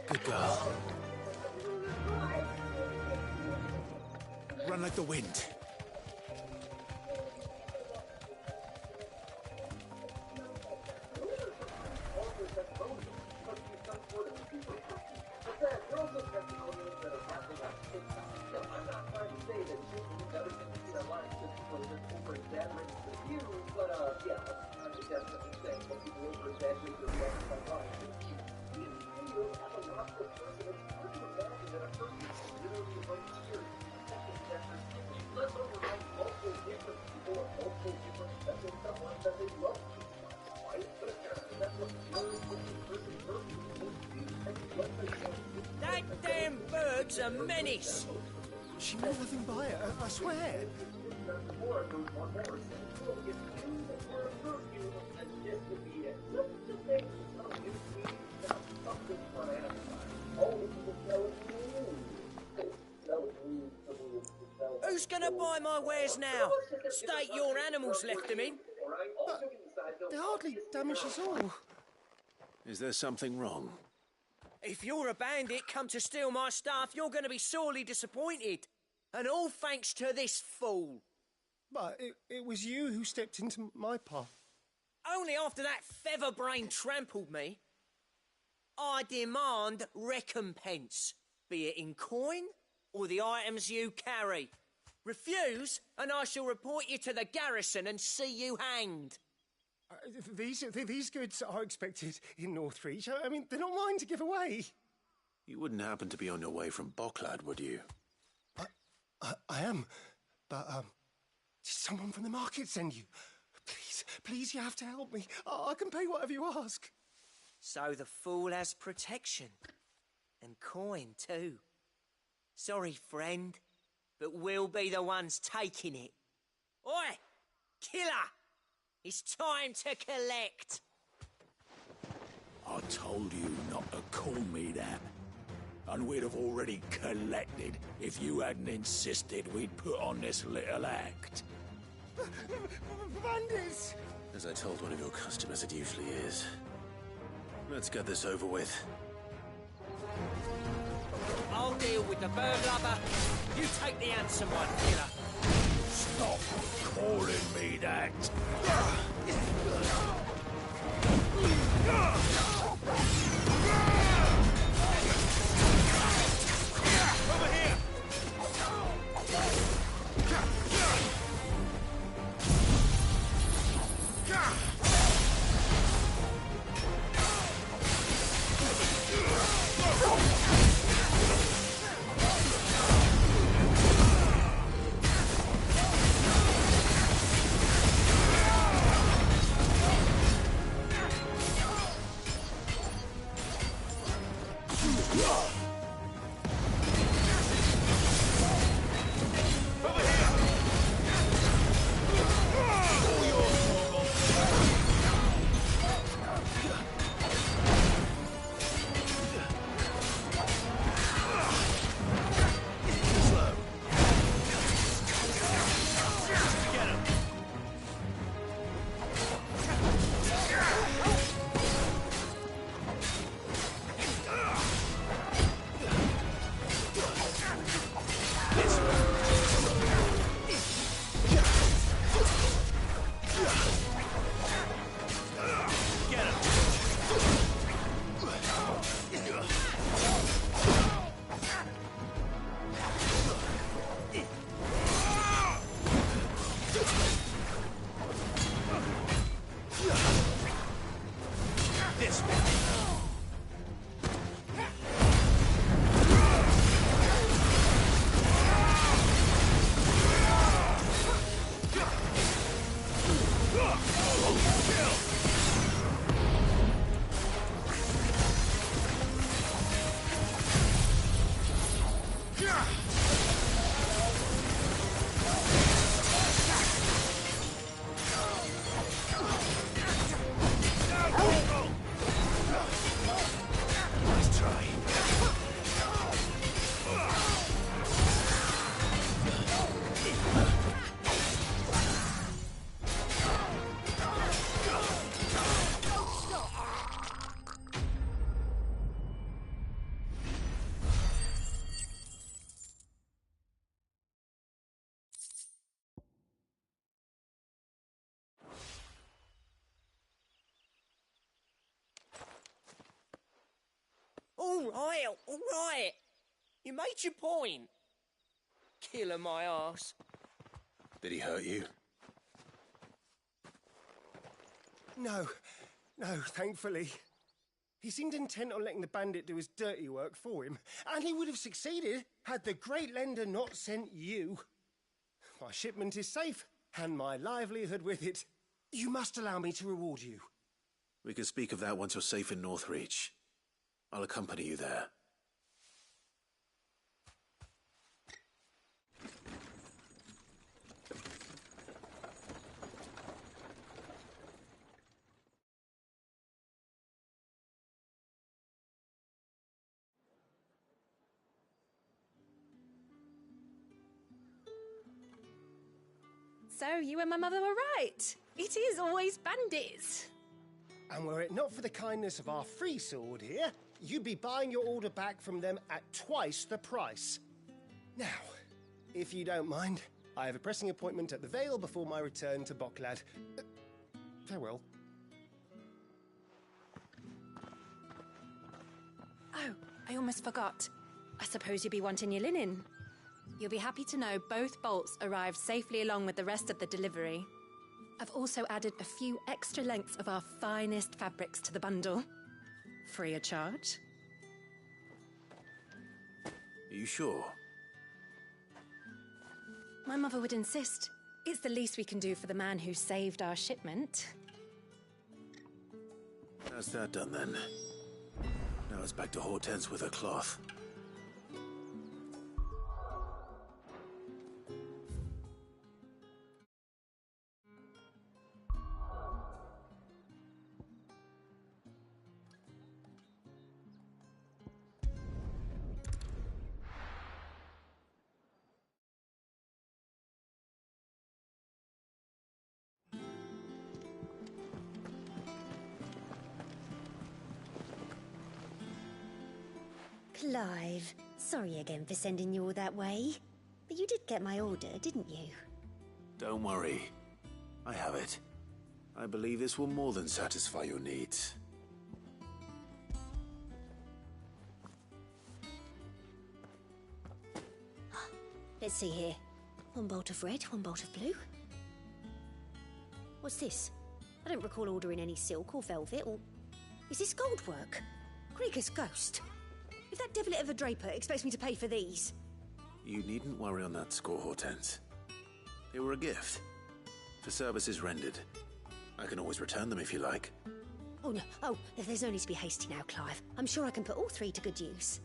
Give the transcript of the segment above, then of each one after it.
Good girl. Run like the wind. That damn bird's a menace. She meant nothing by it, I swear. Who's gonna buy my wares now? State your animals left them in. But they hardly damage us all. Is there something wrong? If you're a bandit come to steal my stuff, you're going to be sorely disappointed. And all thanks to this fool. But it was you who stepped into my path. Only after that feather-brain trampled me. I demand recompense, be it in coin or the items you carry. Refuse, and I shall report you to the garrison and see you hanged. These goods are expected in Northreach. I mean, they're not mine to give away. You wouldn't happen to be on your way from Bocklad, would you? I am. But, did someone from the market send you? Please, you have to help me. I can pay whatever you ask. So the fool has protection. And coin, too. Sorry, friend, but we'll be the ones taking it. Oi! Killer! It's time to collect. I told you not to call me that. And we'd have already collected if you hadn't insisted we'd put on this little act. Bandits! As I told one of your customers, it usually is. Let's get this over with. I'll deal with the bird lover. You take the handsome one, killer. Stop calling me that. Over here! all right. You made your point. Killer my ass. Did he hurt you? No, thankfully. He seemed intent on letting the bandit do his dirty work for him, and he would have succeeded had the great lender not sent you. My shipment is safe, and my livelihood with it. You must allow me to reward you. We can speak of that once you're safe in Northreach. I'll accompany you there. So you and my mother were right. It is always bandits. And were it not for the kindness of our free sword here, you'd be buying your order back from them at twice the price. Now, if you don't mind, I have a pressing appointment at the Vale before my return to Boklad. Farewell. Oh, I almost forgot. I suppose you'll be wanting your linen. You'll be happy to know both bolts arrived safely along with the rest of the delivery. I've also added a few extra lengths of our finest fabrics to the bundle. Free of charge. Are you sure? My mother would insist. It's the least we can do for the man who saved our shipment. That's that done then. Now it's back to Hortense with her cloth. Clive, sorry again for sending you all that way. But you did get my order, didn't you? Don't worry. I have it. I believe this will more than satisfy your needs. Let's see here. One bolt of red, one bolt of blue. What's this? I don't recall ordering any silk or velvet or... Is this gold work? Krieger's ghost. If that devilet of a draper expects me to pay for these... You needn't worry on that score, Hortense. They were a gift. For services rendered. I can always return them if you like. Oh, no. Oh, there's no need to be hasty now, Clive. I'm sure I can put all three to good use.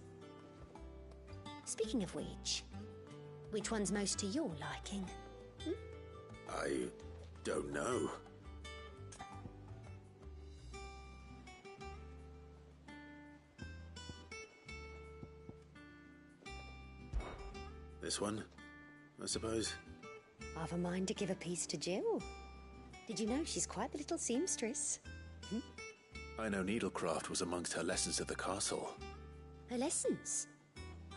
Speaking of which one's most to your liking? I don't know. This one, I suppose. I've a mind to give a piece to Jill. Did you know she's quite the little seamstress? I know needlecraft was amongst her lessons at the castle. Her lessons?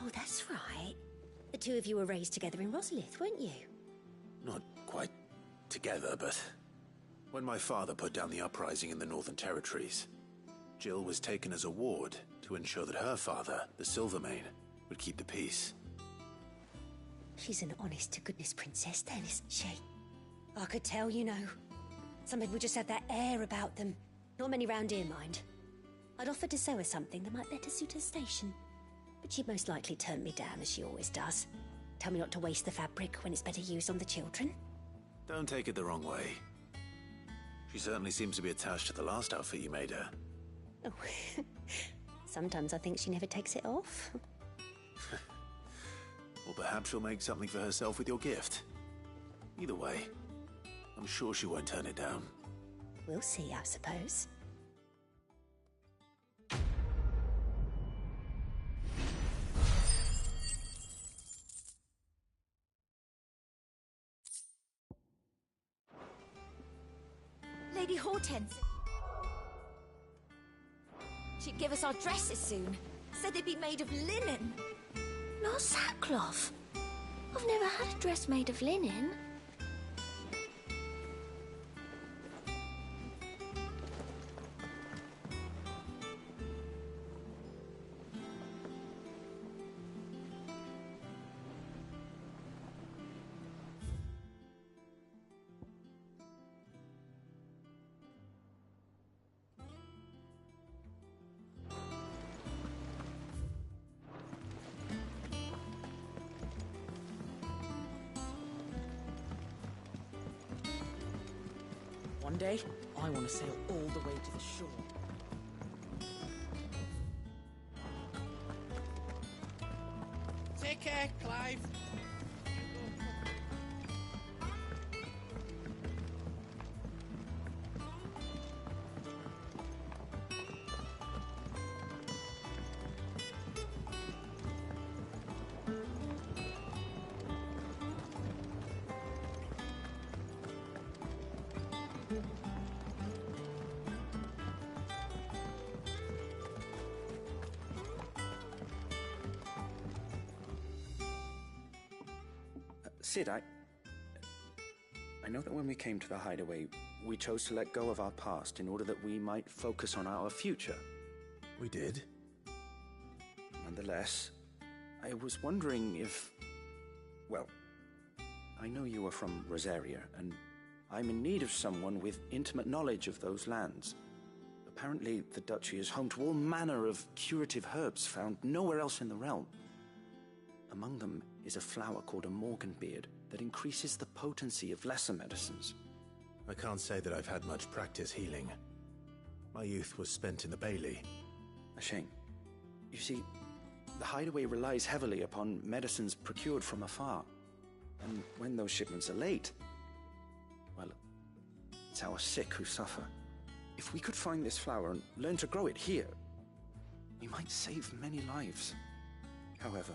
Oh, that's right. The two of you were raised together in Rosalith, weren't you? Not quite together, but... When my father put down the uprising in the Northern Territories, Jill was taken as a ward to ensure that her father, the Silvermane, would keep the peace. She's an honest-to-goodness princess then, isn't she? I could tell, you know. Some people just have that air about them. Not many round here, mind. I'd offered to sew her something that might better suit her station. But she'd most likely turn me down, as she always does. Tell me not to waste the fabric when it's better used on the children. Don't take it the wrong way. She certainly seems to be attached to the last outfit you made her. Oh, sometimes I think she never takes it off. Or perhaps she'll make something for herself with your gift. Either way, I'm sure she won't turn it down. We'll see, I suppose. Lady Hortense. She'd give us our dresses soon. Said they'd be made of linen. Not sackcloth. I've never had a dress made of linen. One day, I want to sail all the way to the shore. Take care, Clive. Sid, I know that when we came to the hideaway, we chose to let go of our past in order that we might focus on our future. We did. Nonetheless, I was wondering if... Well, I know you are from Rosaria, and I'm in need of someone with intimate knowledge of those lands. Apparently, the Duchy is home to all manner of curative herbs found nowhere else in the realm. Among them is a flower called a Morganbeard that increases the potency of lesser medicines. I can't say that I've had much practice healing. My youth was spent in the Bailey. A shame. You see, the hideaway relies heavily upon medicines procured from afar. And when those shipments are late, well, it's our sick who suffer. If we could find this flower and learn to grow it here, we might save many lives. However,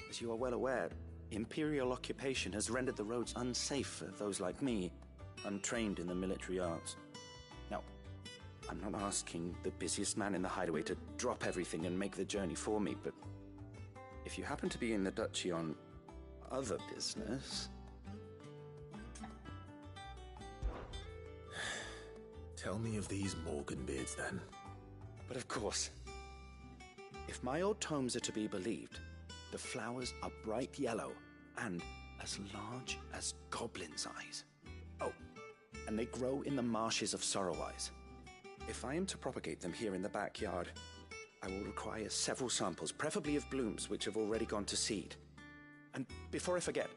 as you are well aware, Imperial occupation has rendered the roads unsafe for those like me, untrained in the military arts. Now, I'm not asking the busiest man in the hideaway to drop everything and make the journey for me, but if you happen to be in the Duchy on other business... Tell me of these Morganbeards, then. But of course. If my old tomes are to be believed, the flowers are bright yellow and as large as goblins' eyes. Oh, and they grow in the marshes of Sorrowwise. If I am to propagate them here in the backyard, I will require several samples, preferably of blooms which have already gone to seed. And before I forget,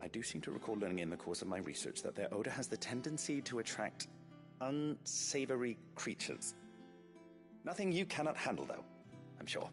I do seem to recall learning in the course of my research that their odor has the tendency to attract unsavory creatures. Nothing you cannot handle, though, I'm sure.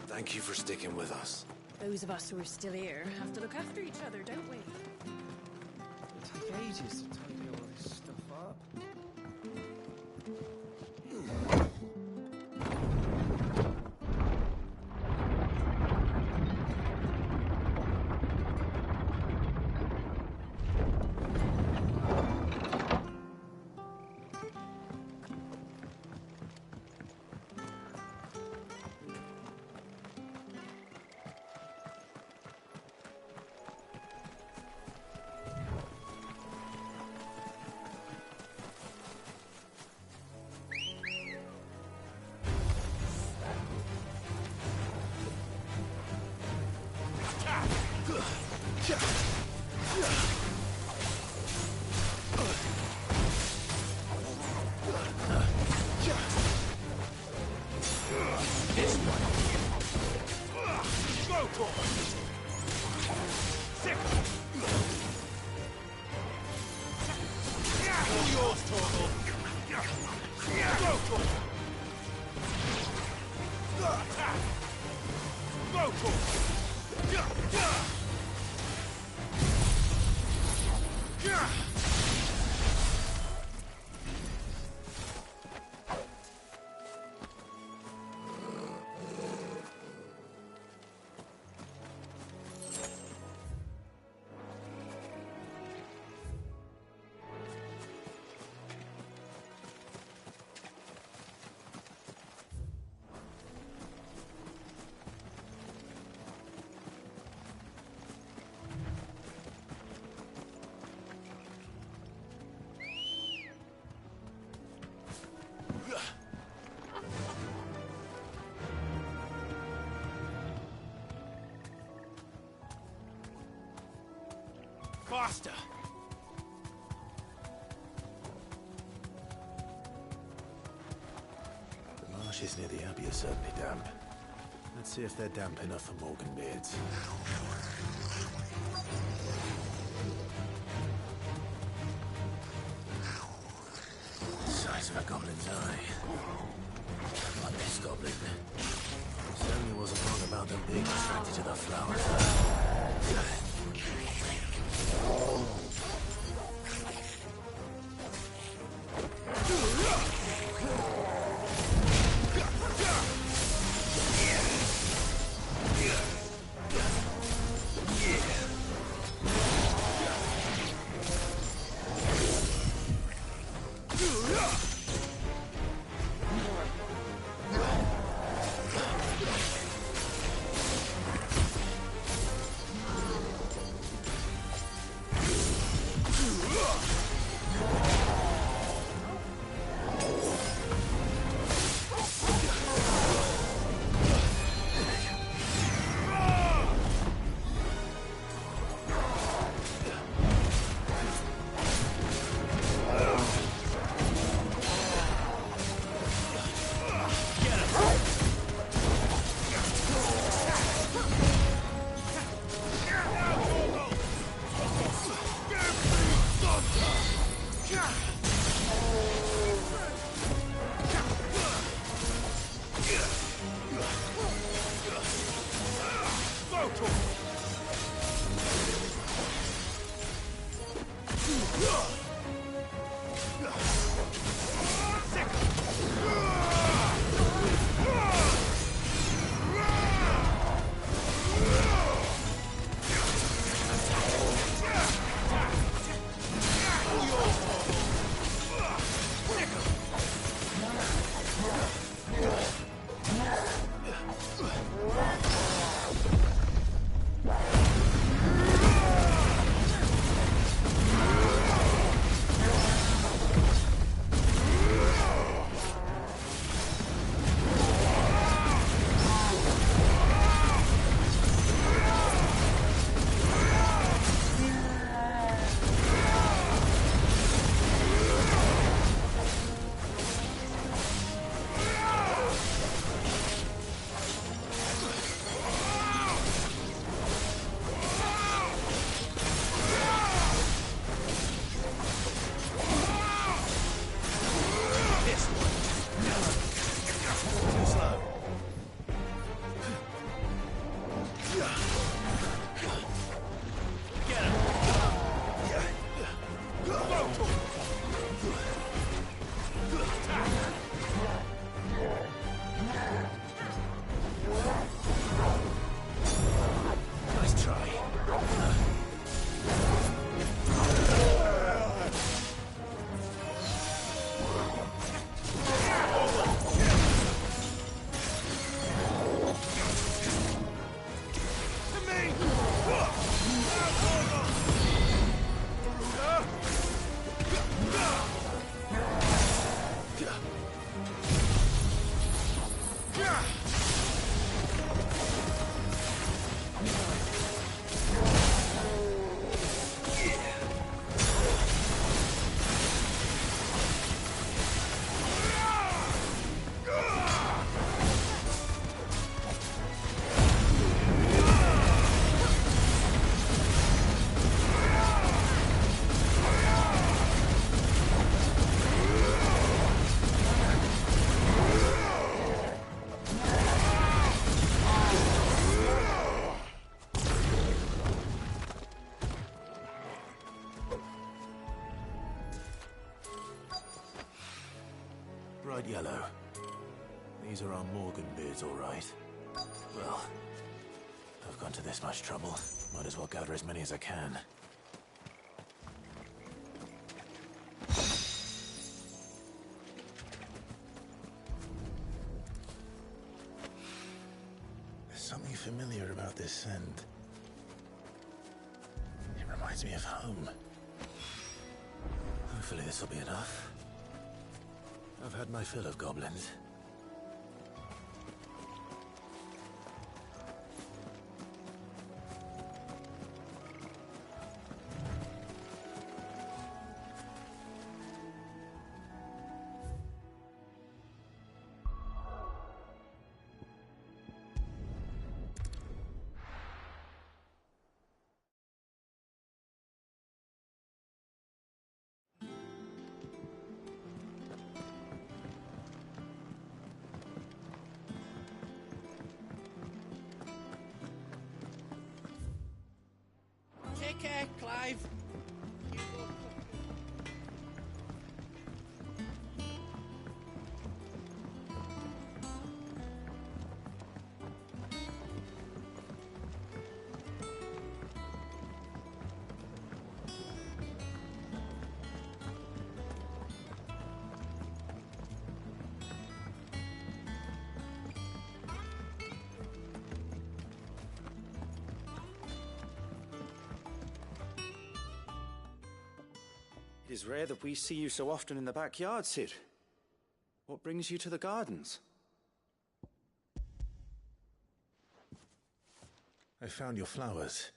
Thank you for sticking with us. Those of us who are still here have to look after each other, don't we? It'll take ages to tidy all this stuff up. Faster! The marshes near the Abbey are certainly damp. Let's see if they're damp enough for Morganbeards. The size of a goblin's eye. Like this goblin. Certainly wasn't wrong about them being attracted to the flowers. Bright yellow. These are our Morganbeards, all right. Well, I've gone to this much trouble. Might as well gather as many as I can. There's something familiar about this scent. It reminds me of home. Hopefully this will be enough. I've had my fill of goblins. care, Clive. It is rare that we see you so often in the backyard, Cid. What brings you to the gardens? I found your flowers.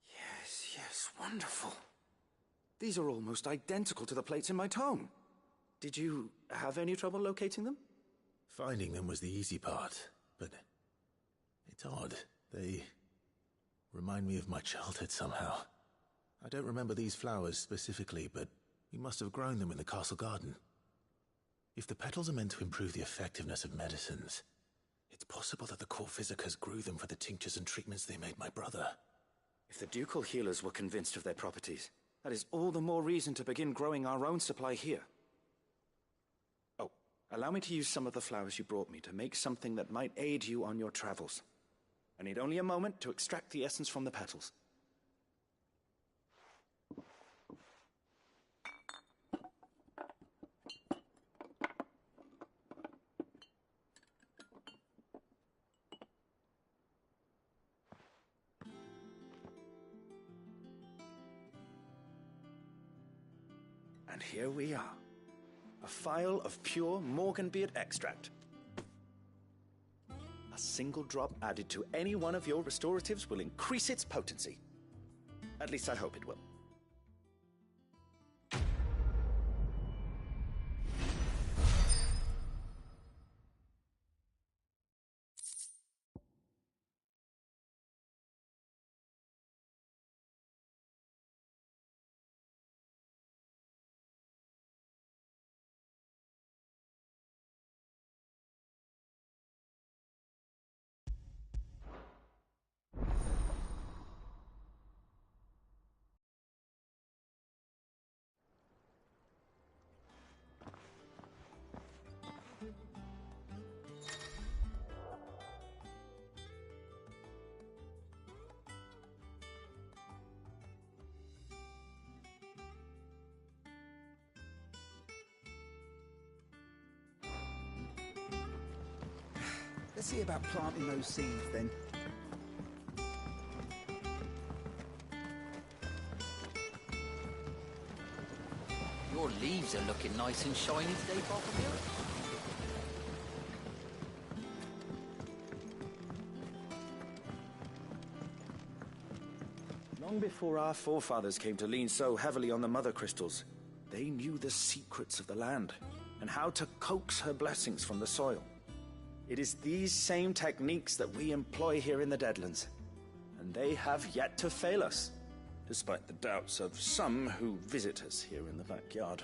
Yes, wonderful. These are almost identical to the plates in my tome. Did you have any trouble locating them? Finding them was the easy part, but it's odd. They remind me of my childhood somehow. I don't remember these flowers specifically, but we must have grown them in the castle garden. If the petals are meant to improve the effectiveness of medicines, it's possible that the court physicers grew them for the tinctures and treatments they made my brother. If the ducal healers were convinced of their properties, that is all the more reason to begin growing our own supply here. Oh, allow me to use some of the flowers you brought me to make something that might aid you on your travels. I need only a moment to extract the essence from the petals. And here we are. A phial of pure Morganbeard extract. A single drop added to any one of your restoratives will increase its potency. At least I hope it will. Let's see about planting those seeds then. Your leaves are looking nice and shiny today, Bottomfield. Long before our forefathers came to lean so heavily on the mother crystals, they knew the secrets of the land and how to coax her blessings from the soil. It is these same techniques that we employ here in the Deadlands, and they have yet to fail us, despite the doubts of some who visit us here in the backyard.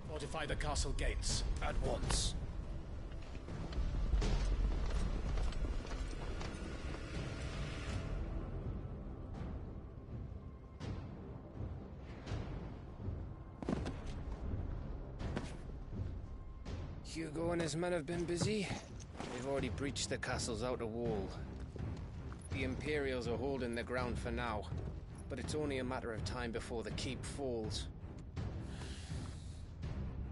Fortify the castle gates at once. Hugo and his men have been busy. They've already breached the castle's outer wall. The Imperials are holding the ground for now, but it's only a matter of time before the keep falls.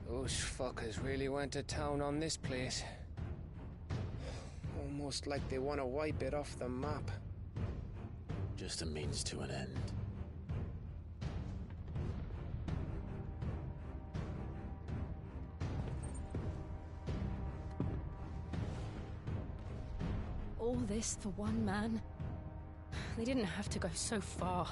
Those fuckers really went to town on this place. Almost like they want to wipe it off the map. just a means to an end. All this for one man? They didn't have to go so far.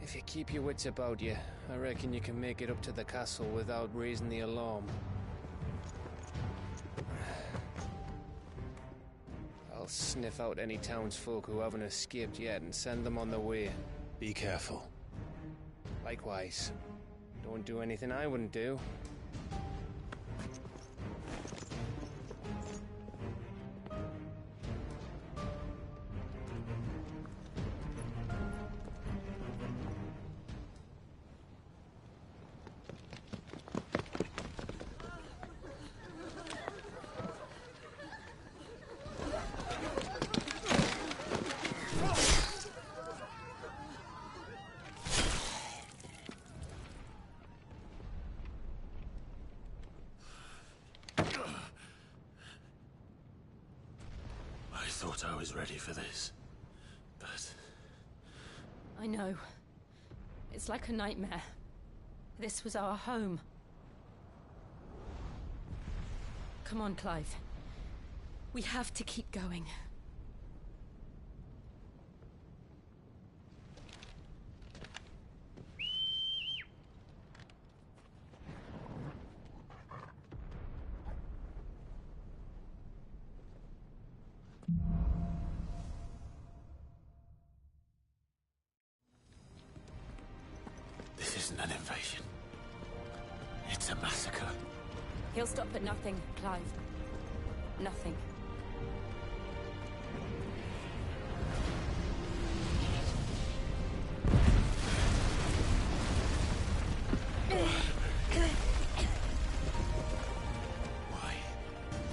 If you keep your wits about you, I reckon you can make it up to the castle without raising the alarm. I'll sniff out any townsfolk who haven't escaped yet and send them on their way. Be careful. Likewise. Don't do anything I wouldn't do. I thought I was ready for this, but... I know. It's like a nightmare. This was our home. Come on, Clive. We have to keep going. This isn't an invasion. It's a massacre. He'll stop at nothing, Clive. Nothing.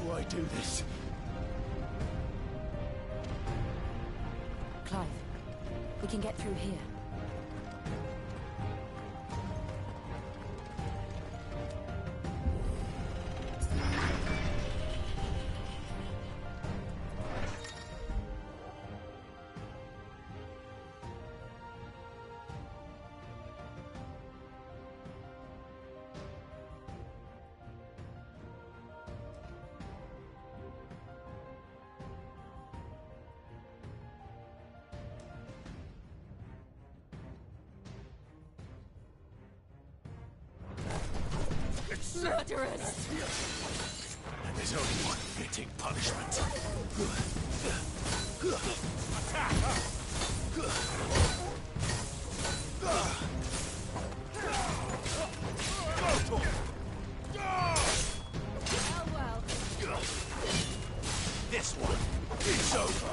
Why do this? Clive, we can get through here. Murderers! And there's only one fitting punishment. This one is over.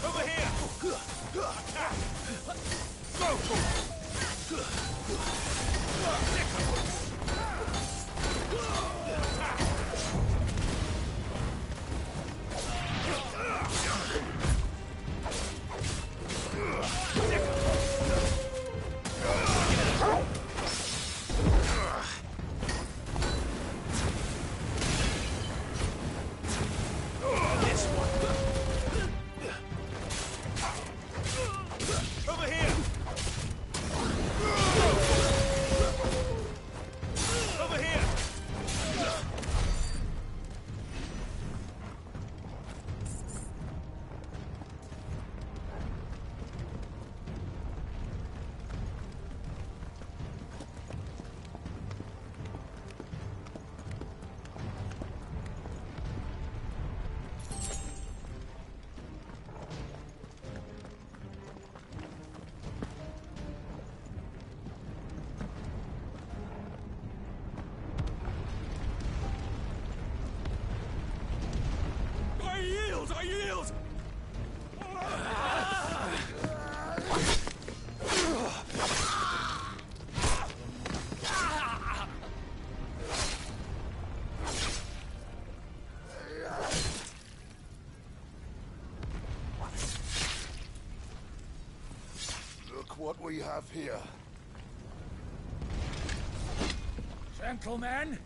Over here! Go for it! I yield! Look what we have here. Gentlemen!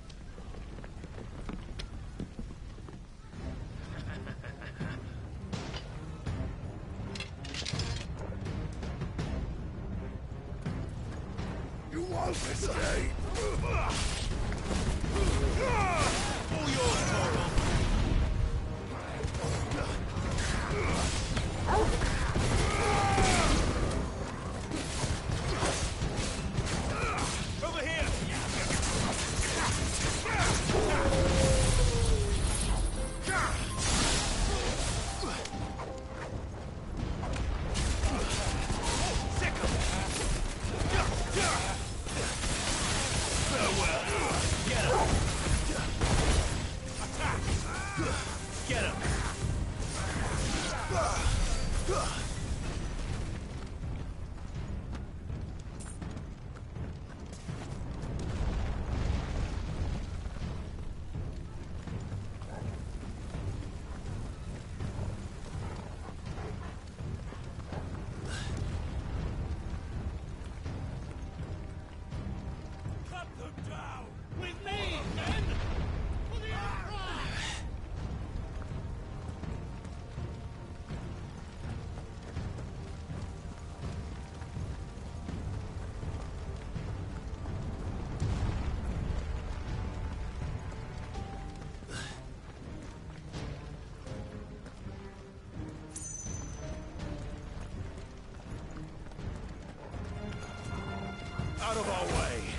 out of our way!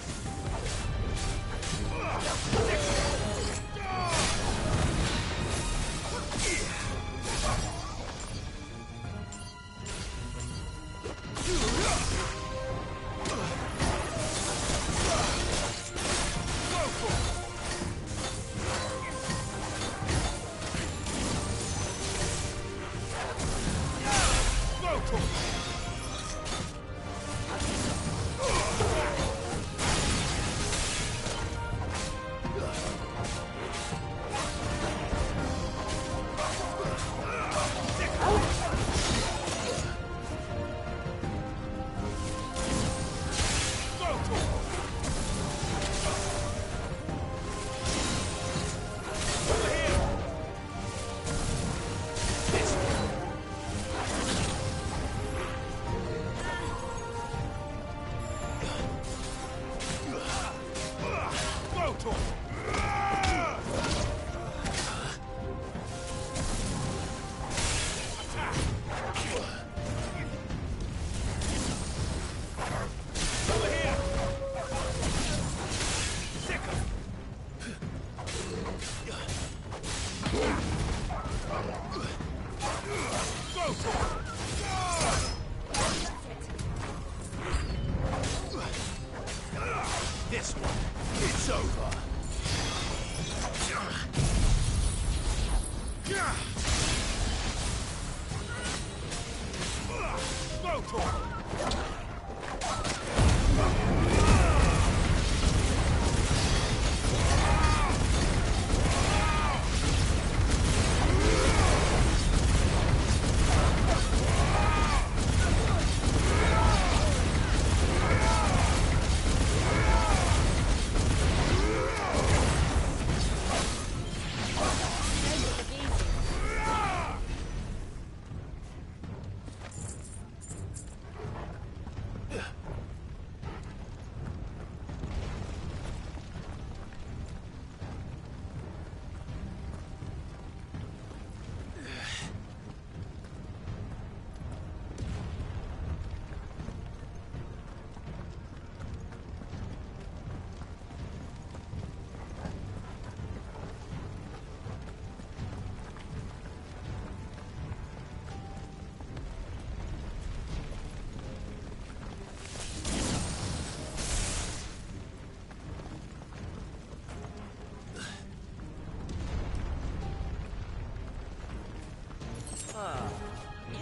This one, it's over.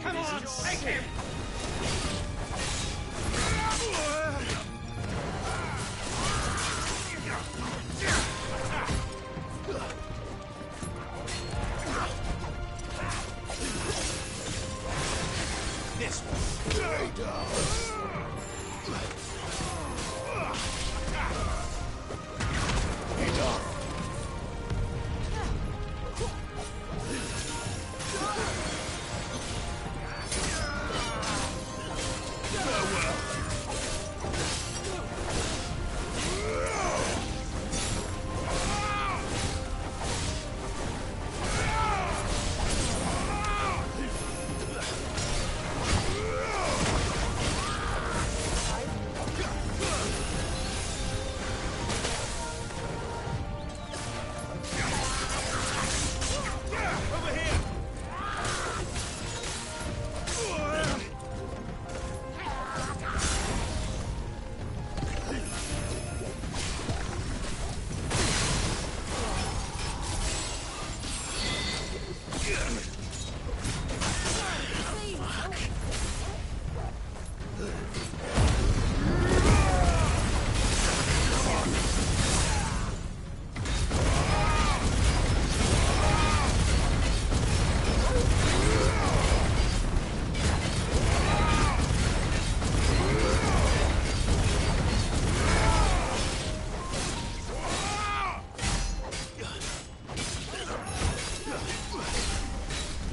Come on, take him! This one. Stay down.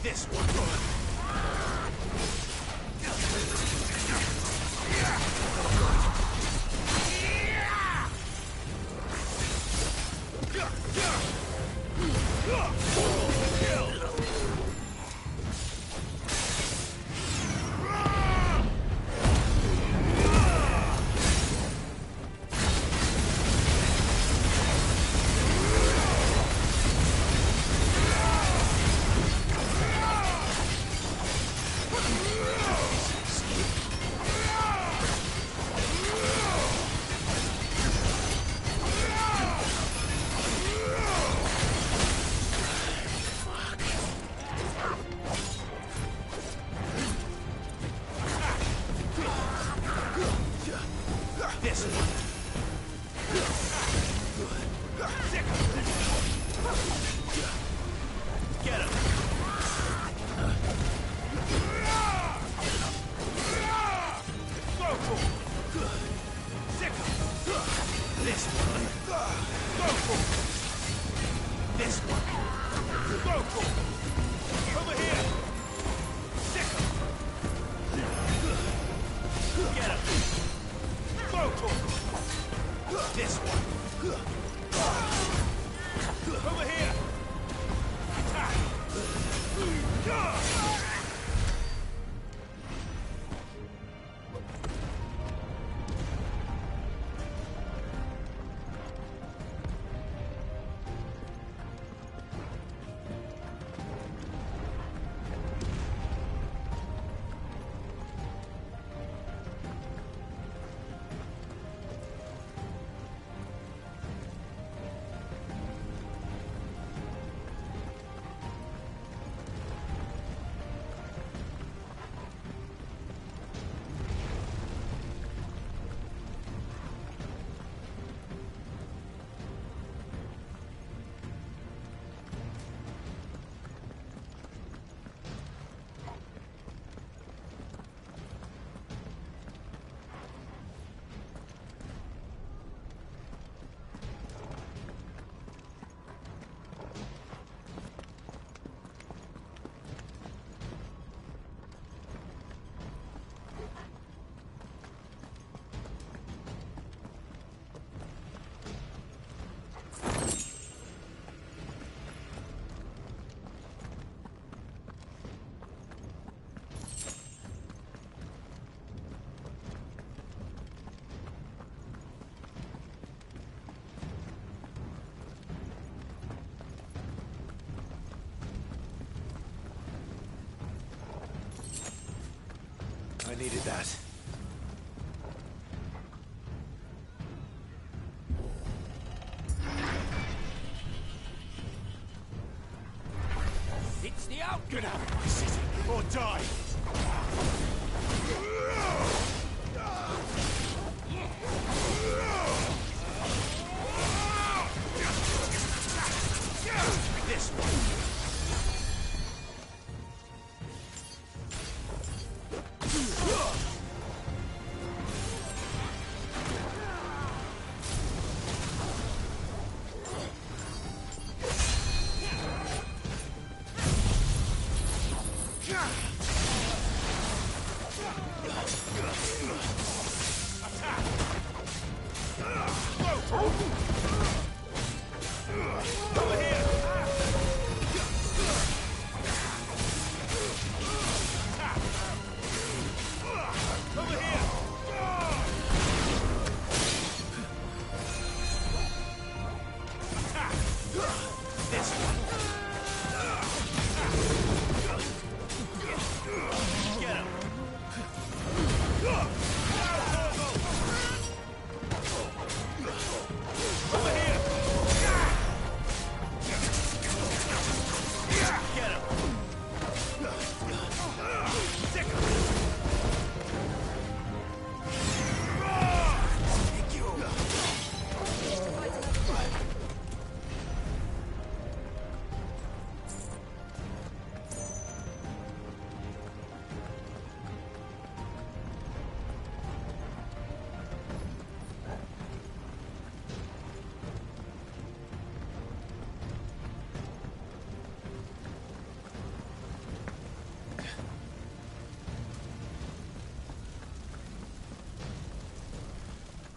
This one. This one. Vocal. Over here. Stick 'em. Get 'em. Vocal. This one. Over here. Attack. I needed that. It's the out. Get out of my city or die. This one.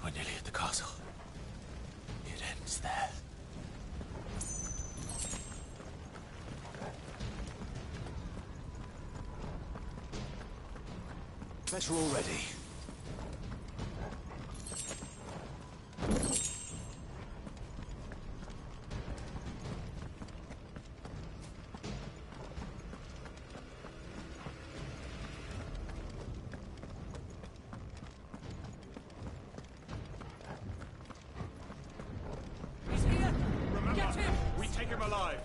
We're nearly at the castle. It ends there. Better already. Alive.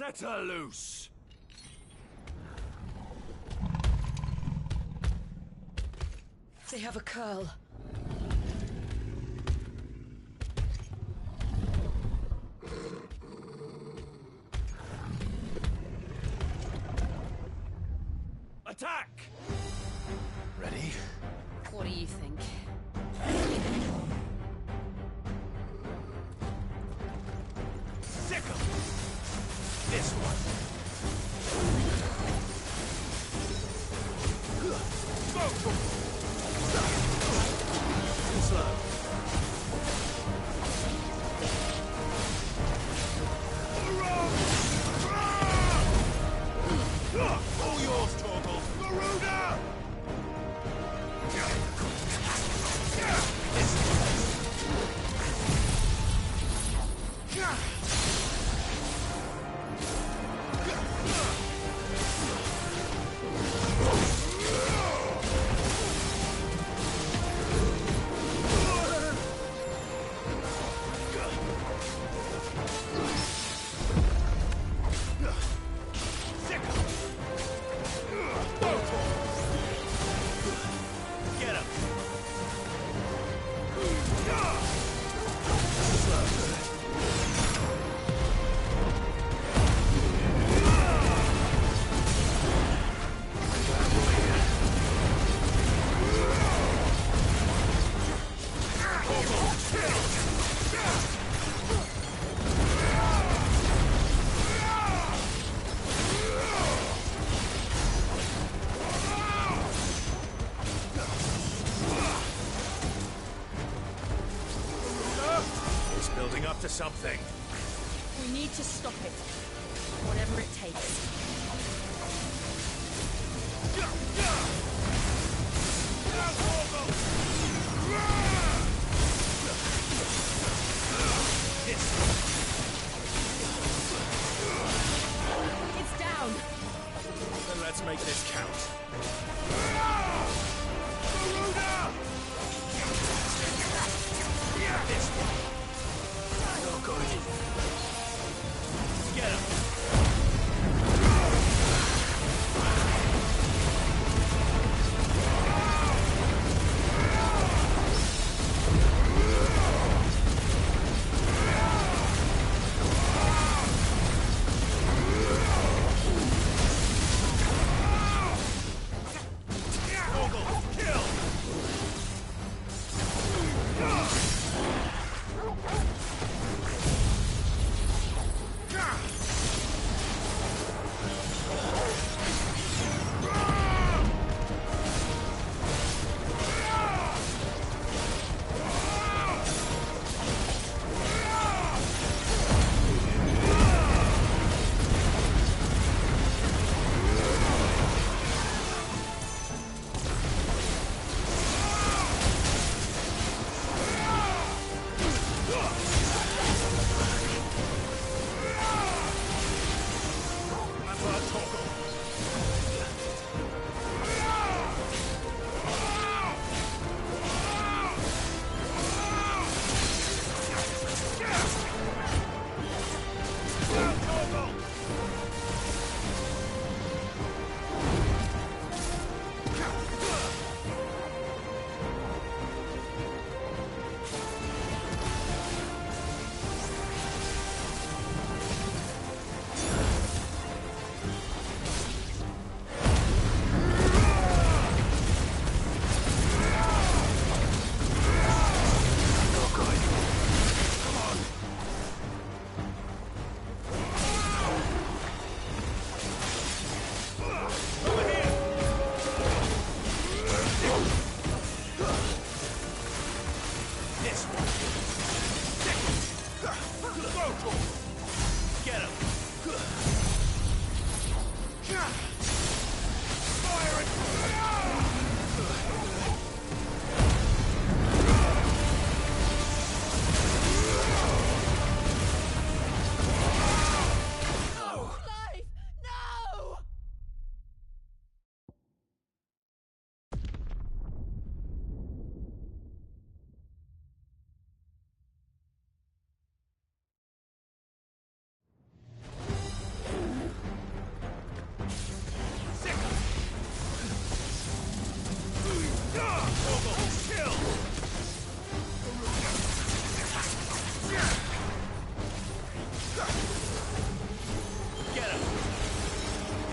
Let her loose! They have a curl. Attack! Ready? What do you think? Sickle! This one! Go! Slow. All yours, Torgal! Garuda! Building up to something. We need to stop it. Whatever it takes. It's down. Then let's make this count. This one. Not good. Get him.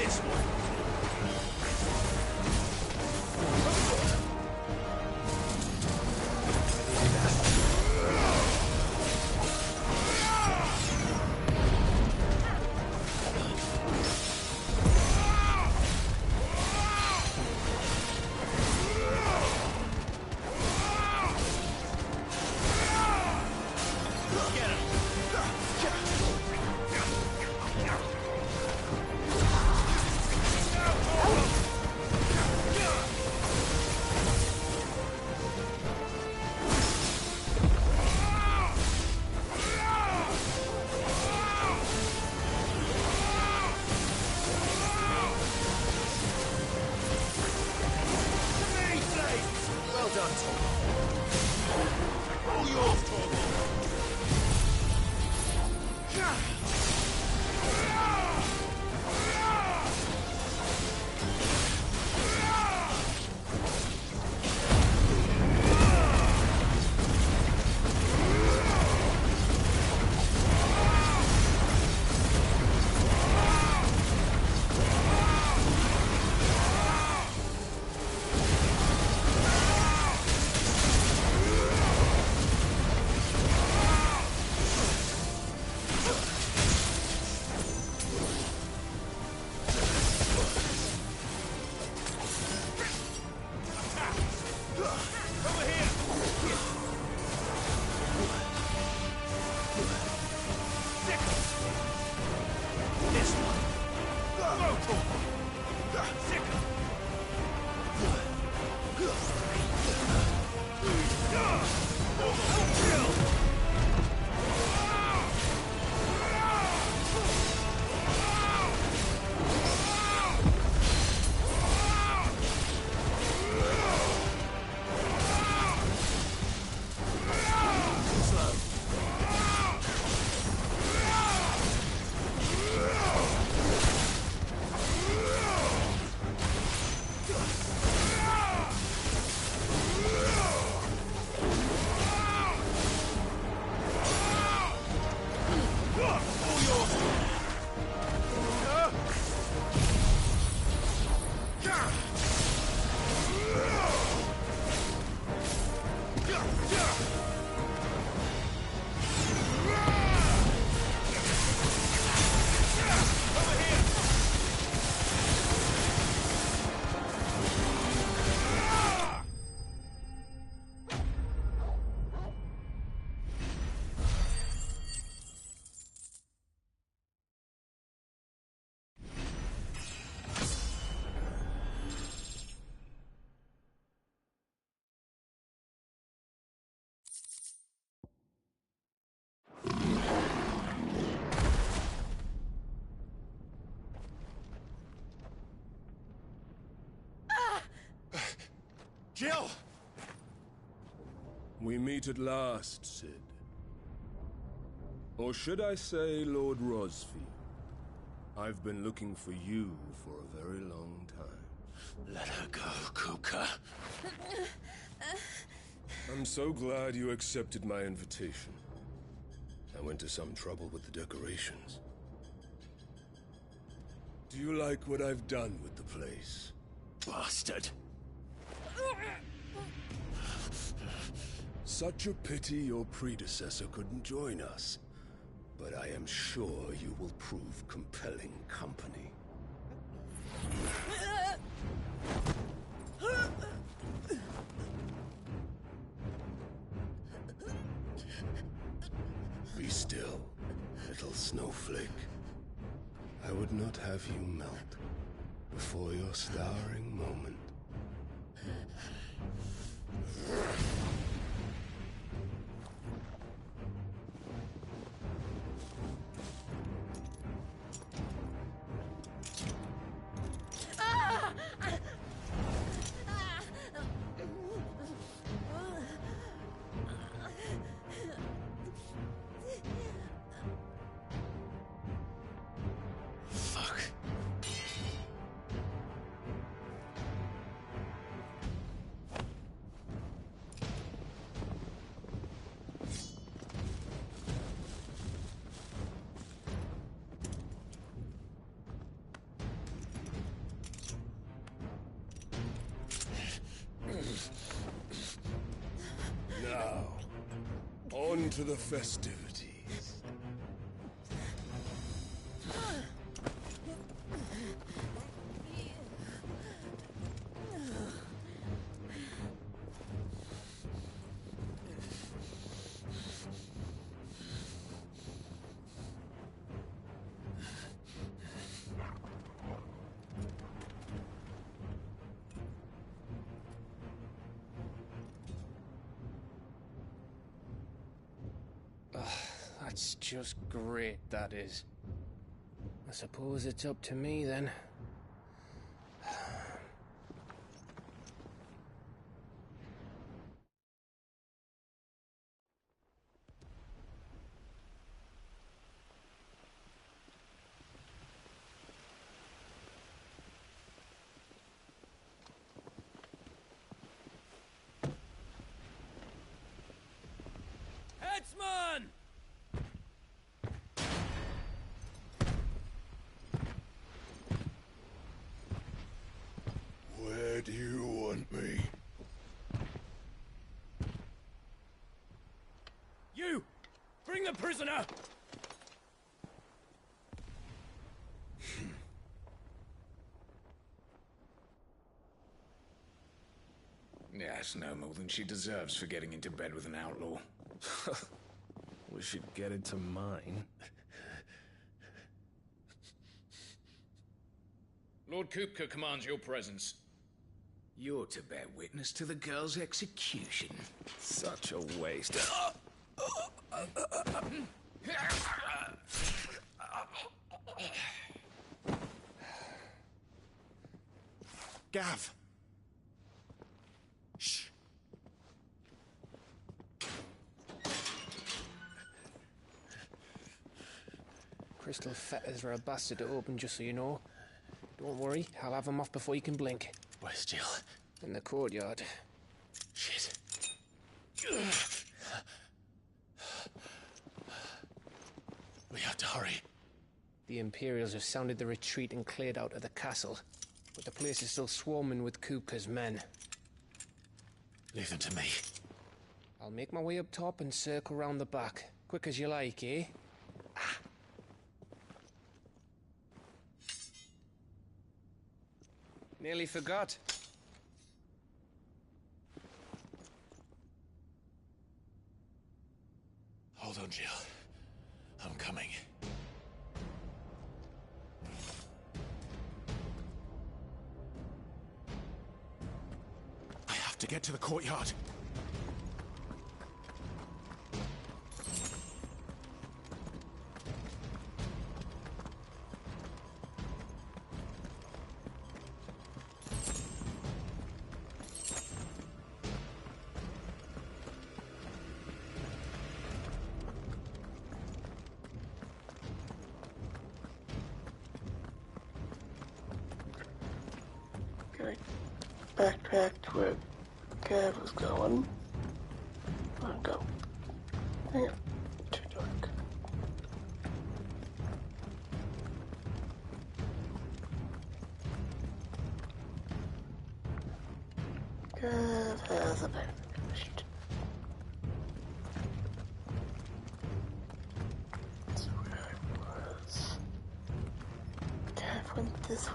This one. Jill! We meet at last, Cid. Or should I say, Lord Rosfield? I've been looking for you for a very long time. Let her go, Kuka. I'm so glad you accepted my invitation. I went to some trouble with the decorations. Do you like what I've done with the place? Bastard. Such a pity your predecessor couldn't join us. But I am sure you will prove compelling company. Be still, little snowflake. I would not have you melt before your starring moment. On to the festivities. That's just great, that is. I suppose it's up to me then. Headsman! Where do you want me? You! Bring the prisoner! Yes, no more than she deserves for getting into bed with an outlaw. We should get into mine. Lord Kupka commands your presence. You're to bear witness to the girl's execution. Such a waste. Gav! Shh. Crystal fetters are a bastard to open, just so you know. Don't worry, I'll have them off before you can blink. Where's Jill? In the courtyard. Shit. We have to hurry. The Imperials have sounded the retreat and cleared out of the castle, but the place is still swarming with Kupka's men. Leave them to me. I'll make my way up top and circle round the back. Quick as you like, eh? Nearly forgot. Hold on, Jill. I'm coming. I have to get to the courtyard. Backtrack to where Gav was going. I'll go. Hang on. Too dark. Gav has a backpack. Shoot. That's where I was. Gav went this way.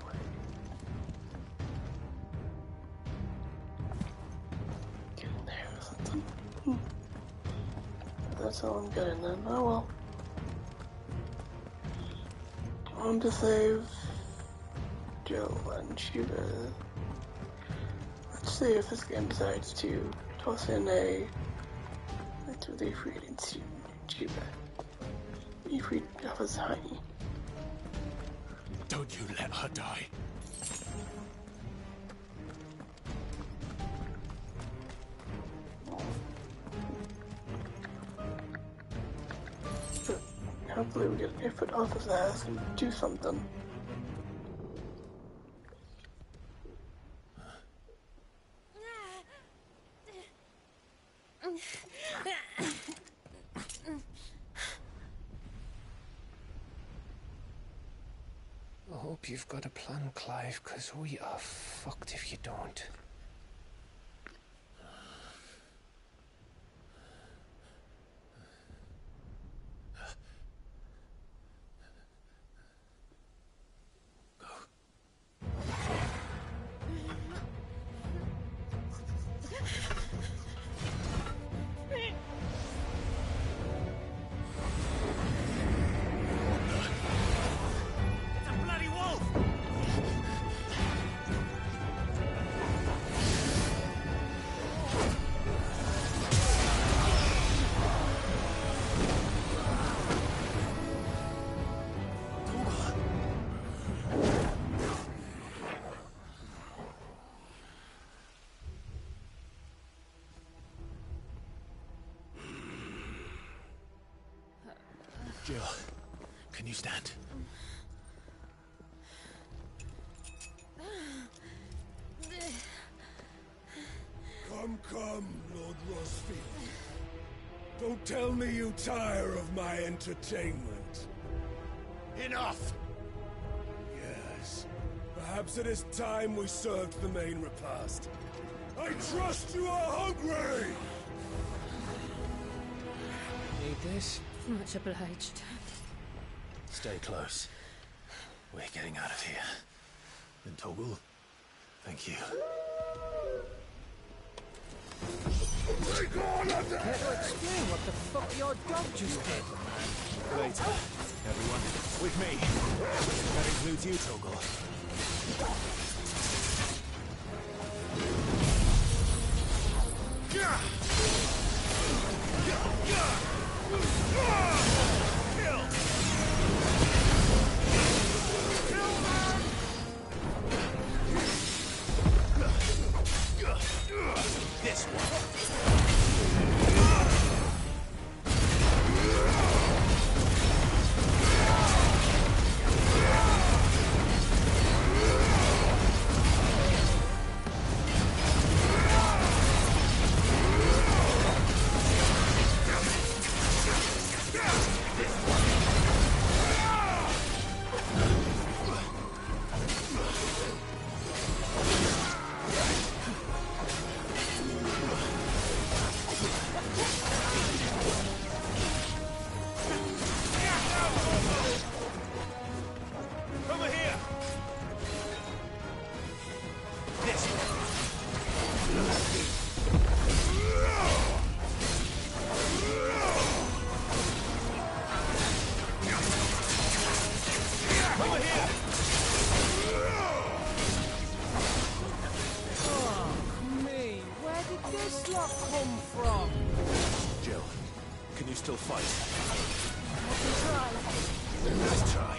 That's all I'm getting then. Oh well. On to save Jill and Shiva. Let's see if this game decides to toss in a to the Ifrit and Shiva. Ifrit offers honey. Don't you let her die. Hopefully we get Ifrit off his ass and do something. I hope you've got a plan, Clive, because we are fucked if you don't. Jill, can you stand? Come, Lord Rosfield. Don't tell me you tire of my entertainment. Enough! Yes. Perhaps it is time we served the main repast. I trust you are hungry! Need this? Much obliged. Stay close. We're getting out of here. Then Toggle, thank you. Take all of them! Care to explain what the fuck your dog just did? Later, everyone. With me. That includes you, Toggle. This one. Still fight. Let's try.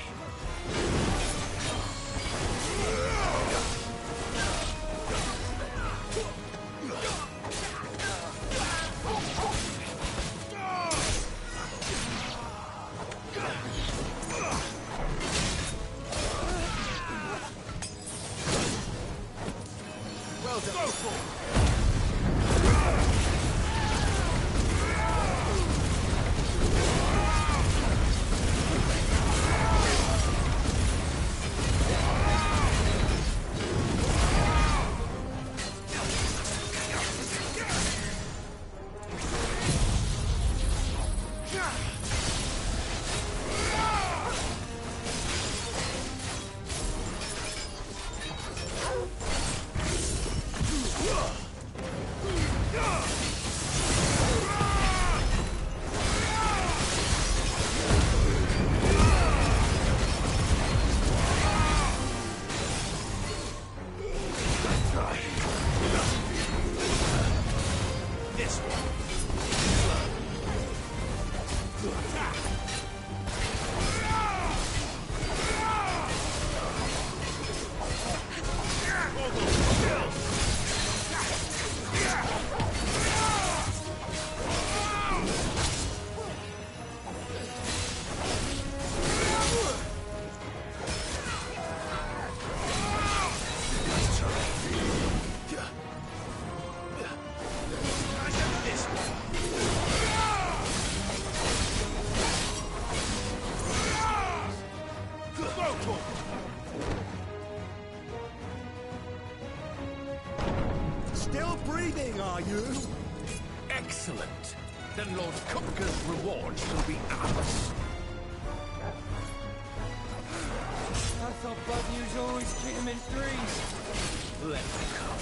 Well done. Go for it. Still breathing, are you? Excellent. Then Lord Kupka's reward shall be ours. I thought bad news always came in threes. Let me come.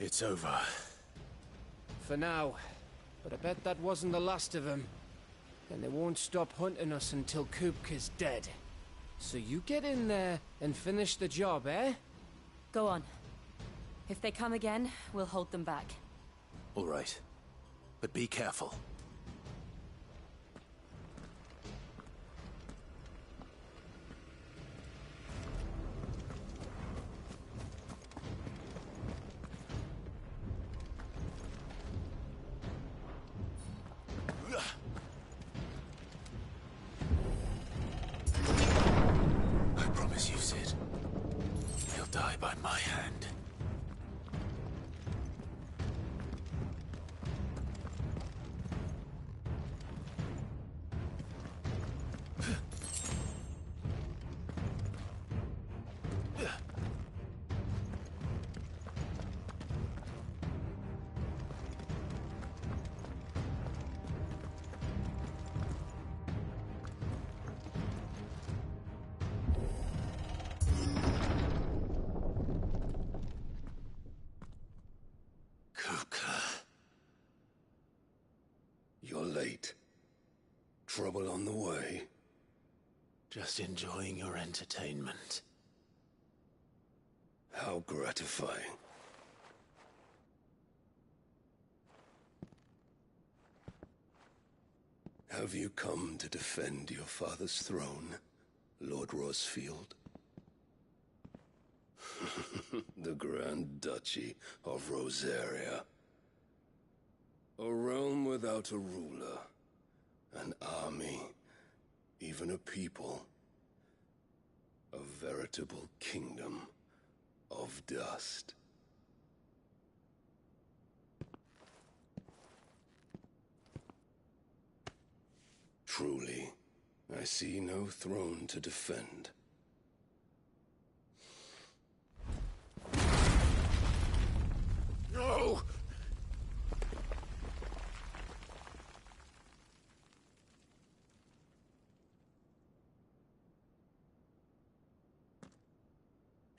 It's over. For now. But I bet that wasn't the last of them. And they won't stop hunting us until Kupka's dead. So you get in there and finish the job, eh? Go on. If they come again, we'll hold them back. All right. But be careful. I promise you, Sid. He'll die by my hand. You're late. Trouble on the way? Just enjoying your entertainment. How gratifying. Have you come to defend your father's throne, Lord Rosfield? The Grand Duchy of Rosaria. A realm without a ruler, an army, even a people. A veritable kingdom of dust. Truly, I see no throne to defend. No!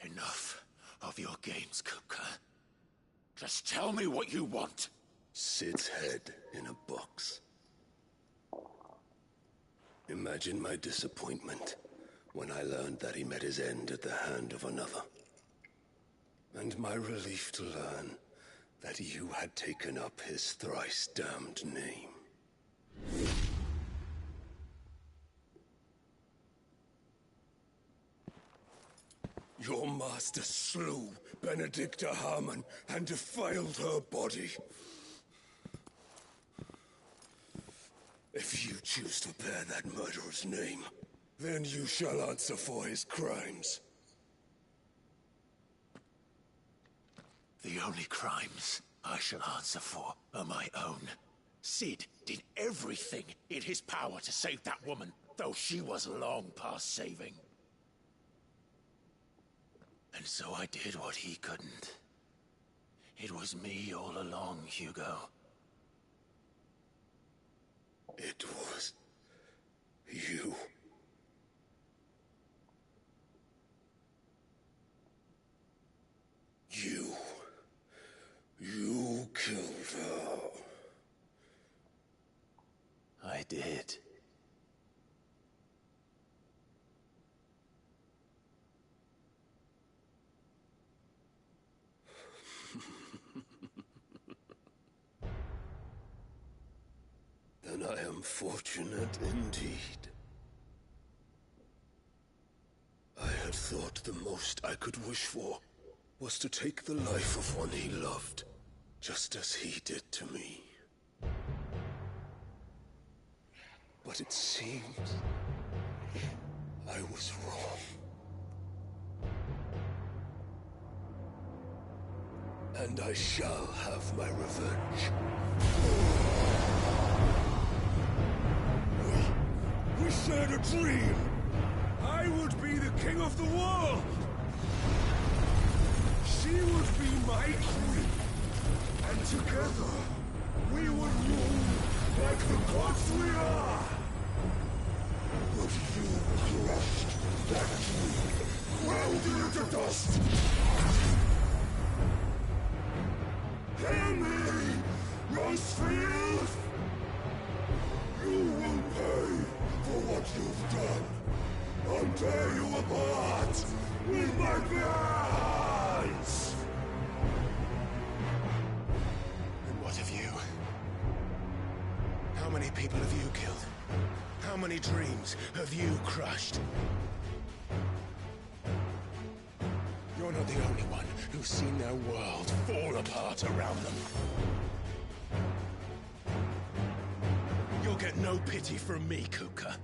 Enough of your games, Kupka. Just tell me what you want. Sid's head in a box. Imagine my disappointment when I learned that he met his end at the hand of another. And my relief to learn that you had taken up his thrice damned name. Your master slew Benedicta Harmon and defiled her body. If you choose to bear that murderer's name, then you shall answer for his crimes. The only crimes I shall answer for are my own. Sid did everything in his power to save that woman, though she was long past saving. And so I did what he couldn't. It was me all along, Hugo. It was you. You killed her. I did. Then I am fortunate indeed. I had thought the most I could wish for was to take the life of one he loved, just as he did to me. But it seems I was wrong. And I shall have my revenge. We shared a dream! I would be the king of the world! She would be my queen! And together, we would rule like the gods we are! But you crushed that dream, ground it to dust! this field? You will pay for what you've done. I'll tear you apart with my bare hands! And what of you? How many people have you killed? How many dreams have you crushed? You're not the only one who's seen their world fall apart around them. You'll get no pity from me, Kupka.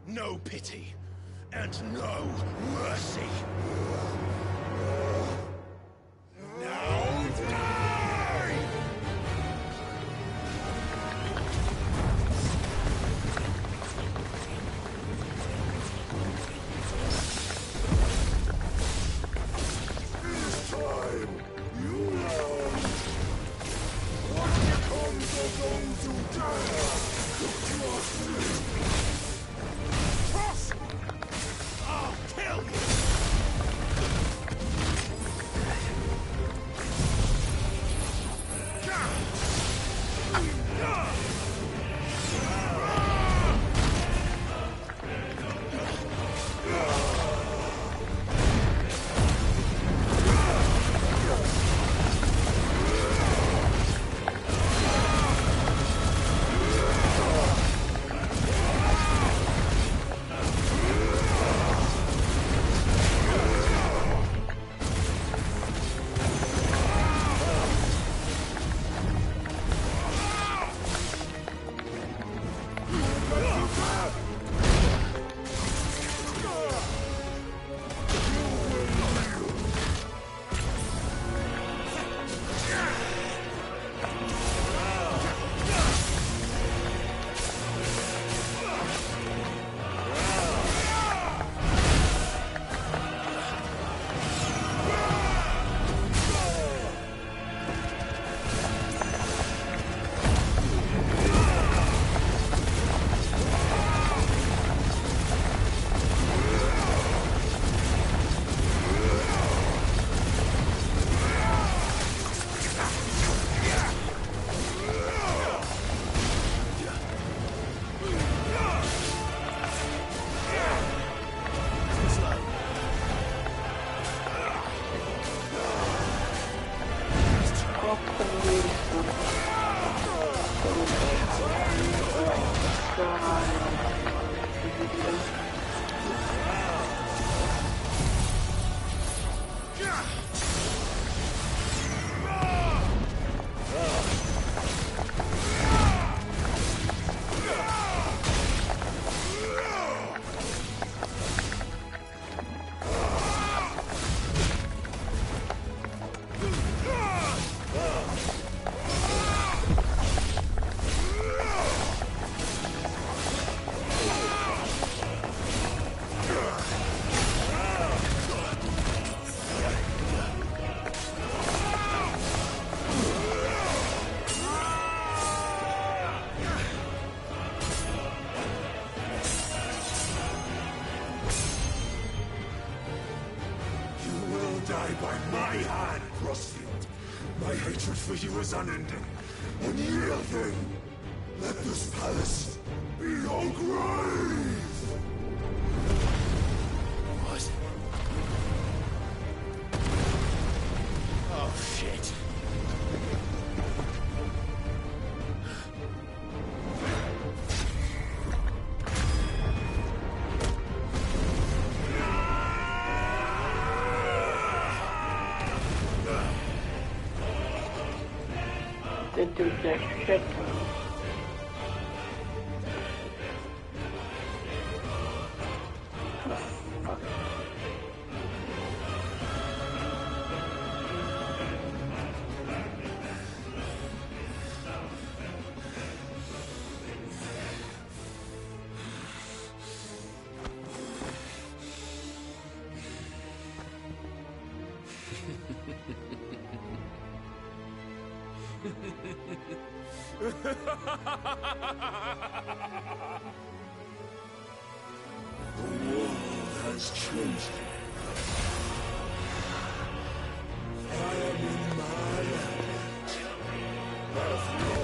No pity. And no mercy. Now die! This time, you learn what becomes of those who dare to cross me. Cross! I'll kill you! For you is unending, unyielding. Let this palace be your grave! What? Oh, shit. Do that shit. The world has changed. I am in my element. Have no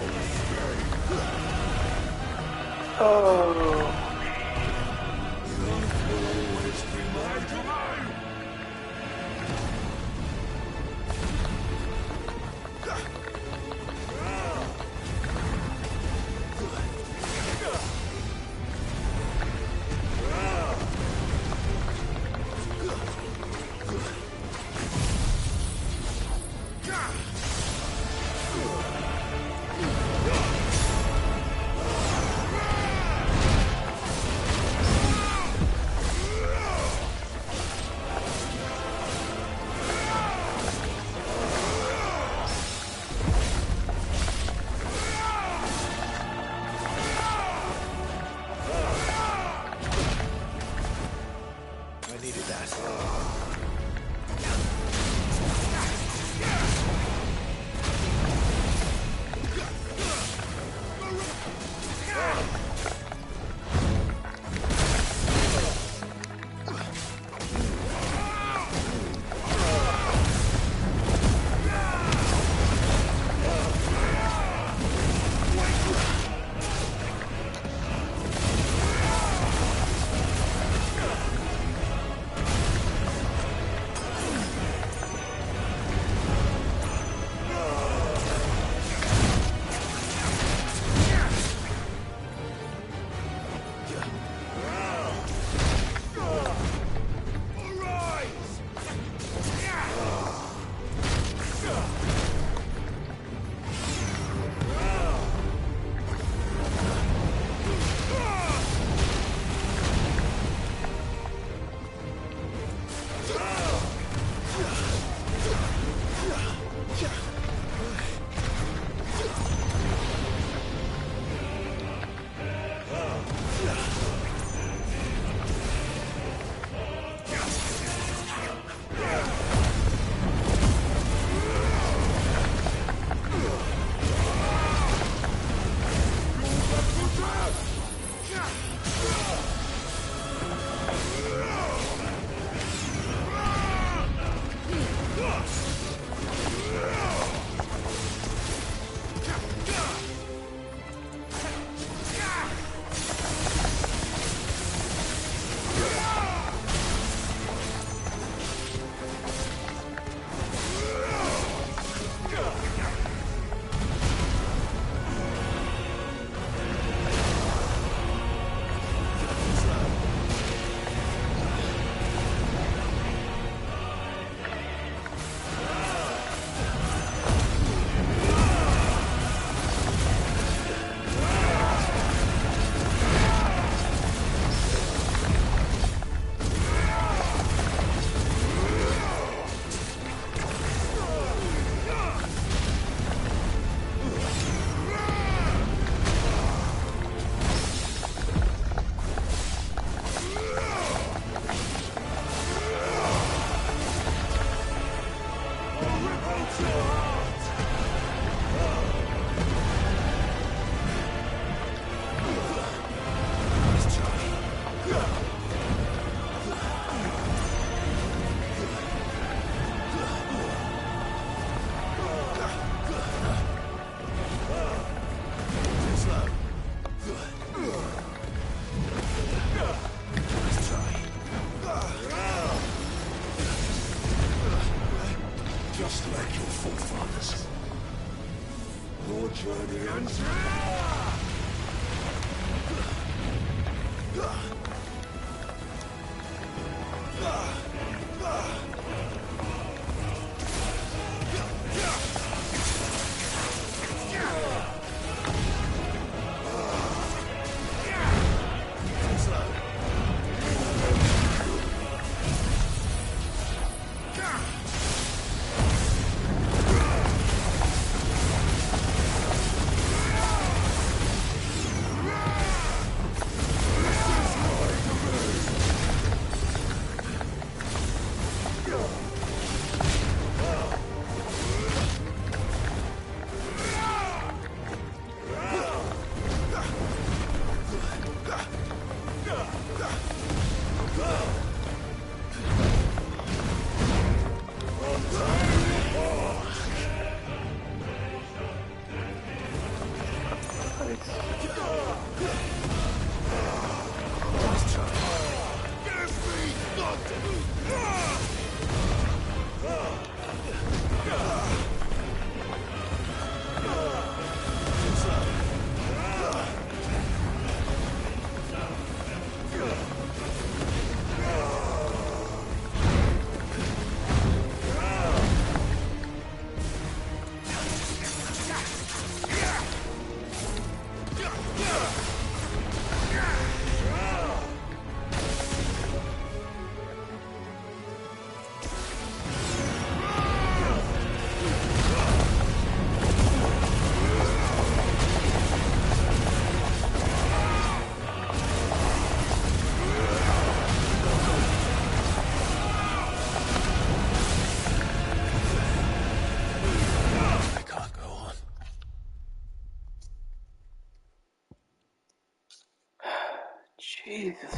Jesus,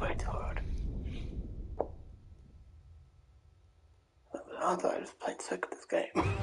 way too hard. I thought I was playing sick of this game.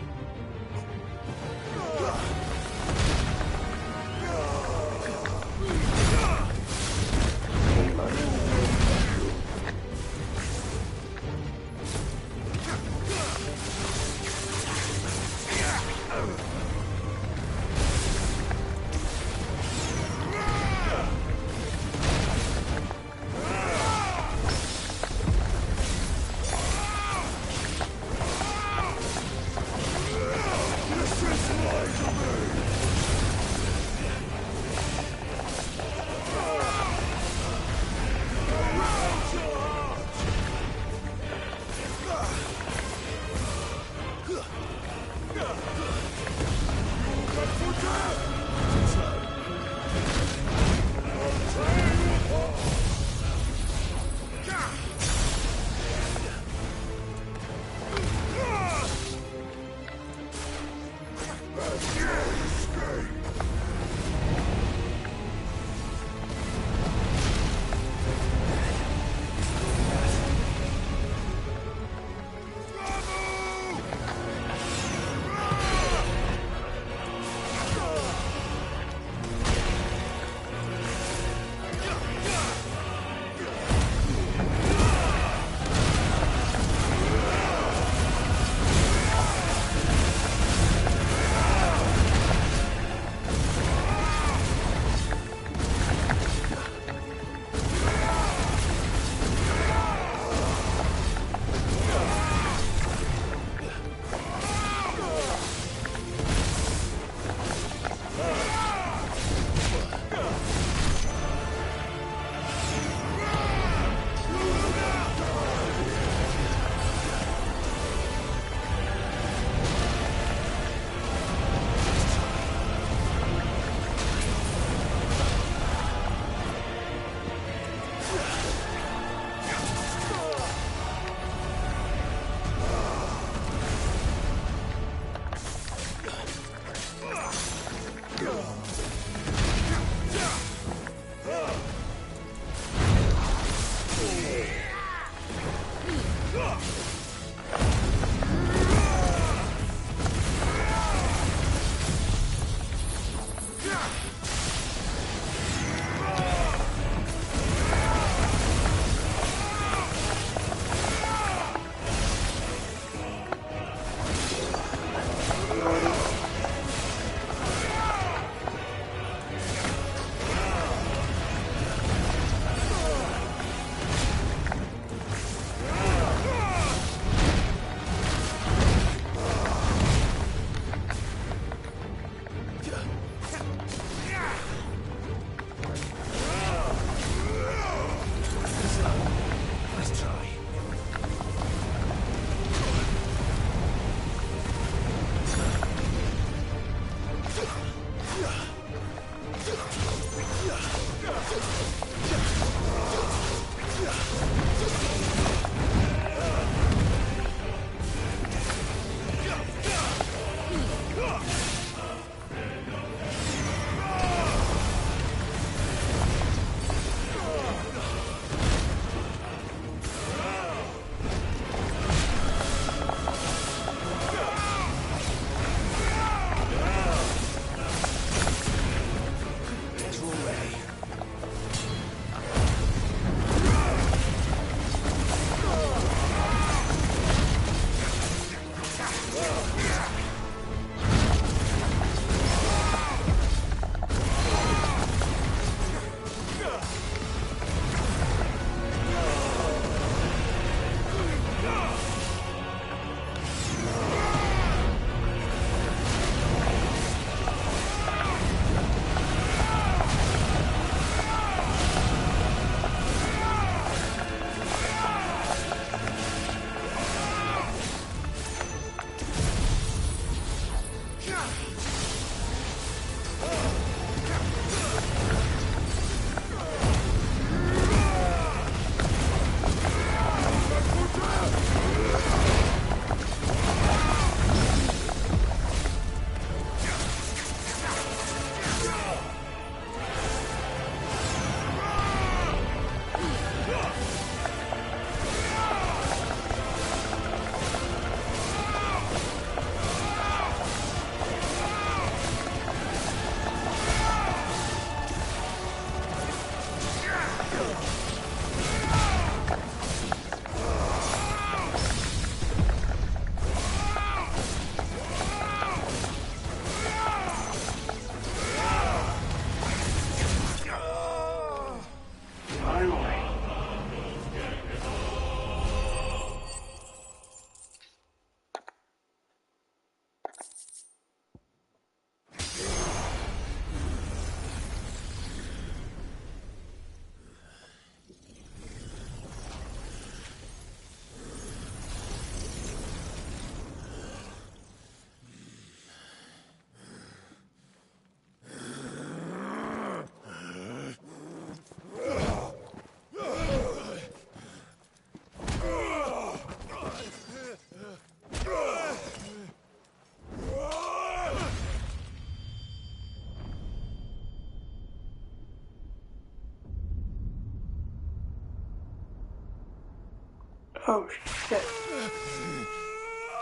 Oh shit.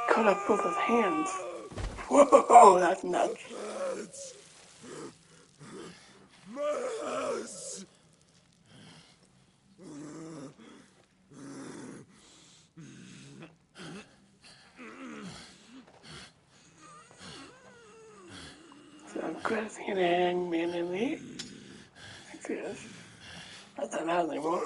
Cut off both his hands. Whoa, that's nuts. So Chrissy and Hangman in the yes. Not that loud anymore.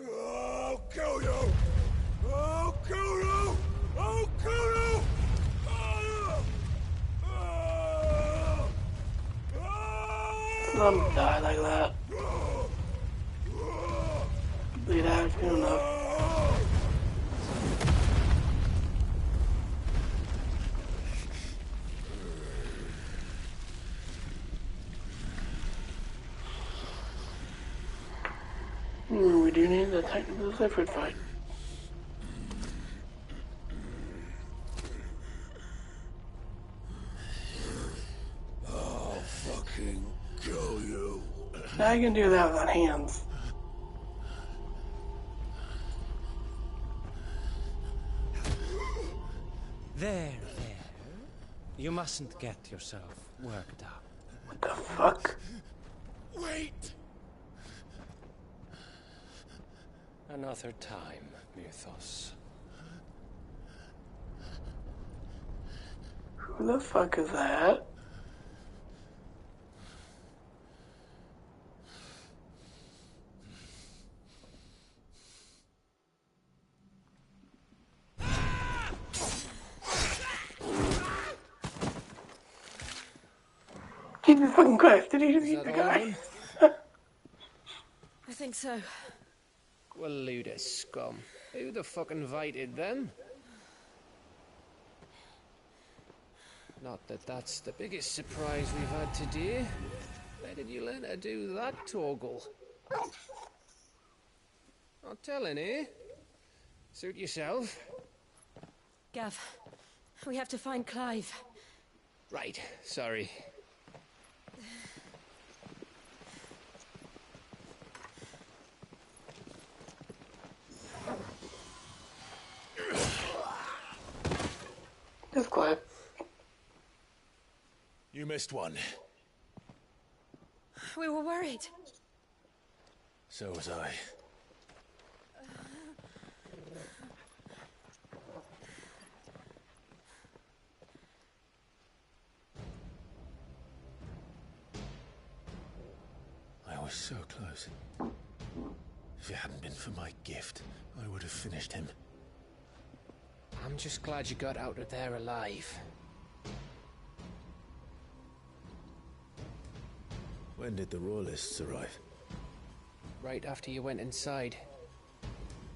I'll kill you! I'll kill you! I'll kill you! Let him die like that. Bleed out soon enough. We do need a technical separate fight. I'll fucking kill you. Now you can do that without hands. There. You mustn't get yourself worked up. What the fuck? Wait! Another time, Mythos. Who the fuck is that? Jesus fucking Christ, did he just eat the guy? I think so. Well, load of scum. Who the fuck invited them? Not that that's the biggest surprise we've had today. Where did you learn to do that, Torgal? Not telling, eh? Suit yourself. Gav, we have to find Clive. Right, sorry. Just quiet. You missed one. We were worried. So was I. I was so close. If it hadn't been for my gift, I would have finished him. I'm just glad you got out of there alive. When did the Royalists arrive? Right after you went inside.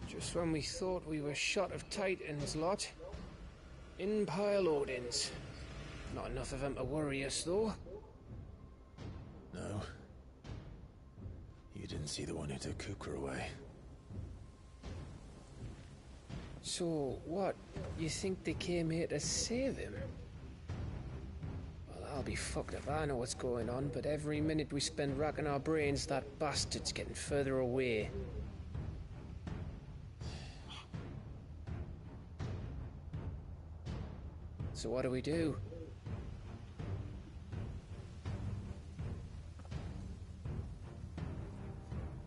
Just when we thought we were shot of Titans lot. In pile Odins. Not enough of them to worry us, though. No. You didn't see the one who took Kupka away. So, what? You think they came here to save him? Well, I'll be fucked if I know what's going on, but every minute we spend racking our brains, that bastard's getting further away. So what do?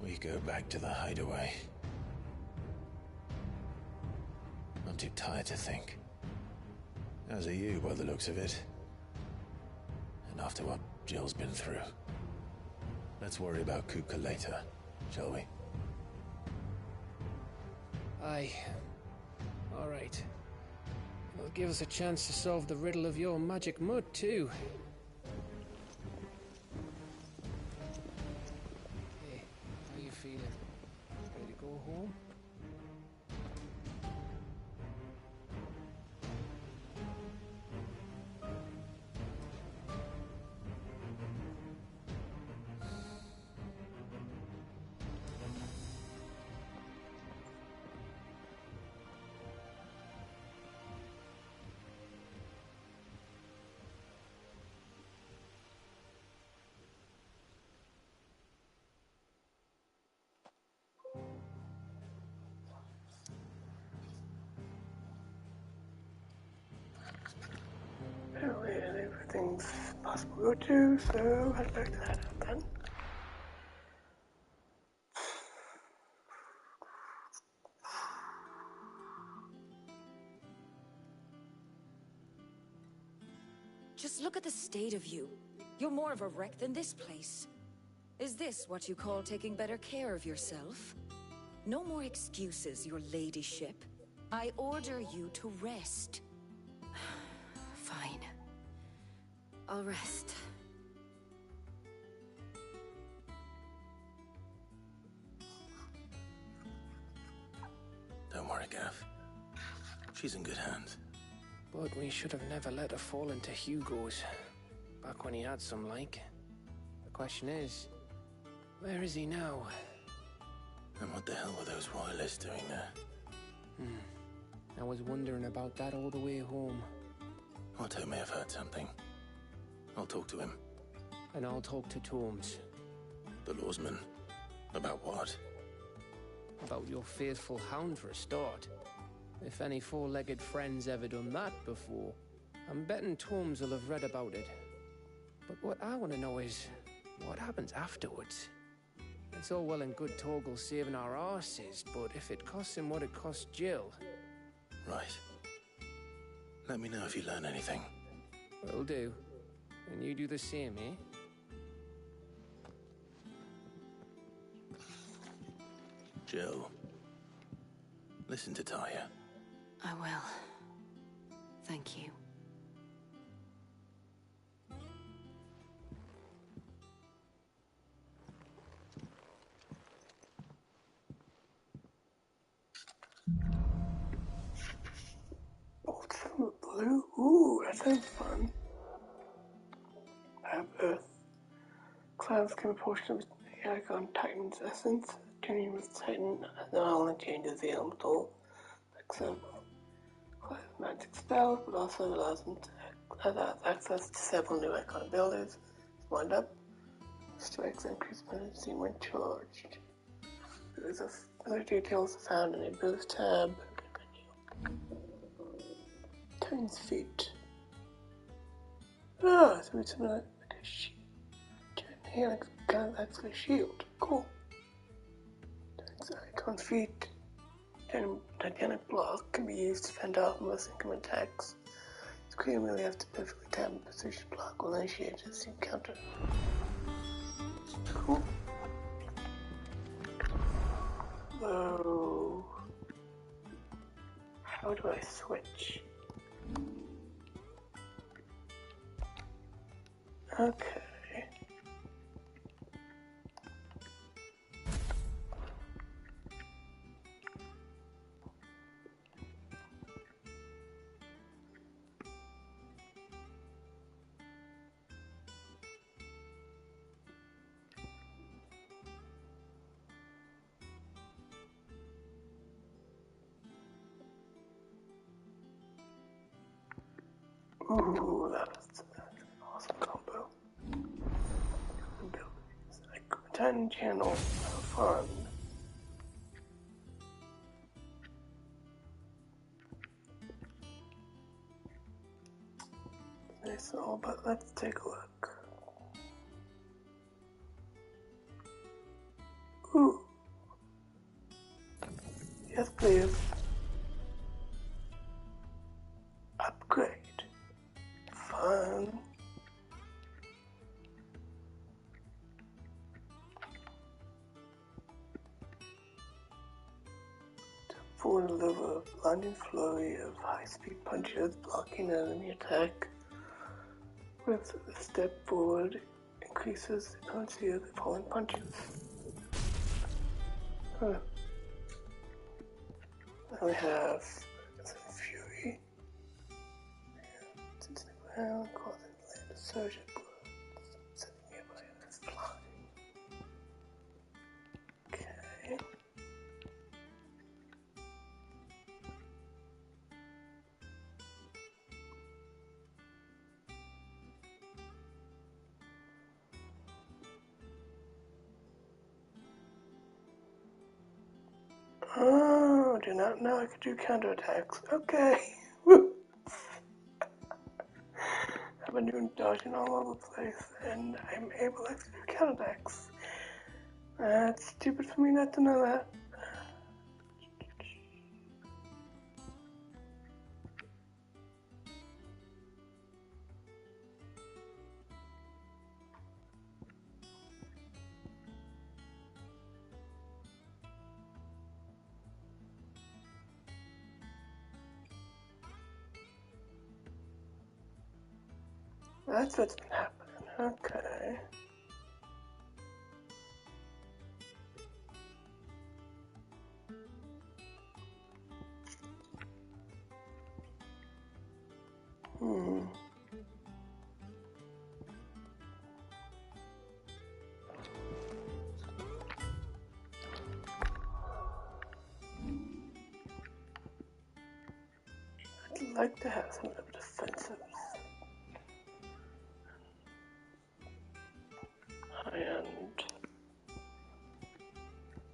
We go back to the hideaway. I'm too tired to think. As are you, by the looks of it. And after what Jill's been through. Let's worry about Kupka later, shall we? Aye. All right. It'll give us a chance to solve the riddle of your magic mud, too. Hey, how you feeling? Ready to go home? possible too, so I'd like that happen. Just look at the state of you. You're more of a wreck than this place. Is this what you call taking better care of yourself? No more excuses, your ladyship. I order you to rest. Fine. I'll rest. Don't worry, Gav. She's in good hands. But we should have never let her fall into Hugo's. Back when he had some like. The question is, where is he now? And what the hell were those royalists doing there? I was wondering about that all the way home. Otto may have heard something. I'll talk to him. And I'll talk to Torms. The lawsman? About what? About your faithful hound for a start. If any four-legged friend's ever done that before, I'm betting Torms will have read about it. But what I want to know is, what happens afterwards? It's all well and good Torgal saving our arses, but if it costs him what it cost Jill... Right. Let me know if you learn anything. Will do. And you do the same, eh? Jill, listen to Taya. I will. Thank you. Ultimate Blue? Ooh, that sounds fun. Earth. Clouds can be a portion of the Argon Titan's essence. Tuning with Titan not only changes the elemental magic spells, but also allows them to have access to several new icon abilities. Wind up. Strikes increase potency when charged. There's other details found in the abilities tab. Titan's feet. Ah, so it's like a shield. Here, kind of acts like a shield. Cool. Icon feet. Gigantic block can be used to fend off most incoming attacks. The crew merely have to perfectly time the position block will initiate this encounter. Cool. Whoa. How do I switch? Okay. Ooh, that's an awesome combo. Abilities. Like Titan Channel. Fun. Nice and all, but let's take a look. Ooh. Yes, please. Upgrade. Fun. For a deliver a blinding flurry of high-speed punches blocking enemy attack. With a step forward, increases the potency of the falling punches. Then we have Fury. Since the ground causing the land to surge at blood, sending nearby enemies flying. Okay. Oh, do not know I could do counterattacks. Okay. I'm I've been doing dodging all over the place, and I'm able to execute counterattacks. It's stupid for me not to know that. That's what's been happening, okay. I'd like to have some of the defensives. High-end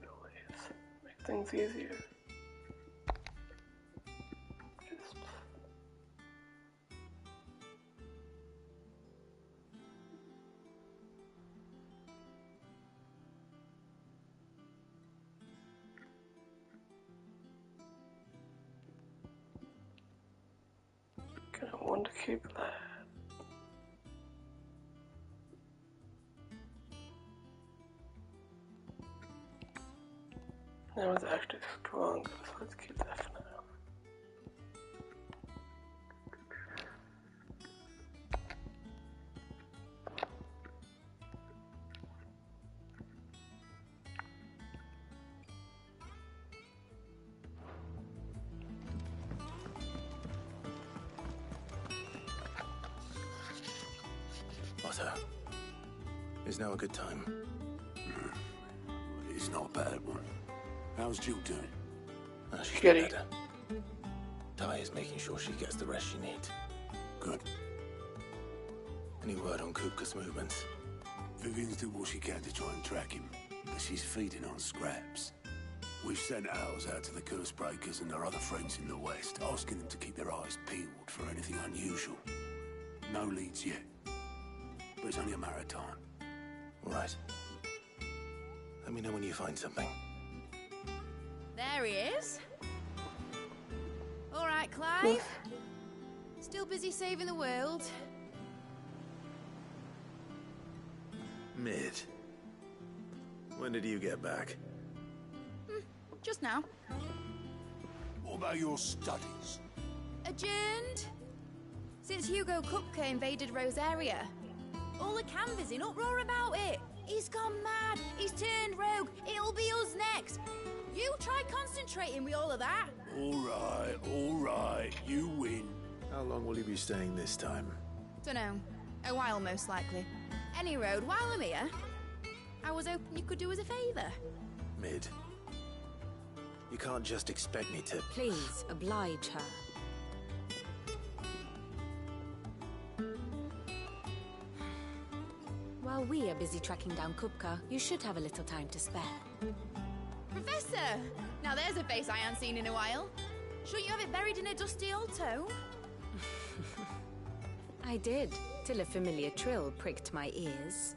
abilities make things easier. Just gonna want to keep that. That was actually strong, so let's keep that for now. Otto, is now a good time? It's not a bad one. How's Jill doing? She's better. Ty is making sure she gets the rest she needs. Good. Any word on Kupka's movements? Vivian's doing what she can to try and track him, but she's feeding on scraps. We've sent ours out to the Cursebreakers and their other friends in the West, asking them to keep their eyes peeled for anything unusual. No leads yet, but it's only a matter of time. All right. Let me know when you find something. There he is. All right, Clive. Still busy saving the world. Mid. When did you get back? Just now. What about your studies? Adjourned. Since Hugo Kupka invaded Rosaria. All the canvassers in uproar about it. He's gone mad. He's turned rogue. It'll be us next. You try concentrating with all of that. All right, you win. How long will you be staying this time? Dunno. A while, most likely. Any road, while I'm here, I was hoping you could do us a favour. Mid. You can't just expect me to... Please, oblige her. While we are busy tracking down Kupka, you should have a little time to spare. Professor! Now there's a face I haven't seen in a while. Shouldn't you have it buried in a dusty old tome? I did, till a familiar trill pricked my ears.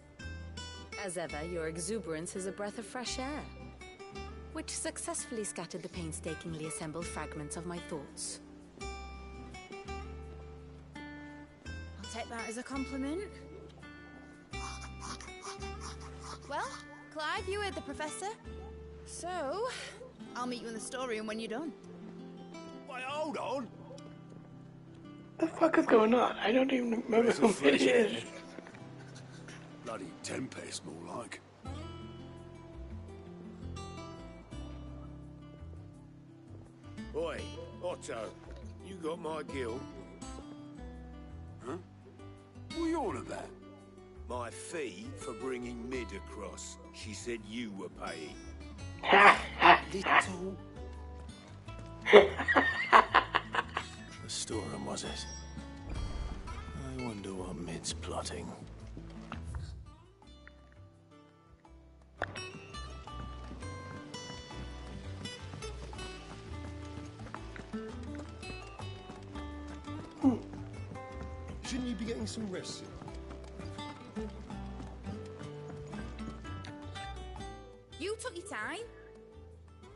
As ever, your exuberance is a breath of fresh air, which successfully scattered the painstakingly assembled fragments of my thoughts. I'll take that as a compliment. Well, Clive, you heard the Professor. So, I'll meet you in the storeroom when you're done. Wait, hold on! What the fuck is going on? I don't even remember who it is. Bloody Tempest, more like. Oi, Otto, you got my gill? Huh? What are you on about? My fee for bringing Mid across. She said you were paying. Little... The storeroom, was it? I wonder what Mid's plotting. Shouldn't you be getting some rest soon. You took your time.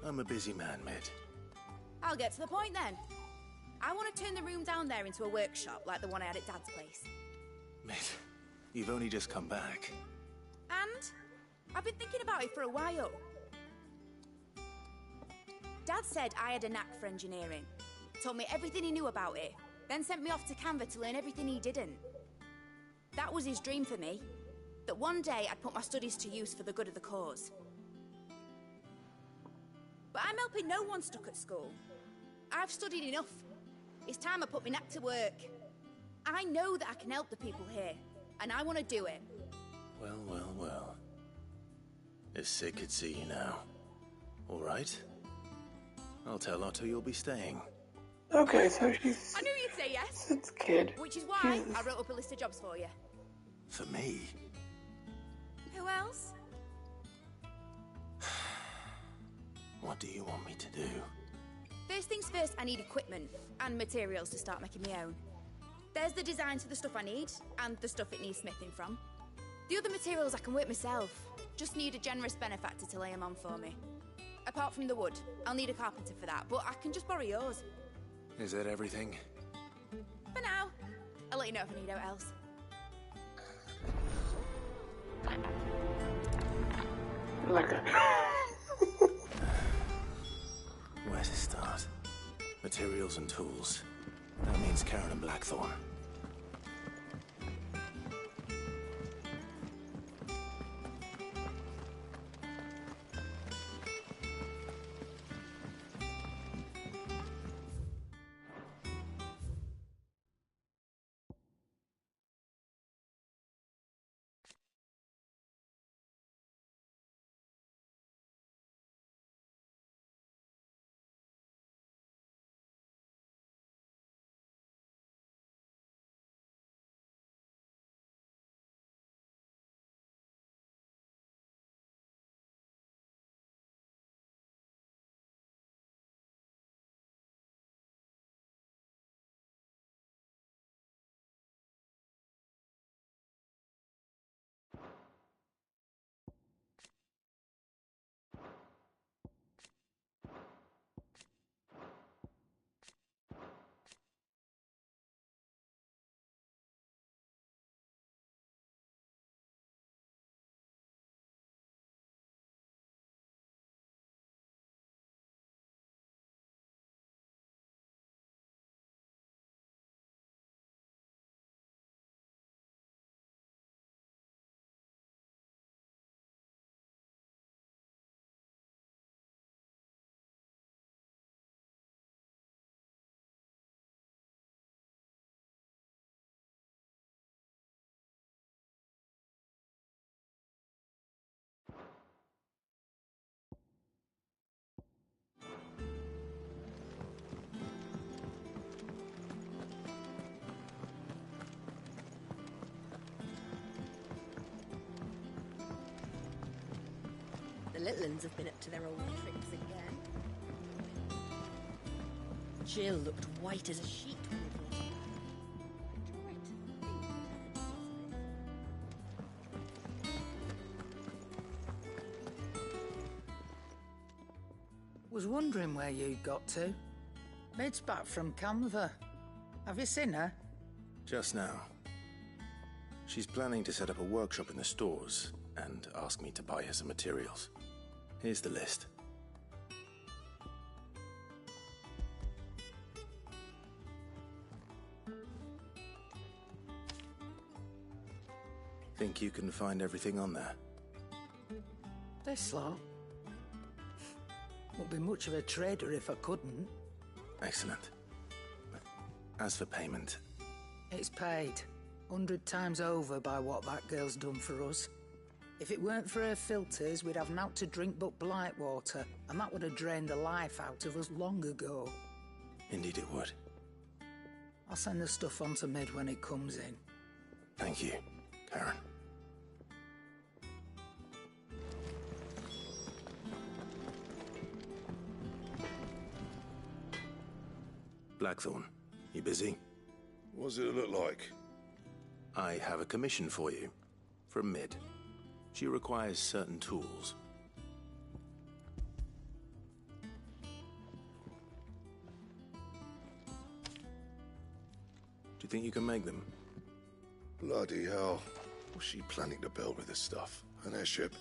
I'm a busy man, Mid. I'll get to the point then. I want to turn the room down there into a workshop like the one I had at Dad's place. Mid, you've only just come back. And I've been thinking about it for a while. Dad said I had a knack for engineering. Told me everything he knew about it, then sent me off to Canva to learn everything he didn't. That was his dream for me. That one day I'd put my studies to use for the good of the cause. But I'm helping no one stuck at school. I've studied enough. It's time I put my knack to work. I know that I can help the people here, and I want to do it. Well, well, well. If Sid could see you now. All right? I'll tell Otto you'll be staying. Okay, so she's... I knew you'd say yes. Sid's kid. Which is why I wrote up a list of jobs for you. For me? Who else? What do you want me to do? First things first, I need equipment and materials to start making my own. There's the designs for the stuff I need, and the stuff it needs smithing from. The other materials I can work myself. Just need a generous benefactor to lay them on for me. Apart from the wood, I'll need a carpenter for that, but I can just borrow yours. Is that everything? For now. I'll let you know if I need out else. Like a... Where to start? Materials and tools. That means Karen and Blackthorn. The little uns have been up to their old tricks again. Jill looked white as a sheet when we brought her Was wondering where you'd got to. Mid's back from Canva. Have you seen her? Just now. She's planning to set up a workshop in the stores and ask me to buy her some materials. Here's the list. Think you can find everything on there? This lot? Wouldn't be much of a trader if I couldn't. Excellent. As for payment... It's paid. 100 times over by what that girl's done for us. If it weren't for her filters, we'd have naught to drink but blight water, and that would have drained the life out of us long ago. Indeed it would. I'll send the stuff on to Mid when it comes in. Thank you, Karen. Blackthorn, you busy? What's it look like? I have a commission for you. From Mid. She requires certain tools. Do you think you can make them? Bloody hell. What's she planning to build with this stuff? An airship?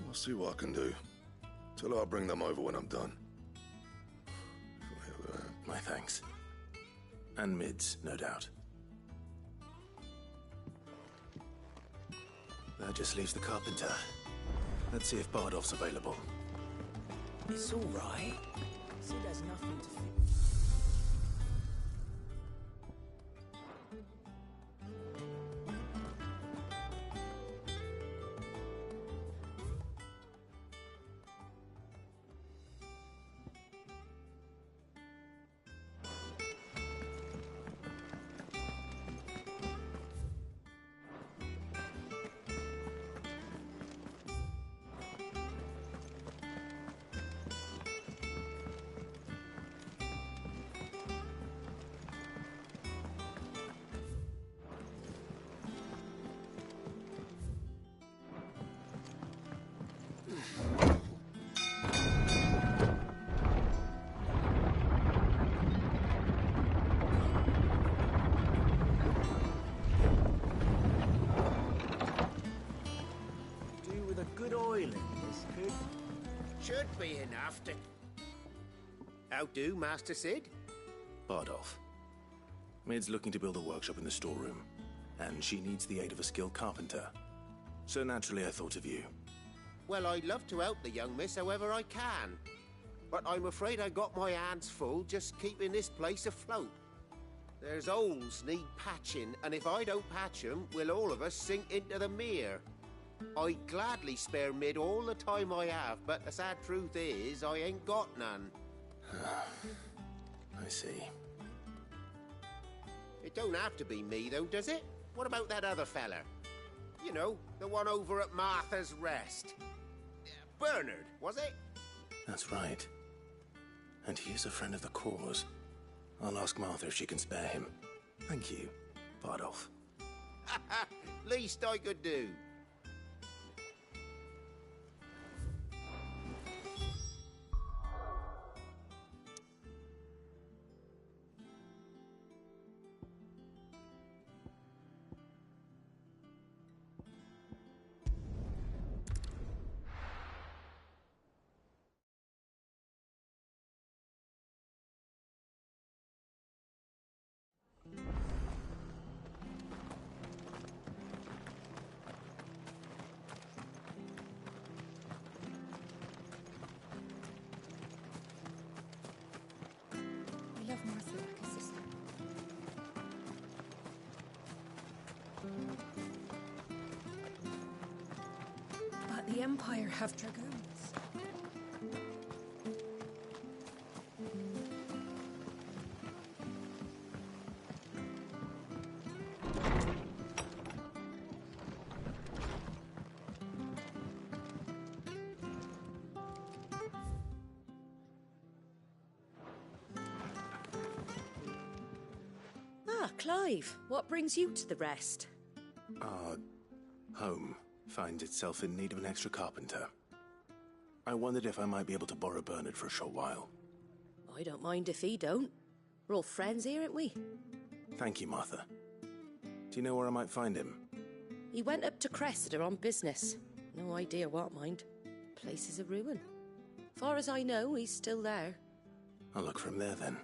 I'll see what I can do. Tell her I'll bring them over when I'm done. My thanks. And Mid's, no doubt. That just leaves the carpenter. Let's see if Bardolph's available. It's all right. Sid has nothing to fix. Should be enough to... How do, Master Sid? Bardolph. Mid's looking to build a workshop in the storeroom, and she needs the aid of a skilled carpenter. So naturally I thought of you. Well, I'd love to help the young miss however I can. But I'm afraid I got my hands full just keeping this place afloat. There's holes need patching, and if I don't patch them, we'll all of us sink into the mere. I'd gladly spare Mid all the time I have, but the sad truth is, I ain't got none. I see. It don't have to be me, though, does it? What about that other fella? You know, the one over at Martha's Rest. Bernard, was it? That's right. And he is a friend of the cause. I'll ask Martha if she can spare him. Thank you, Bardolph. Least I could do. We love Martha like a sister. But the Empire have dragoons. Ah, Clive, what brings you to the Rest? Our home finds itself in need of an extra carpenter. I wondered if I might be able to borrow Bernard for a short while. I don't mind if he don't. We're all friends here, aren't we? Thank you, Martha. Do you know where I might find him? He went up to Cressida on business. No idea what, mind. Place is a ruin. Far as I know, he's still there. I'll look for him there then.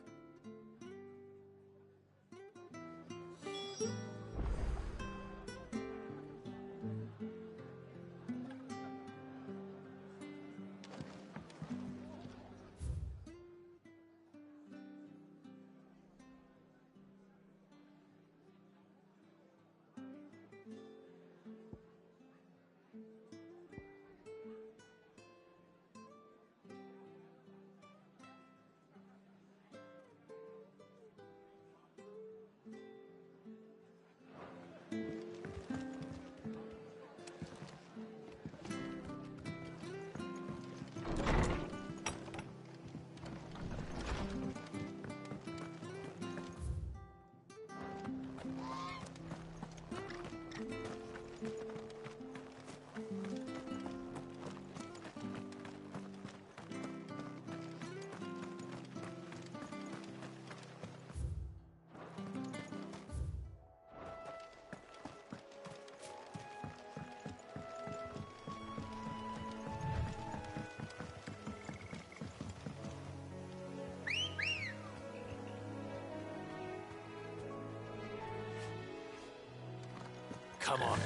Come on.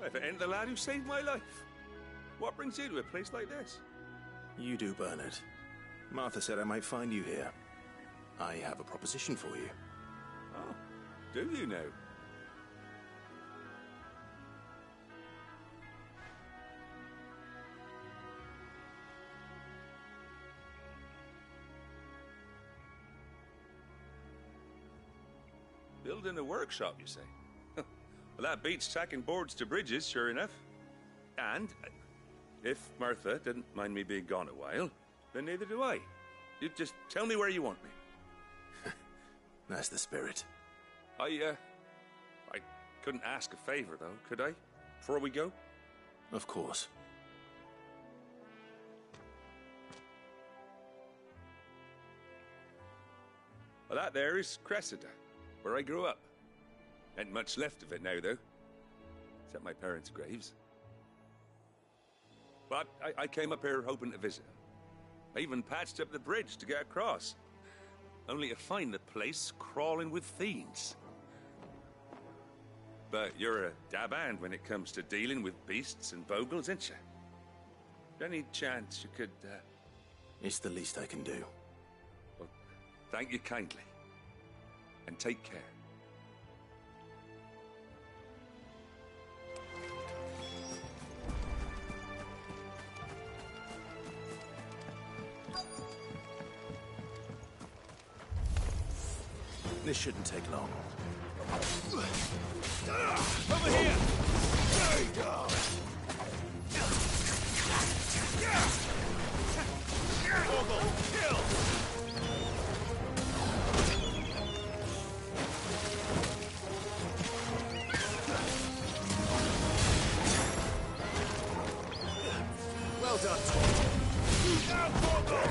If it ain't the lad who saved my life. What brings you to a place like this? You do, Bernard. Martha said I might find you here. I have a proposition for you. Oh, do you now? Building a workshop, you say? Well, that beats tacking boards to bridges, sure enough. And if Martha didn't mind me being gone a while, then neither do I. You just tell me where you want me. That's the spirit. I couldn't ask a favor, though, could I? Before we go? Of course. Well, that there is Cressida, where I grew up. Ain't much left of it now, though. Except my parents' graves. But I came up here hoping to visit them. I even patched up the bridge to get across. Only to find the place crawling with fiends. But you're a dab hand when it comes to dealing with beasts and bogles, ain't you? Any chance you could, It's the least I can do. Well, thank you kindly. And take care. This shouldn't take long. Over here! There you go! Bogle, kill! Well done, Tom. Now, Bogle!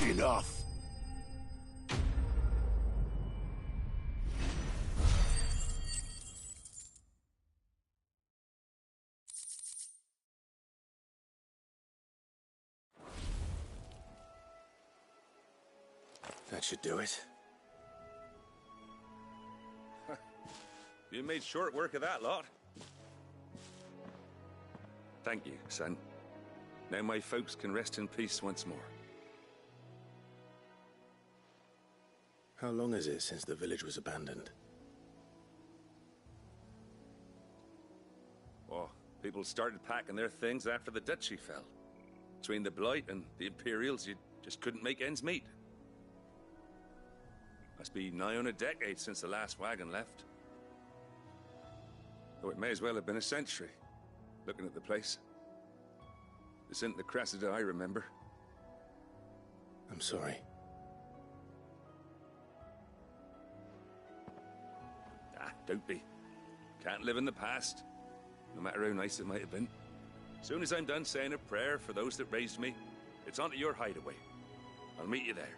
Enough. That should do it. You made short work of that lot. Thank you, son. Now my folks can rest in peace once more. How long is it since the village was abandoned? Oh, people started packing their things after the duchy fell. Between the Blight and the Imperials, you just couldn't make ends meet. Must be nigh on a decade since the last wagon left. Though it may as well have been a century, looking at the place. This isn't the Cressida I remember. I'm sorry. Ah, don't be. Can't live in the past, no matter how nice it might have been. Soon as I'm done saying a prayer for those that raised me, it's on to your hideaway. I'll meet you there.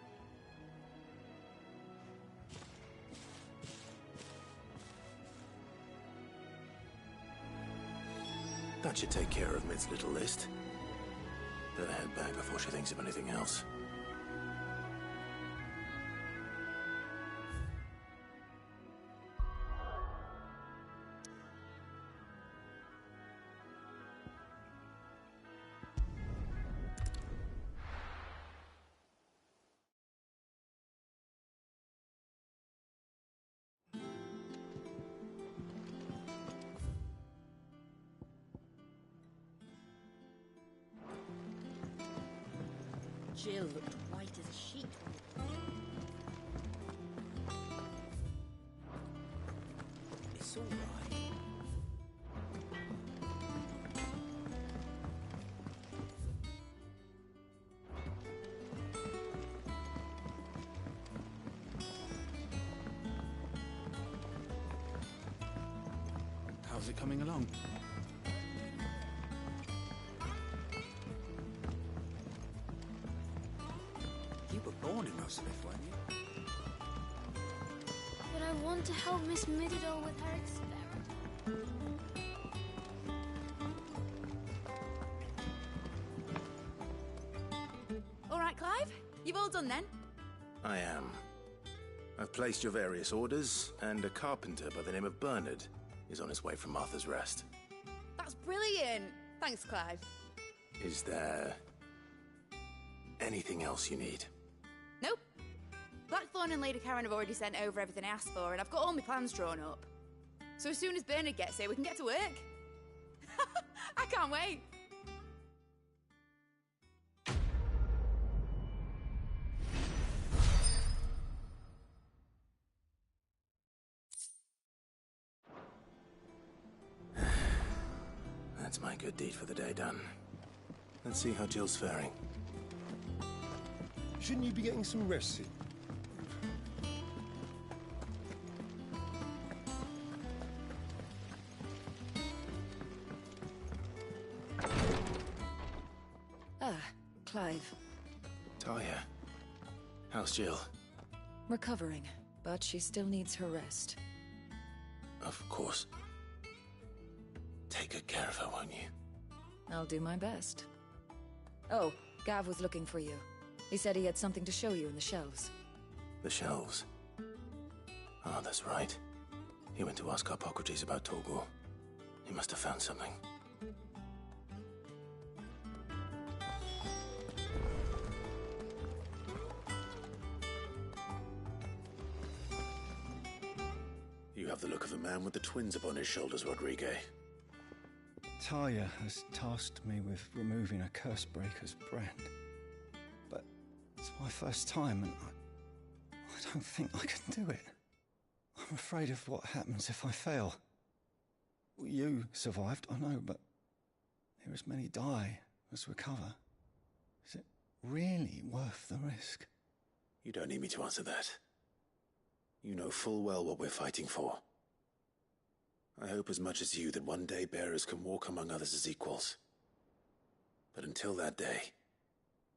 That should take care of Mid's little list. Better head back before she thinks of anything else. Jill looked white as a sheet. It's all right. How's it coming along? Born in Rossmith, weren't you? But I want to help Miss Mididol with her experiment. All right, Clive. You've all done then? I am. I've placed your various orders, and a carpenter by the name of Bernard is on his way from Martha's Rest. That's brilliant! Thanks, Clive. Is there anything else you need? Nope. Blackthorn and Lady Karen have already sent over everything I asked for, and I've got all my plans drawn up. So as soon as Bernard gets here, we can get to work. I can't wait. That's my good deed for the day done. Let's see how Jill's faring. Shouldn't you be getting some rest soon? Clive. Talia. How's Jill? Recovering, but she still needs her rest. Of course. Take good care of her, won't you? I'll do my best. Oh, Gav was looking for you. He said he had something to show you in the shelves. The shelves? Ah, that's right. He went to ask Harpocrates about Torgal. He must have found something. You have the look of a man with the twins upon his shoulders, Rodrigue. Talia has tasked me with removing a Cursebreaker's brand. But it's my first time, and I don't think I can do it. I'm afraid of what happens if I fail. You survived, I know, but there as many die as recover. Is it really worth the risk? You don't need me to answer that. You know full well what we're fighting for. I hope as much as you that one day bearers can walk among others as equals. But until that day,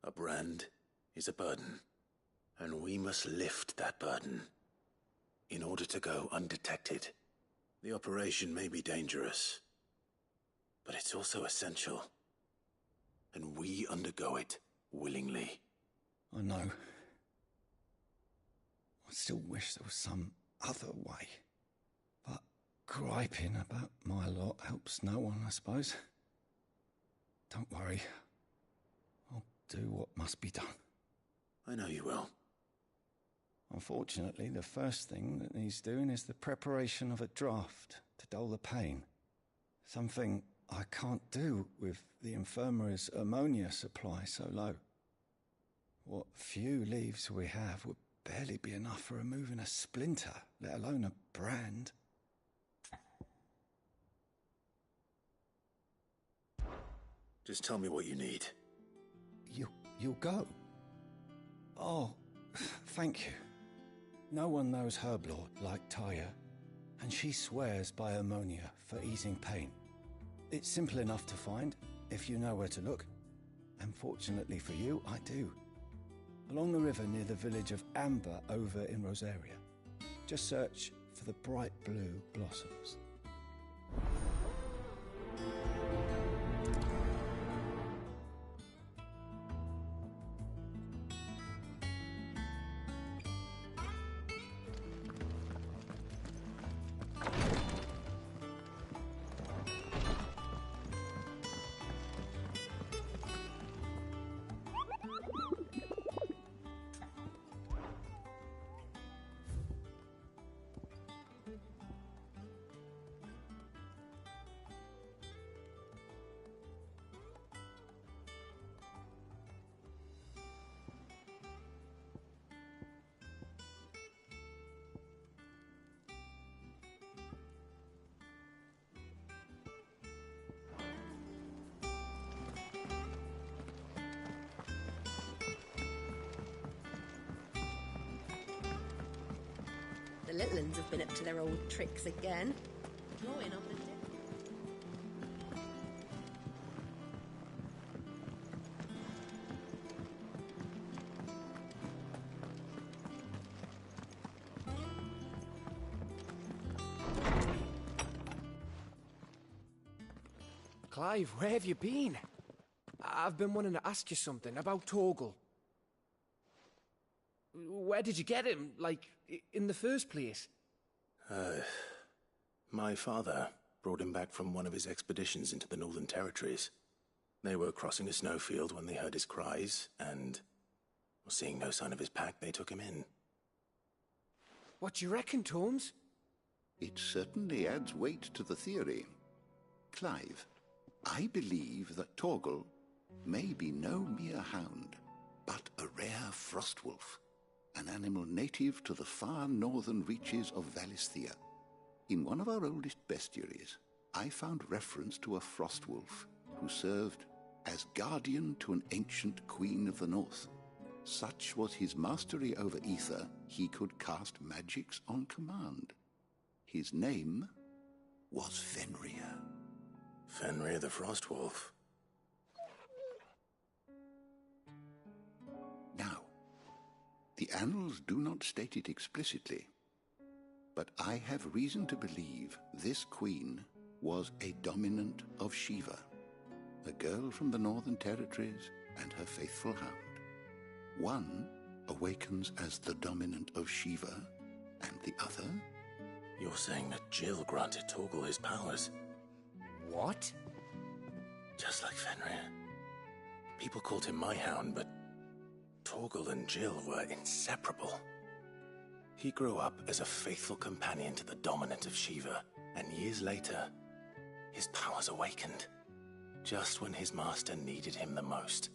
a brand is a burden, and we must lift that burden in order to go undetected. The operation may be dangerous, but it's also essential, and we undergo it willingly. I know. I still wish there was some other way. But griping about my lot helps no one, I suppose. Don't worry. I'll do what must be done. I know you will. Unfortunately, the first thing that needs doing is the preparation of a draft to dull the pain. Something I can't do with the infirmary's ammonia supply so low. What few leaves we have would barely be enough for removing a splinter, let alone a brand. Just tell me what you need. You'll go? Oh, thank you. No one knows Herblord like Talia, and she swears by ammonia for easing pain. It's simple enough to find, if you know where to look. And fortunately for you, I do. Along the river near the village of Amber over in Rosaria. Just search for the bright blue blossoms. The little ones have been up to their old tricks again. Drawing on the Clive, where have you been? I've been wanting to ask you something about Torgal. Where did you get him, like, in the first place? My father brought him back from one of his expeditions into the Northern Territories. They were crossing a snowfield when they heard his cries, and, seeing no sign of his pack, they took him in. What do you reckon, Torms? It certainly adds weight to the theory. Clive, I believe that Torgal may be no mere hound, but a rare frostwolf, an animal native to the far northern reaches of Valisthea. In one of our oldest bestiaries, I found reference to a frostwolf who served as guardian to an ancient queen of the north. Such was his mastery over ether, he could cast magics on command. His name was Fenrir. Fenrir the Frostwolf. Now, the annals do not state it explicitly, but I have reason to believe this queen was a dominant of Shiva, a girl from the Northern Territories and her faithful hound. One awakens as the dominant of Shiva, and the other... You're saying that Jill granted Torgal his powers? What? Just like Fenrir. People called him my hound, but Torgal and Jill were inseparable. He grew up as a faithful companion to the dominant of Shiva, and years later, his powers awakened, just when his master needed him the most.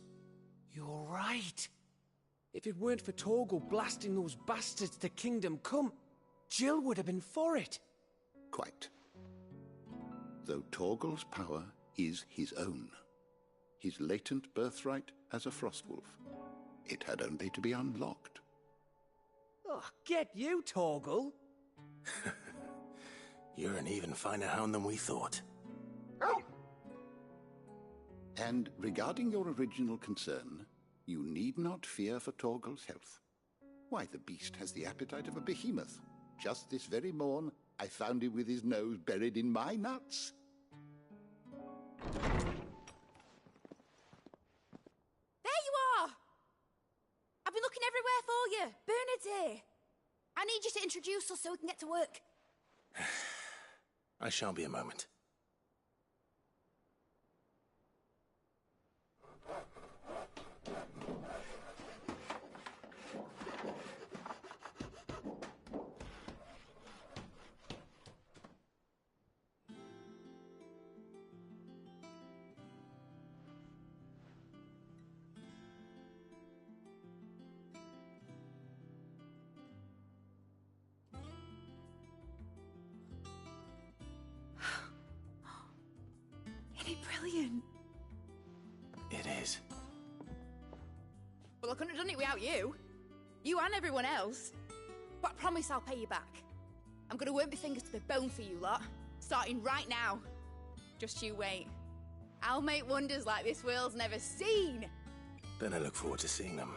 You're right. If it weren't for Torgal blasting those bastards to Kingdom Come, Jill would have been for it. Quite. Though Torgal's power is his own, his latent birthright as a Frostwolf, it had only to be unlocked. Oh, get you, Torgal! You're an even finer hound than we thought. And regarding your original concern, you need not fear for Torgal's health. Why, the beast has the appetite of a behemoth. Just this very morn, I found him with his nose buried in my nuts. There you are! I've been looking everywhere for you. Bernard's here. I need you to introduce us so we can get to work. I shall be a moment. Brilliant. It is. Well, I couldn't have done it without you. You and everyone else. But I promise I'll pay you back. I'm gonna work my fingers to the bone for you lot, starting right now. Just you wait. I'll make wonders like this world's never seen. Then I look forward to seeing them.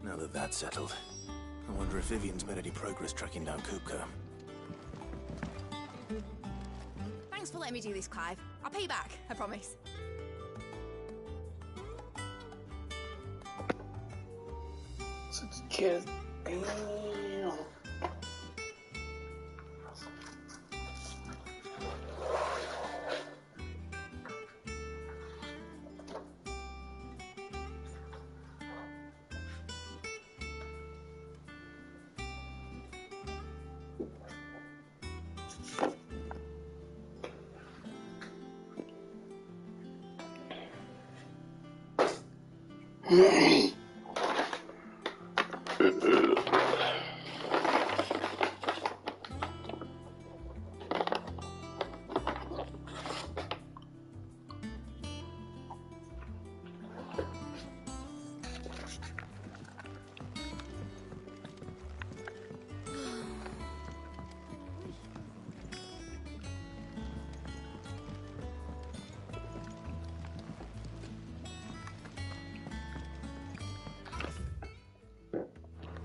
Now that that's settled, I wonder if Vivian's made any progress tracking down Kupka. Thanks for letting me do this, Clive. I'll pay you back, I promise. Such kids. Damn.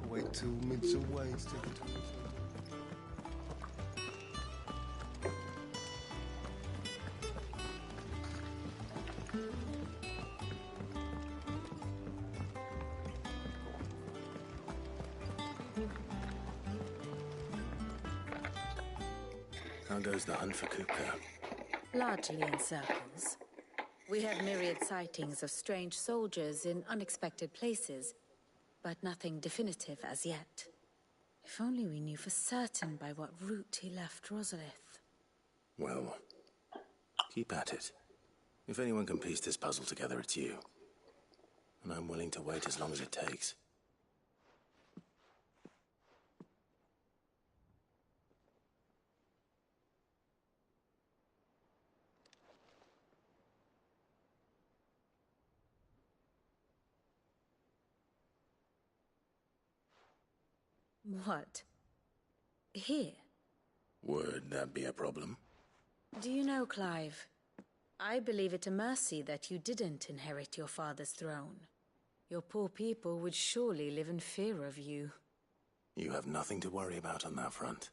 Wait till mid's away, How goes the hunt for Kupka? Largely in circles. We have myriad sightings of strange soldiers in unexpected places, but nothing definitive as yet. If only we knew for certain by what route he left Rosalith. Well, keep at it. If anyone can piece this puzzle together, it's you. And I'm willing to wait as long as it takes. What? Here? Would that be a problem? Do you know, Clive? I believe it a mercy that you didn't inherit your father's throne. Your poor people would surely live in fear of you. You have nothing to worry about on that front.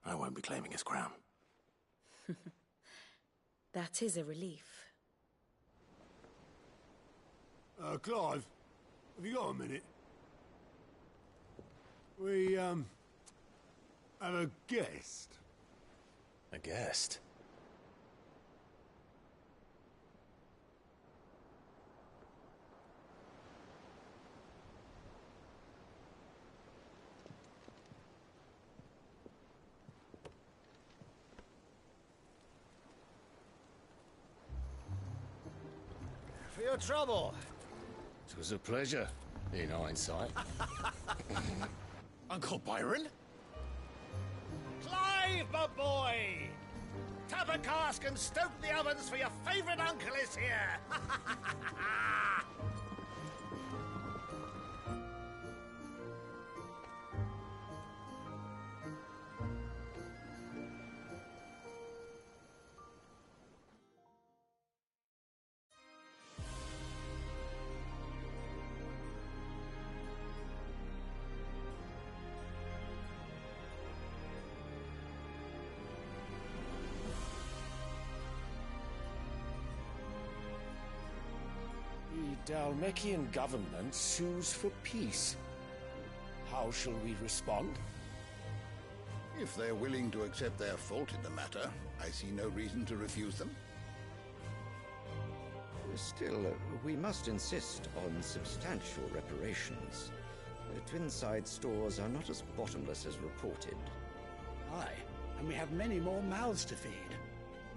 I won't be claiming his crown. That is a relief. Clive, have you got a minute? We, have a guest. A guest? For your trouble. It was a pleasure, in hindsight. Uncle Byron? Clive, my boy! Tap a cask and stoke the ovens for your favourite uncle is here! The Dalmekian government sues for peace. How shall we respond? If they're willing to accept their fault in the matter, I see no reason to refuse them. Still, we must insist on substantial reparations. Twinside stores are not as bottomless as reported. Aye, and we have many more mouths to feed.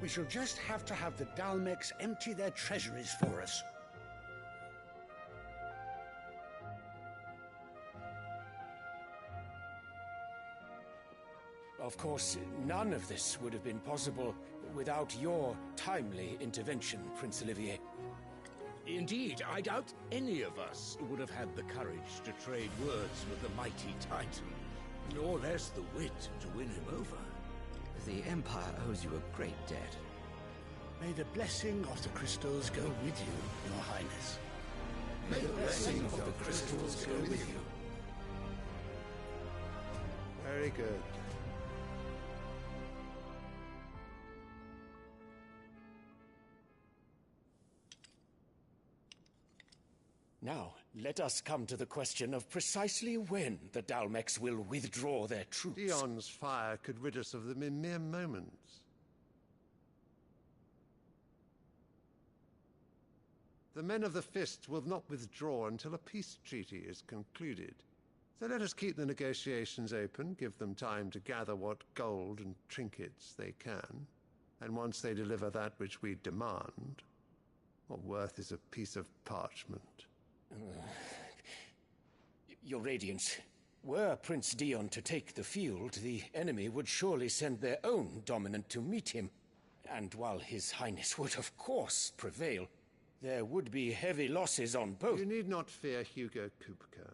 We shall just have to have the Dalmecs empty their treasuries for us. Of course, none of this would have been possible without your timely intervention, Prince Olivier. Indeed, I doubt any of us would have had the courage to trade words with the mighty Titan, nor less the wit to win him over. The Empire owes you a great debt. May the blessing of the crystals go with you, Your Highness. May the blessing of the crystals go with you. Very good. Now, let us come to the question of precisely when the Dalmecs will withdraw their troops. Dion's fire could rid us of them in mere moments. The men of the Fist will not withdraw until a peace treaty is concluded. So let us keep the negotiations open, give them time to gather what gold and trinkets they can, and once they deliver that which we demand, what worth is a piece of parchment? Your Radiance, were Prince Dion to take the field, the enemy would surely send their own dominant to meet him. And while His Highness would of course prevail, there would be heavy losses on both. You need not fear Hugo Kupka.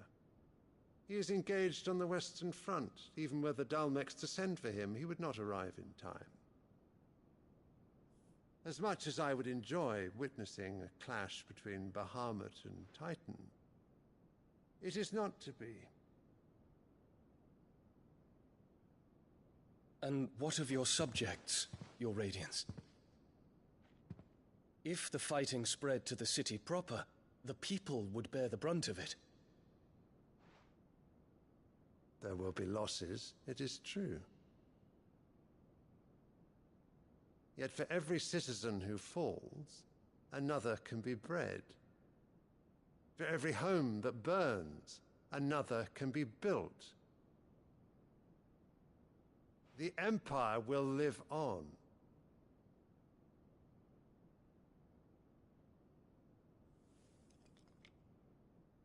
He is engaged on the Western Front. Even were the Dalmecs to send for him, he would not arrive in time. As much as I would enjoy witnessing a clash between Bahamut and Titan, it is not to be. And what of your subjects, Your Radiance? If the fighting spread to the city proper, the people would bear the brunt of it. There will be losses, it is true. Yet for every citizen who falls, another can be bred. For every home that burns, another can be built. The Empire will live on.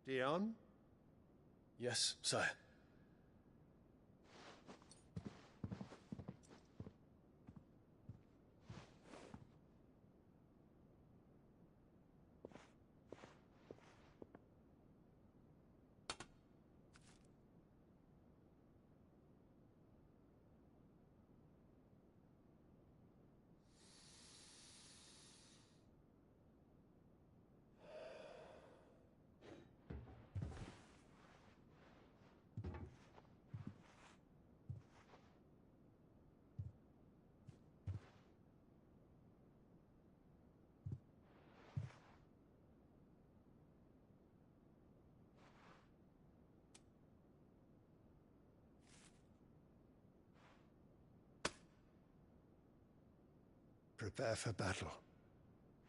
Dion? Yes, sire. Prepare for battle.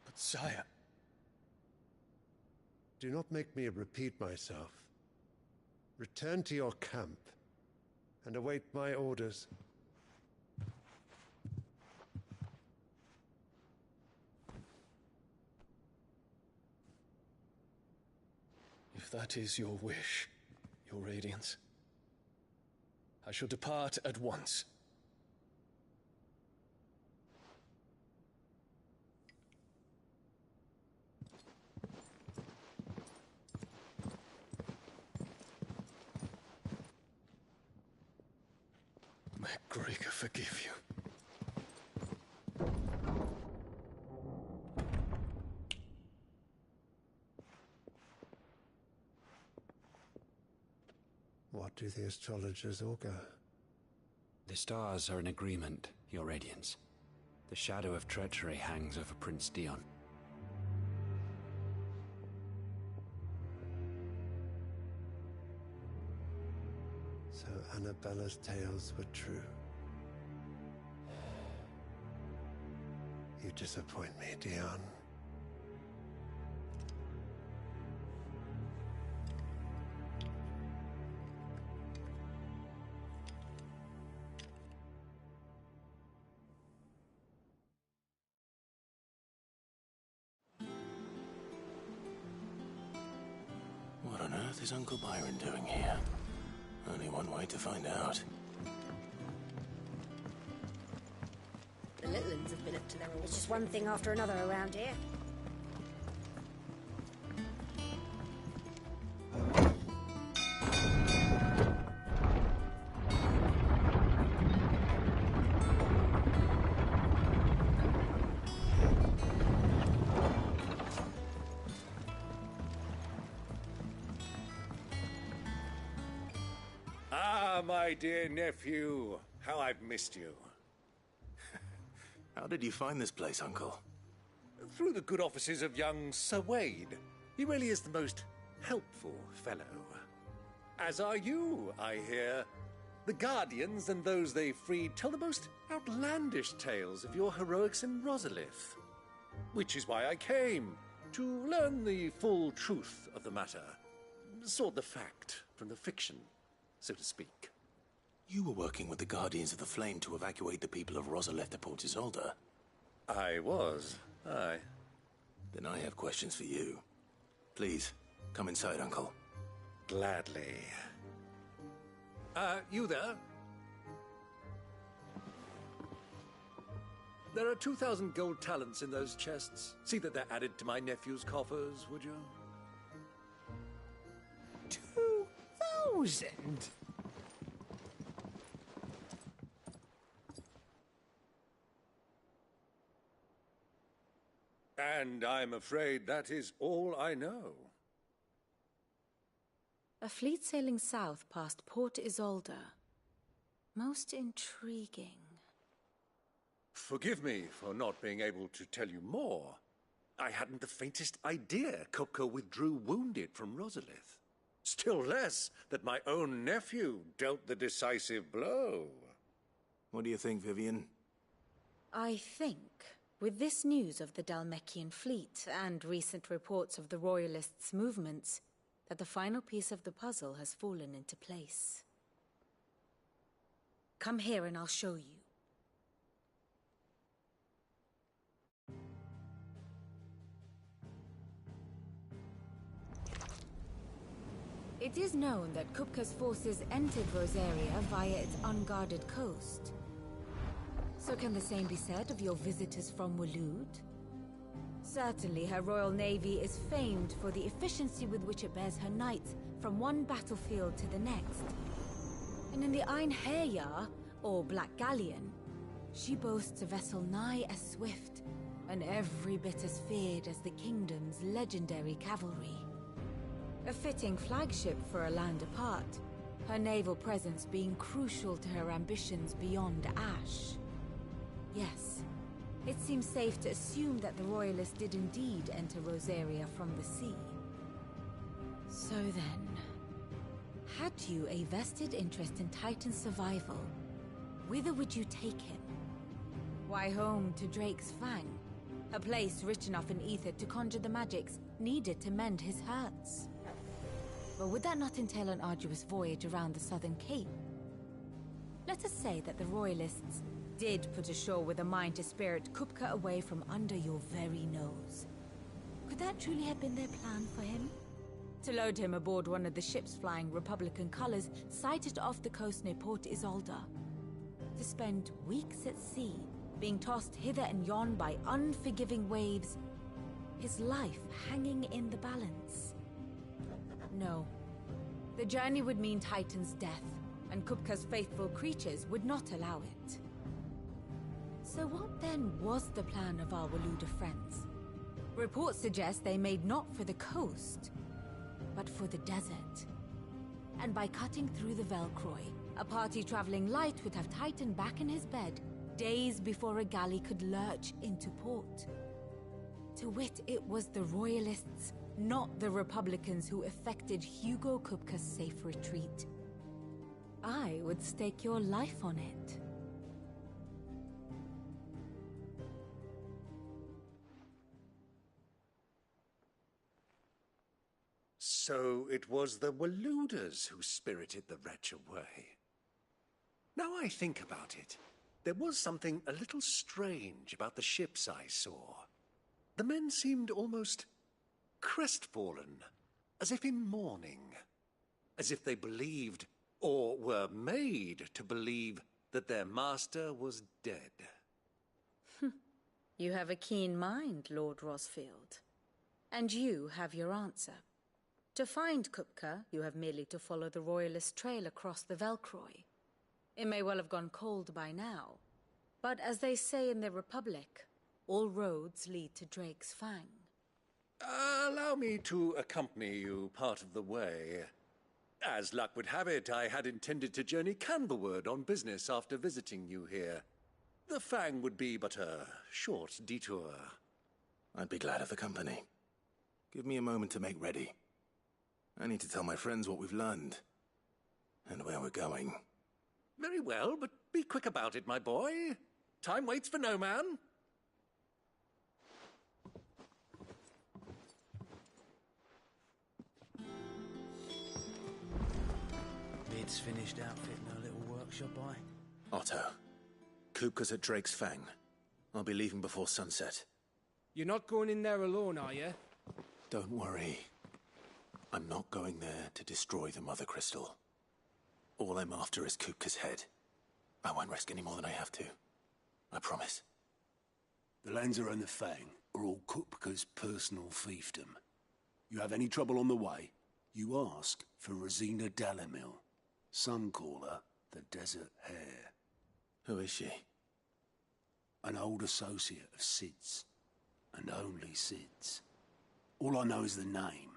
But sire... Do not make me repeat myself. Return to your camp and await my orders. If that is your wish, Your Radiance, I shall depart at once. May Gregor forgive you. What do the astrologers augur? The stars are in agreement, Your Radiance. The shadow of treachery hangs over Prince Dion. So Annabella's tales were true. You disappoint me, Dion. What on earth is Uncle Byron doing here? Only one way to find out. The little uns have been up to their old... It's just one thing after another around here. Ah, my dear nephew, how I've missed you. How did you find this place, Uncle? Through the good offices of young Sir Wade. He really is the most helpful fellow. As are you, I hear. The Guardians and those they freed tell the most outlandish tales of your heroics in Rosalith. Which is why I came, to learn the full truth of the matter. Sort the fact from the fiction, so to speak. You were working with the Guardians of the Flame to evacuate the people of Rosalith to Port Isolde. I was, aye. Then I have questions for you. Please, come inside, Uncle. Gladly. You there? There are 2,000 gold talents in those chests. See that they're added to my nephew's coffers, would you? 2,000? And I'm afraid that is all I know. A fleet sailing south past Port Isolde. Most intriguing. Forgive me for not being able to tell you more. I hadn't the faintest idea Kupka withdrew wounded from Rosalith. Still less that my own nephew dealt the decisive blow. What do you think, Vivian? I think, with this news of the Dalmekian fleet and recent reports of the Royalists' movements, that the final piece of the puzzle has fallen into place. Come here and I'll show you. It is known that Kupka's forces entered Rosaria via its unguarded coast. So can the same be said of your visitors from Waloed? Certainly her royal navy is famed for the efficiency with which it bears her knights from one battlefield to the next. And in the Einherjar, or Black Galleon, she boasts a vessel nigh as swift and every bit as feared as the kingdom's legendary cavalry. A fitting flagship for a land apart, her naval presence being crucial to her ambitions beyond Ash. Yes, it seems safe to assume that the Royalists did indeed enter Rosaria from the sea. So then, had you a vested interest in Titan's survival, whither would you take him? Why, home to Drake's Fang, a place rich enough in ether to conjure the magics needed to mend his hurts. But would that not entail an arduous voyage around the southern cape? Let us say that the Royalists did put ashore with a mind to spirit Kupka away from under your very nose. Could that truly have been their plan for him? To load him aboard one of the ships flying Republican colors sighted off the coast near Port Isolde. To spend weeks at sea, being tossed hither and yon by unforgiving waves, his life hanging in the balance. No. The journey would mean Titan's death, and Kupka's faithful creatures would not allow it. So what then was the plan of our Waluda friends? Reports suggest they made not for the coast, but for the desert. And by cutting through the Velcroy, a party traveling light would have Titan back in his bed days before a galley could lurch into port. To wit, it was the Royalists, not the Republicans, who effected Hugo Kupka's safe retreat. I would stake your life on it. So it was the Waludas who spirited the wretch away. Now I think about it, there was something a little strange about the ships I saw. The men seemed almost crestfallen, as if in mourning, as if they believed, or were made to believe, that their master was dead. You have a keen mind, Lord Rosfield. And you have your answer. To find Kupka, you have merely to follow the Royalist trail across the Velcroy. It may well have gone cold by now, but as they say in the Republic, all roads lead to Drake's Fang. Allow me to accompany you part of the way. As luck would have it, I had intended to journey Canberward on business after visiting you here. The Fang would be but a short detour. I'd be glad of the company. Give me a moment to make ready. I need to tell my friends what we've learned, and where we're going. Very well, but be quick about it, my boy. Time waits for no man. Mid's finished outfitting her little workshop, Otto, Kupka's at Drake's Fang. I'll be leaving before sunset. You're not going in there alone, are you? Don't worry. I'm not going there to destroy the Mother Crystal. All I'm after is Kupka's head. I won't risk any more than I have to. I promise. The Lancer and the Fang are all Kupka's personal fiefdom. You have any trouble on the way, you ask for Rosina Dalimil. Some call her the Desert Hare. Who is she? An old associate of Sid's, and only Sid's. All I know is the name,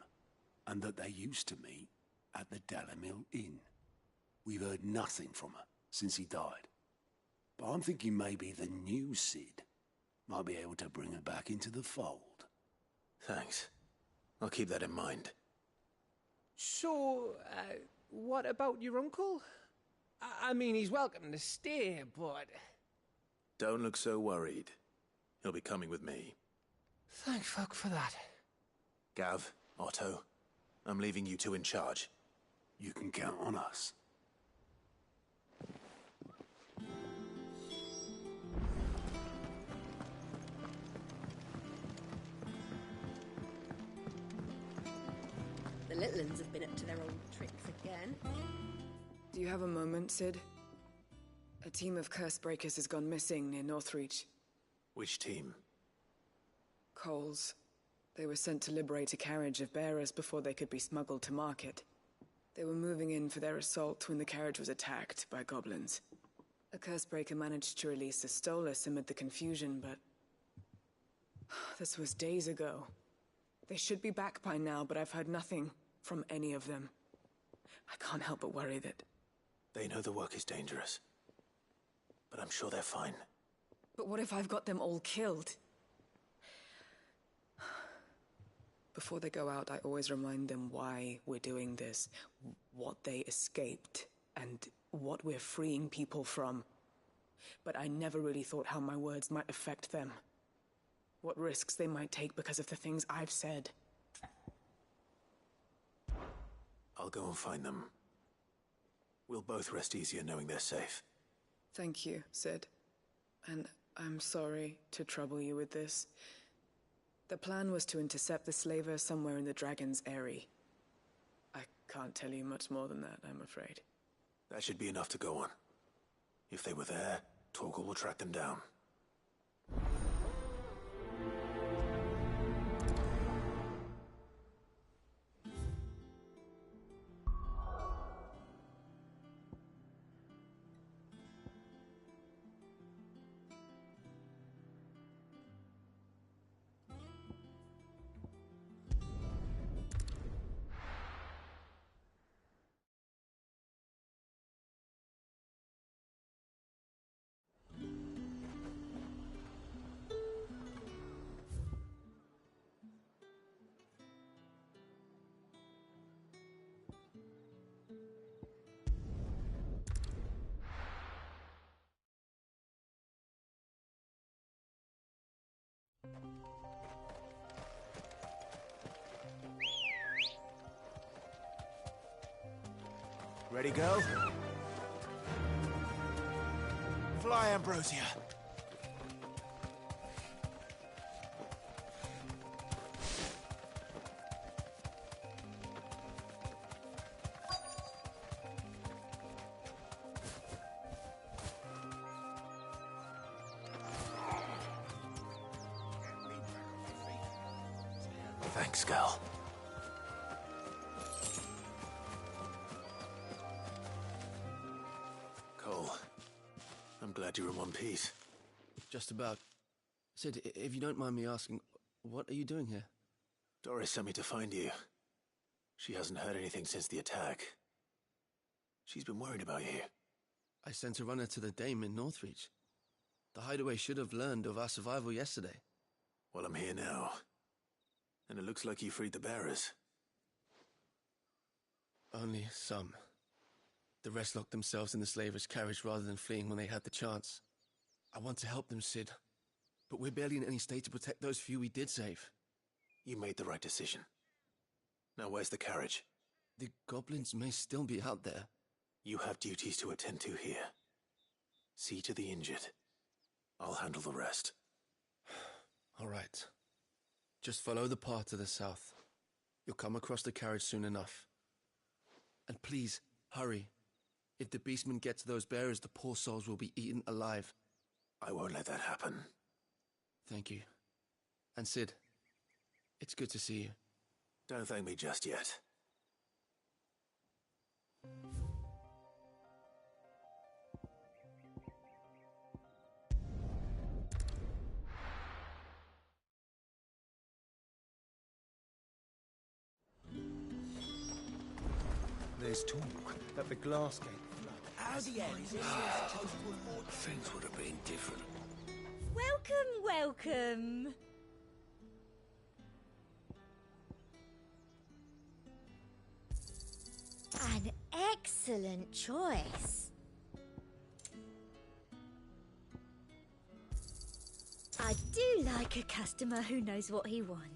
and that they used to meet at the Dalimil Inn. We've heard nothing from her since he died. But I'm thinking maybe the new Sid might be able to bring her back into the fold. Thanks. I'll keep that in mind. So, what about your uncle? I mean, he's welcome to stay, but... Don't look so worried. He'll be coming with me. Thank fuck for that. Gav, Otto, I'm leaving you two in charge. You can count on us. The little uns have been up to their old tricks again. Do you have a moment, Cid? A team of Cursebreakers has gone missing near Northreach. Which team? Coles. They were sent to liberate a carriage of bearers before they could be smuggled to market. They were moving in for their assault when the carriage was attacked by goblins. A Cursebreaker managed to release a Stolas amid the confusion, but... this was days ago. They should be back by now, but I've heard nothing from any of them. I can't help but worry that... They know the work is dangerous. But I'm sure they're fine. But what if I've got them all killed? Before they go out, I always remind them why we're doing this, what they escaped, and what we're freeing people from. But I never really thought how my words might affect them. What risks they might take because of the things I've said. I'll go and find them. We'll both rest easier knowing they're safe. Thank you, Cid. And I'm sorry to trouble you with this. The plan was to intercept the slaver somewhere in the Dragon's Eyrie. I can't tell you much more than that, I'm afraid. That should be enough to go on. If they were there, Torgal will track them down. Ready, go? Fly, Ambrosia. Thanks, girl. Cole, I'm glad you're in one piece. Just about. Cid, if you don't mind me asking, what are you doing here? Doris sent me to find you. She hasn't heard anything since the attack. She's been worried about you. I sent a runner to the Dame in Northreach. The Hideaway should have learned of our survival yesterday. Well, I'm here now. And it looks like you freed the bearers. Only some. The rest locked themselves in the slaver's carriage rather than fleeing when they had the chance. I want to help them, Cid. But we're barely in any state to protect those few we did save. You made the right decision. Now where's the carriage? The goblins may still be out there. You have duties to attend to here. See to the injured. I'll handle the rest. All right. Just follow the path to the south. You'll come across the carriage soon enough. And please, hurry. If the beastmen get to those bearers, the poor souls will be eaten alive. I won't let that happen. Thank you. And Cid, it's good to see you. Don't thank me just yet. There's talk that the Glassgate flood. How's the end? Things would have been different. Welcome. An excellent choice. like a customer who knows what he wants.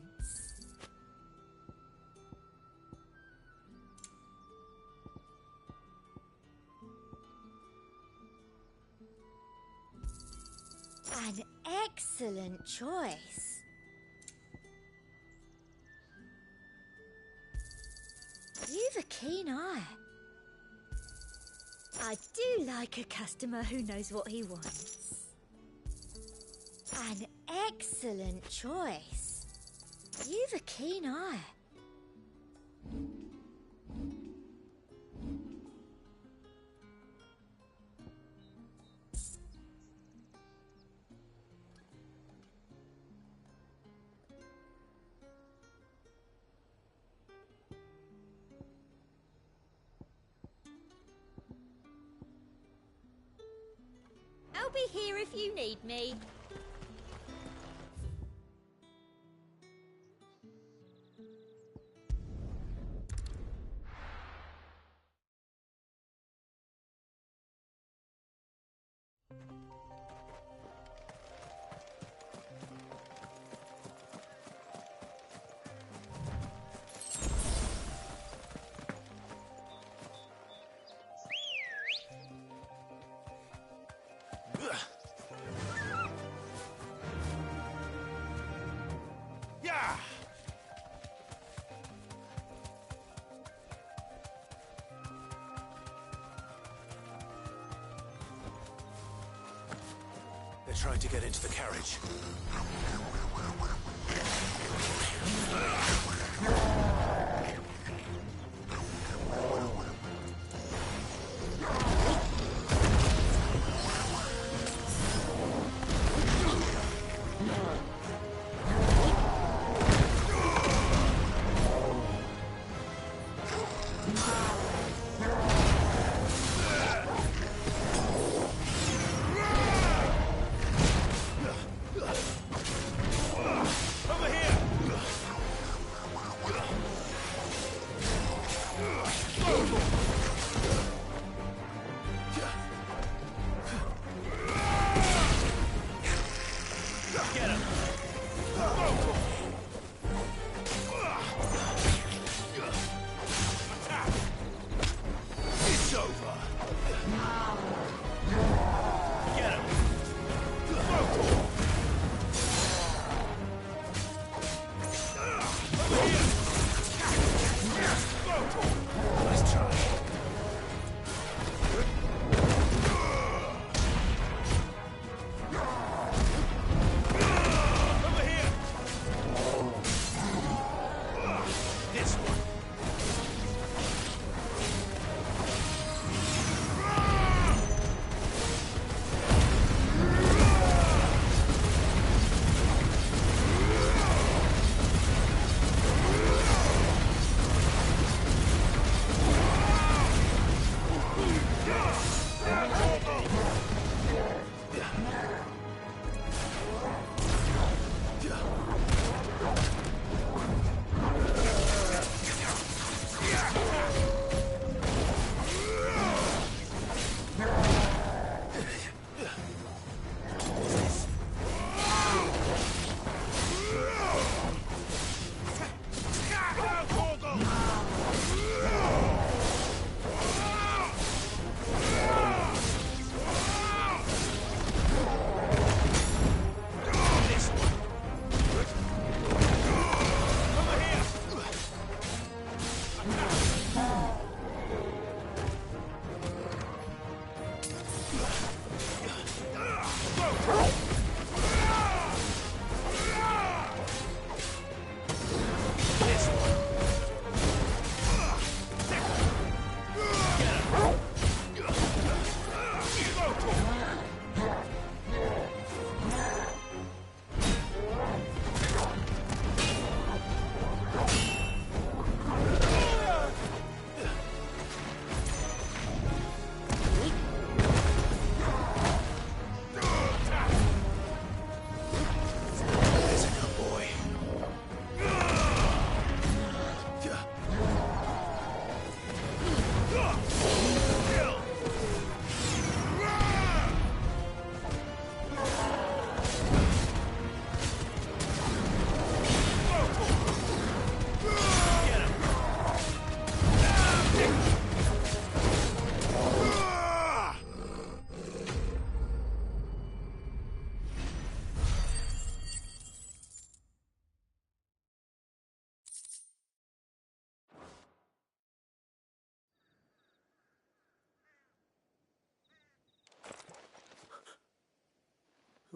An excellent choice. You've a keen eye. I do like a customer who knows what he wants. An excellent choice. You've a keen eye. I'll be here if you need me. They're trying to get into the carriage.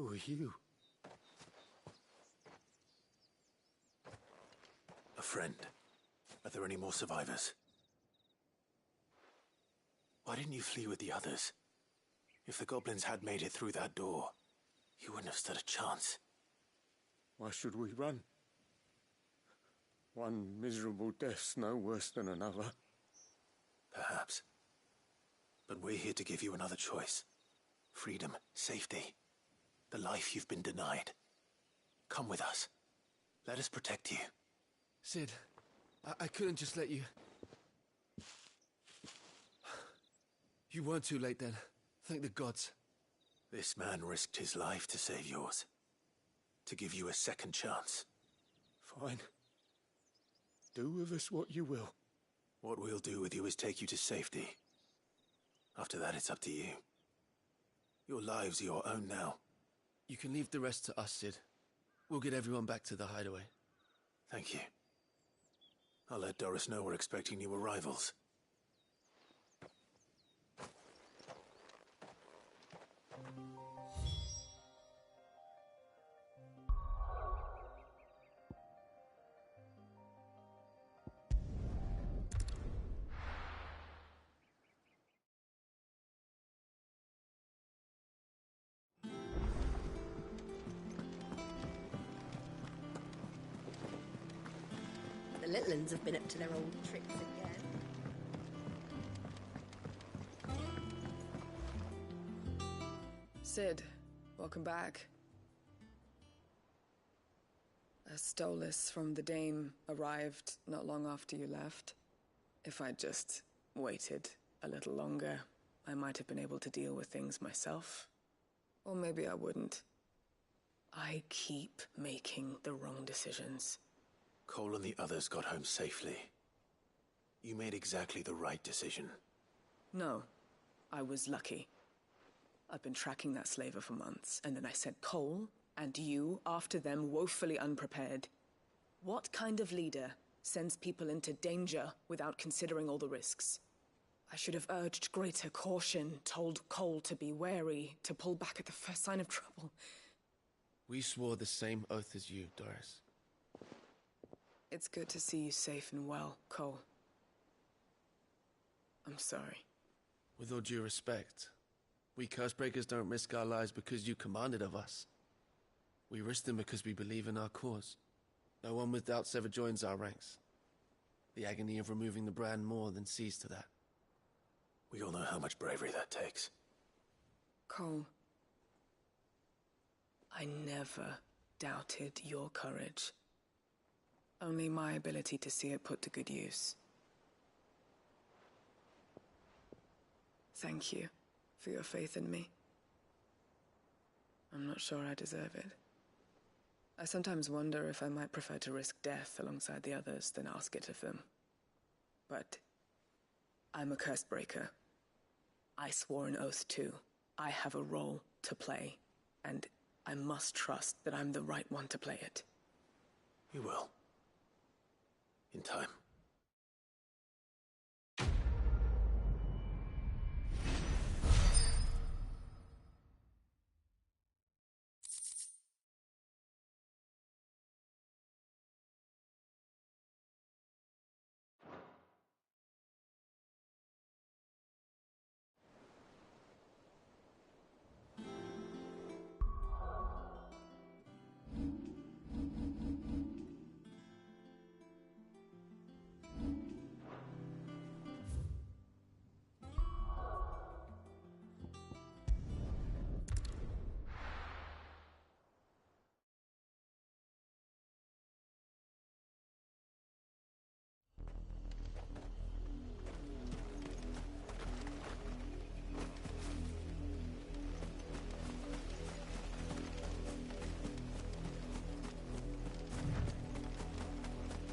Who are you? A friend. Are there any more survivors? Why didn't you flee with the others? If the goblins had made it through that door, you wouldn't have stood a chance. Why should we run? One miserable death's no worse than another. Perhaps. But we're here to give you another choice. Freedom, safety, the life you've been denied. Come with us. Let us protect you. Cid, I couldn't just let you... You weren't too late then. Thank the gods. This man risked his life to save yours. To give you a second chance. Fine. Do with us what you will. What we'll do with you is take you to safety. After that, it's up to you. Your lives are your own now. You can leave the rest to us, Cid. We'll get everyone back to the hideaway. Thank you. I'll let Doris know we're expecting new arrivals. The little uns have been up to their old tricks again. Cid, welcome back. A Stolas from the Dame arrived not long after you left. If I'd just waited a little longer, I might have been able to deal with things myself. Or maybe I wouldn't. I keep making the wrong decisions. Cole and the others got home safely. You made exactly the right decision. No, I was lucky. I've been tracking that slaver for months, and then I sent Cole and you after them woefully unprepared. What kind of leader sends people into danger without considering all the risks? I should have urged greater caution, told Cole to be wary, to pull back at the first sign of trouble. We swore the same oath as you, Doris. It's good to see you safe and well, Cole. I'm sorry. With all due respect, we Cursebreakers don't risk our lives because you commanded of us. We risk them because we believe in our cause. No one with doubts ever joins our ranks. The agony of removing the brand more than sees to that. We all know how much bravery that takes. Cole, I never doubted your courage. Only my ability to see it put to good use. Thank you for your faith in me. I'm not sure I deserve it. I sometimes wonder if I might prefer to risk death alongside the others than ask it of them. But I'm a Cursebreaker. I swore an oath too. I have a role to play, and I must trust that I'm the right one to play it. You will. In time.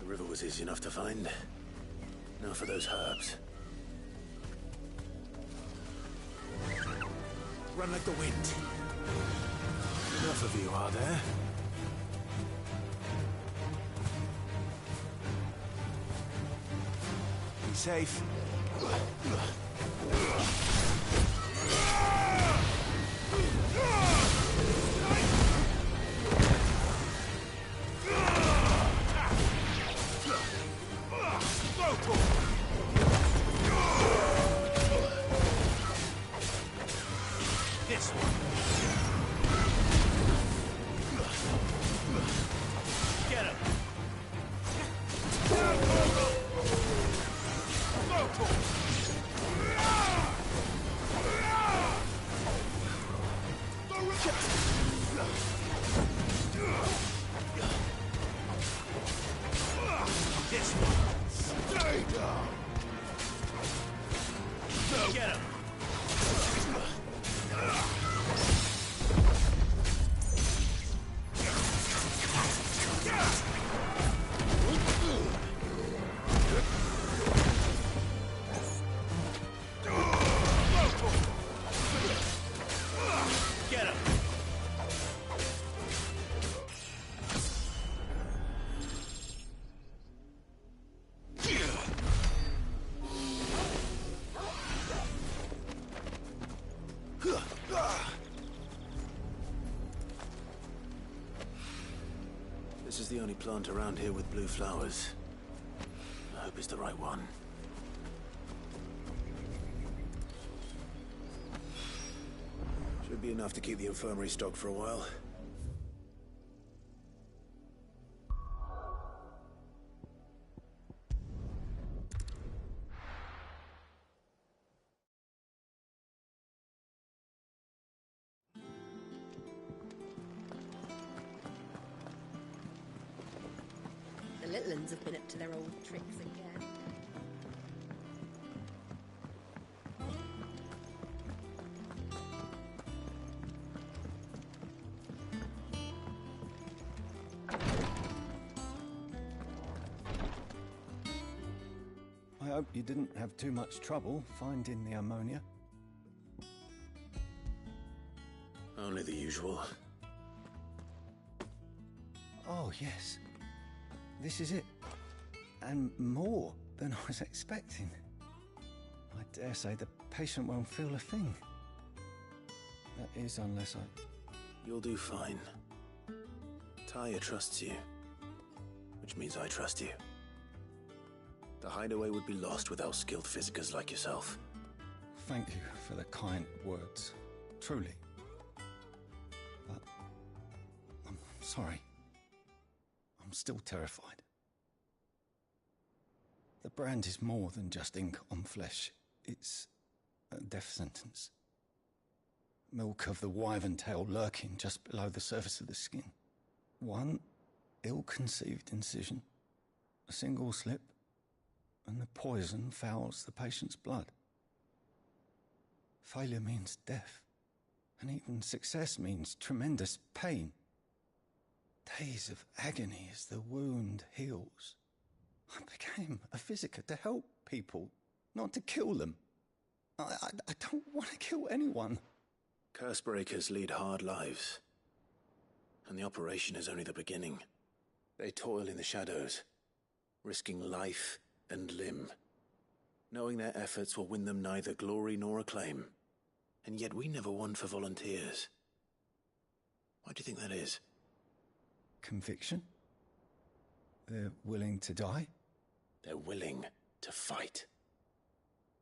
The river was easy enough to find. Now for those herbs. Run like the wind. Enough of you, are there? Be safe. is the only plant around here with blue flowers. I hope it's the right one. Should be enough to keep the infirmary stocked for a while. The little ones have been up to their old tricks again. I hope you didn't have too much trouble finding the ammonia. Only the usual. Oh, yes. This is it. And more than I was expecting. I dare say the patient won't feel a thing. That is, unless I... You'll do fine. Tyr trusts you. Which means I trust you. The hideaway would be lost without skilled physicers like yourself. Thank you for the kind words. Truly. But... I'm sorry. I'm still terrified. The brand is more than just ink on flesh. It's a death sentence. Milk of the wyvern tail lurking just below the surface of the skin. One ill-conceived incision, a single slip, and the poison fouls the patient's blood. Failure means death, and even success means tremendous pain. Days of agony as the wound heals. I became a physiker to help people, not to kill them. I don't want to kill anyone. Cursebreakers lead hard lives. And the operation is only the beginning. They toil in the shadows, risking life and limb, knowing their efforts will win them neither glory nor acclaim. And yet we never won for volunteers. Why do you think that is? Conviction? They're willing to die? They're willing to fight.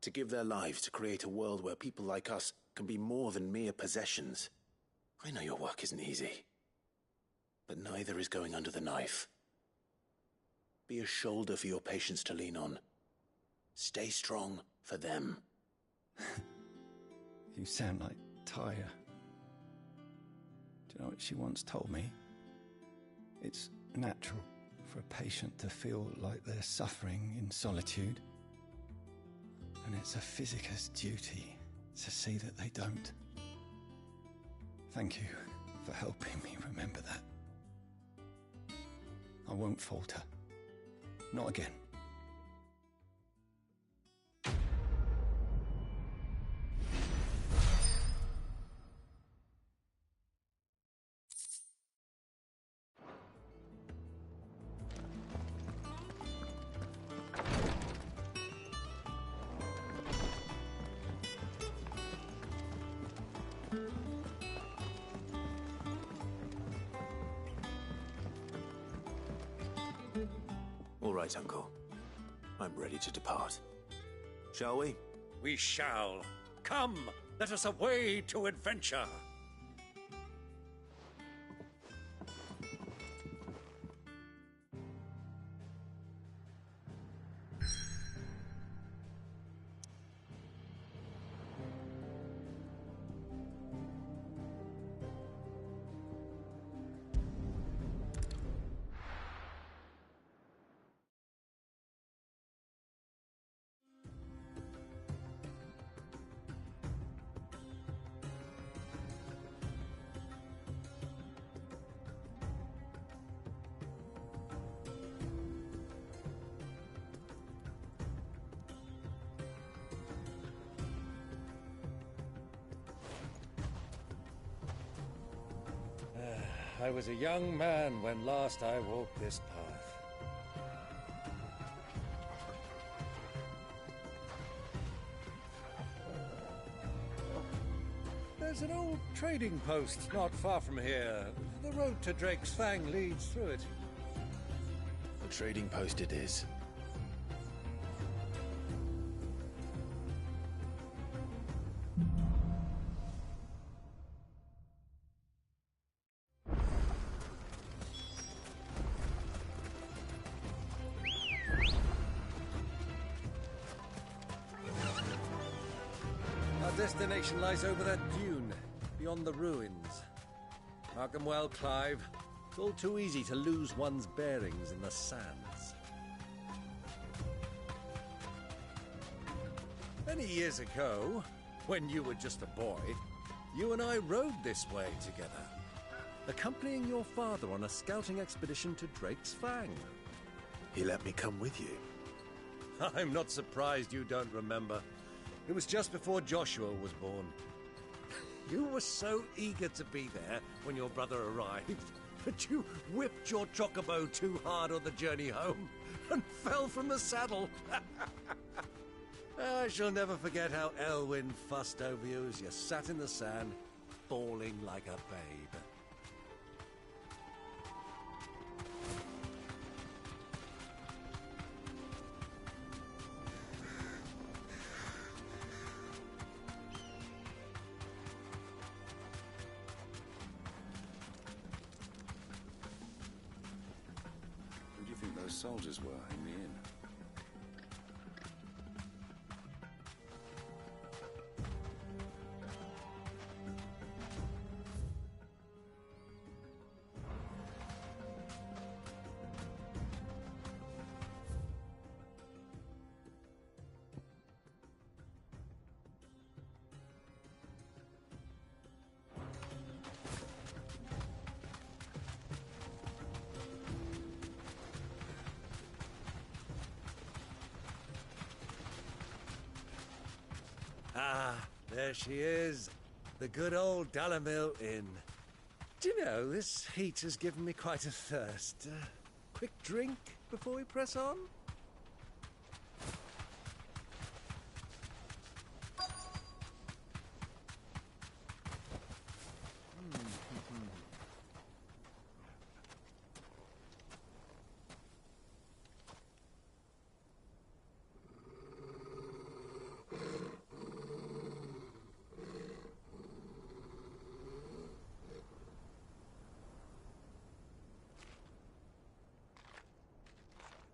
To give their lives to create a world where people like us can be more than mere possessions. I know your work isn't easy. But neither is going under the knife. Be a shoulder for your patients to lean on. Stay strong for them. You sound like Tyr. Do you know what she once told me? It's natural for a patient to feel like they're suffering in solitude. And it's a physiker's duty to see that they don't. Thank you for helping me remember that. I won't falter. Not again. All right, Uncle. I'm ready to depart. Shall we? We shall. Come, let us away to adventure. I was a young man when last I walked this path. There's an old trading post not far from here. The road to Drake's Fang leads through it. A trading post it is. Our destination lies over that dune, beyond the ruins. Mark 'em well, Clive. It's all too easy to lose one's bearings in the sands. Many years ago, when you were just a boy, you and I rode this way together, accompanying your father on a scouting expedition to Drake's Fang. He let me come with you. I'm not surprised you don't remember. It was just before Joshua was born. You were so eager to be there when your brother arrived that you whipped your chocobo too hard on the journey home and fell from the saddle. I shall never forget how Elwyn fussed over you as you sat in the sand, bawling like a babe. Who do you think those soldiers were in the inn? Ah, there she is. The good old Dalamil Inn. Do you know, this heat has given me quite a thirst. Quick drink before we press on?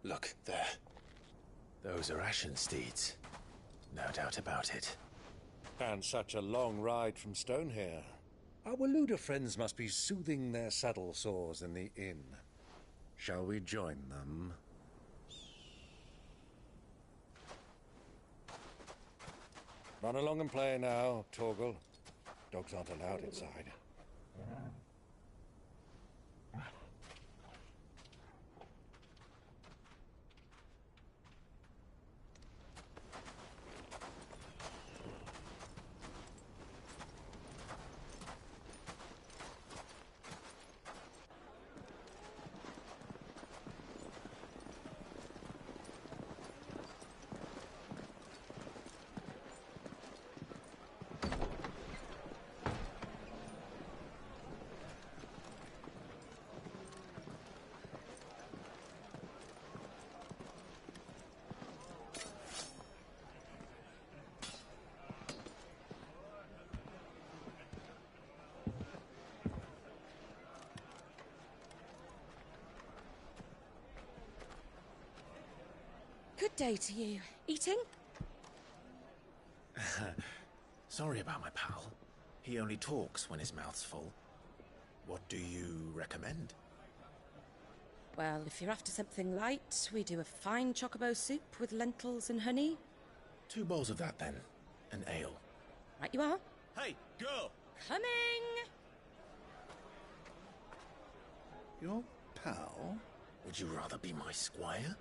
Look, there. Those are Ashen steeds. No doubt about it. And such a long ride from Stonehair. Our Waluda friends must be soothing their saddle sores in the inn. Shall we join them? Run along and play now, Torgal. Dogs aren't allowed inside. Good day to you. Eating? Sorry about my pal. He only talks when his mouth's full. What do you recommend? Well, if you're after something light, we do a fine chocobo soup with lentils and honey. 2 bowls of that, then. An ale. Right you are. Hey, girl! Coming! Your pal? Would you rather be my squire?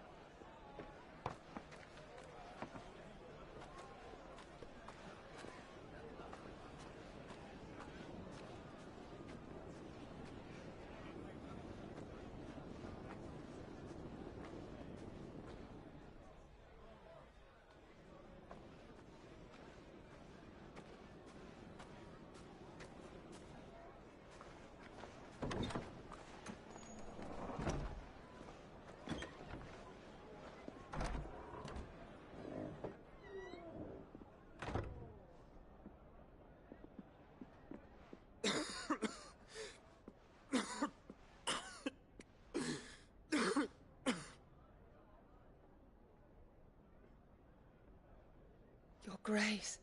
Grace,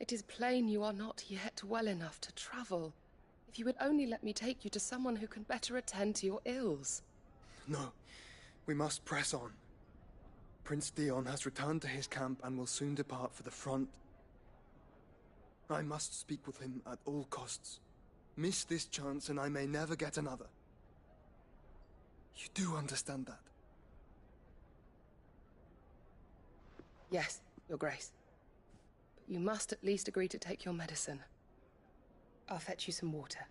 it is plain you are not yet well enough to travel. If you would only let me take you to someone who can better attend to your ills. No, we must press on. Prince Theon has returned to his camp and will soon depart for the front. I must speak with him at all costs. Miss this chance and I may never get another. You do understand that? Yes, Your Grace. But you must at least agree to take your medicine. I'll fetch you some water.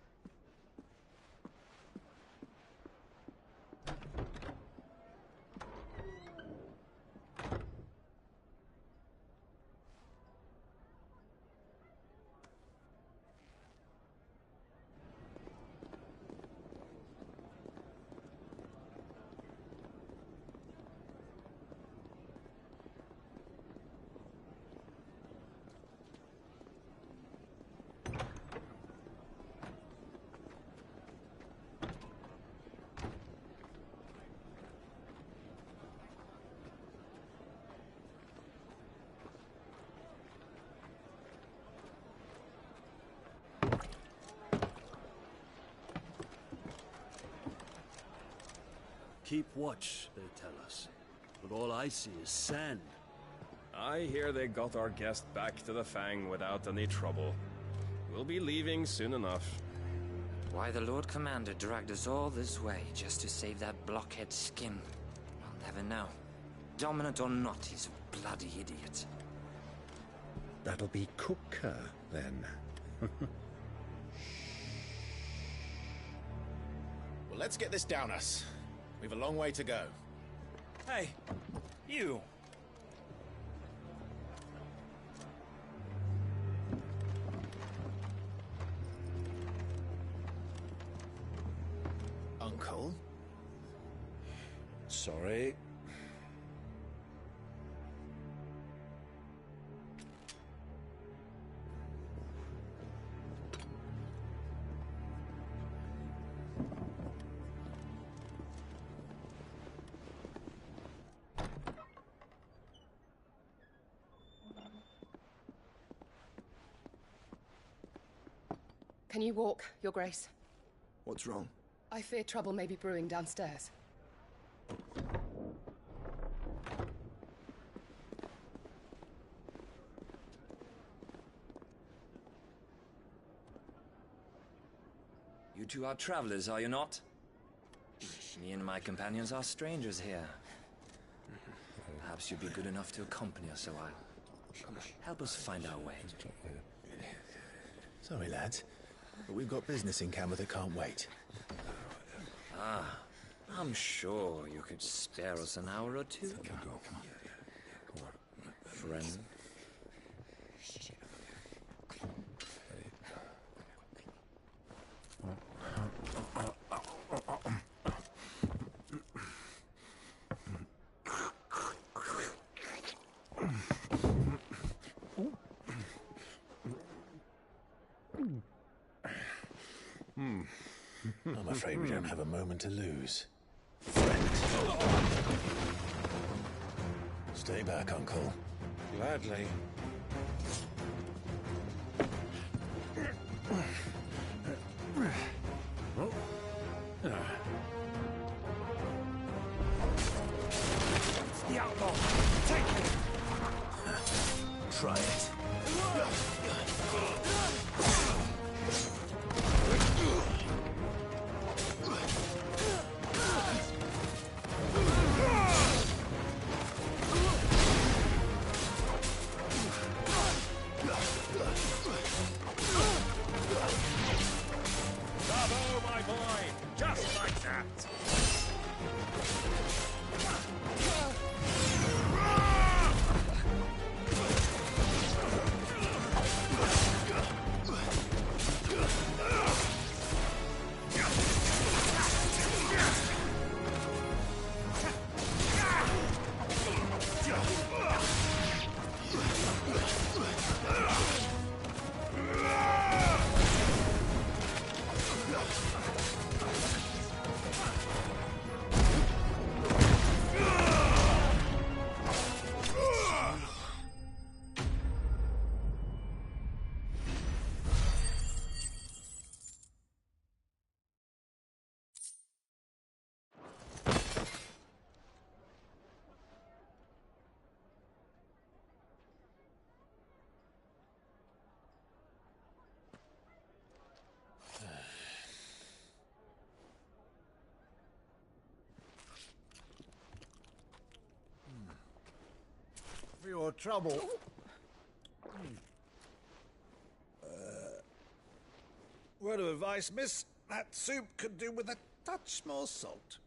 Keep watch, they tell us. But all I see is sand. I hear they got our guest back to the Fang without any trouble. We'll be leaving soon enough. Why the Lord Commander dragged us all this way just to save that blockhead Skin, I'll never know. Dominant or not, he's a bloody idiot. That'll be Kupka, then. Well, let's get this down us. We've a long way to go. Hey, you! Uncle? Sorry. Can you walk, Your Grace? What's wrong? I fear trouble may be brewing downstairs. You two are travelers, are you not? Me and my companions are strangers here. Perhaps you'd be good enough to accompany us a while. Help us find our way. Sorry, lads, but we've got business in Camber that can't wait. Ah, I'm sure you could spare us an hour or two. Friend. I'm afraid we don't have a moment to lose. Friend. Stay back, Uncle. Gladly. The outlaw! Take him! Try it. Bravo, my boy! Just like that! for your trouble. Word of advice, miss. That soup could do with a touch more salt.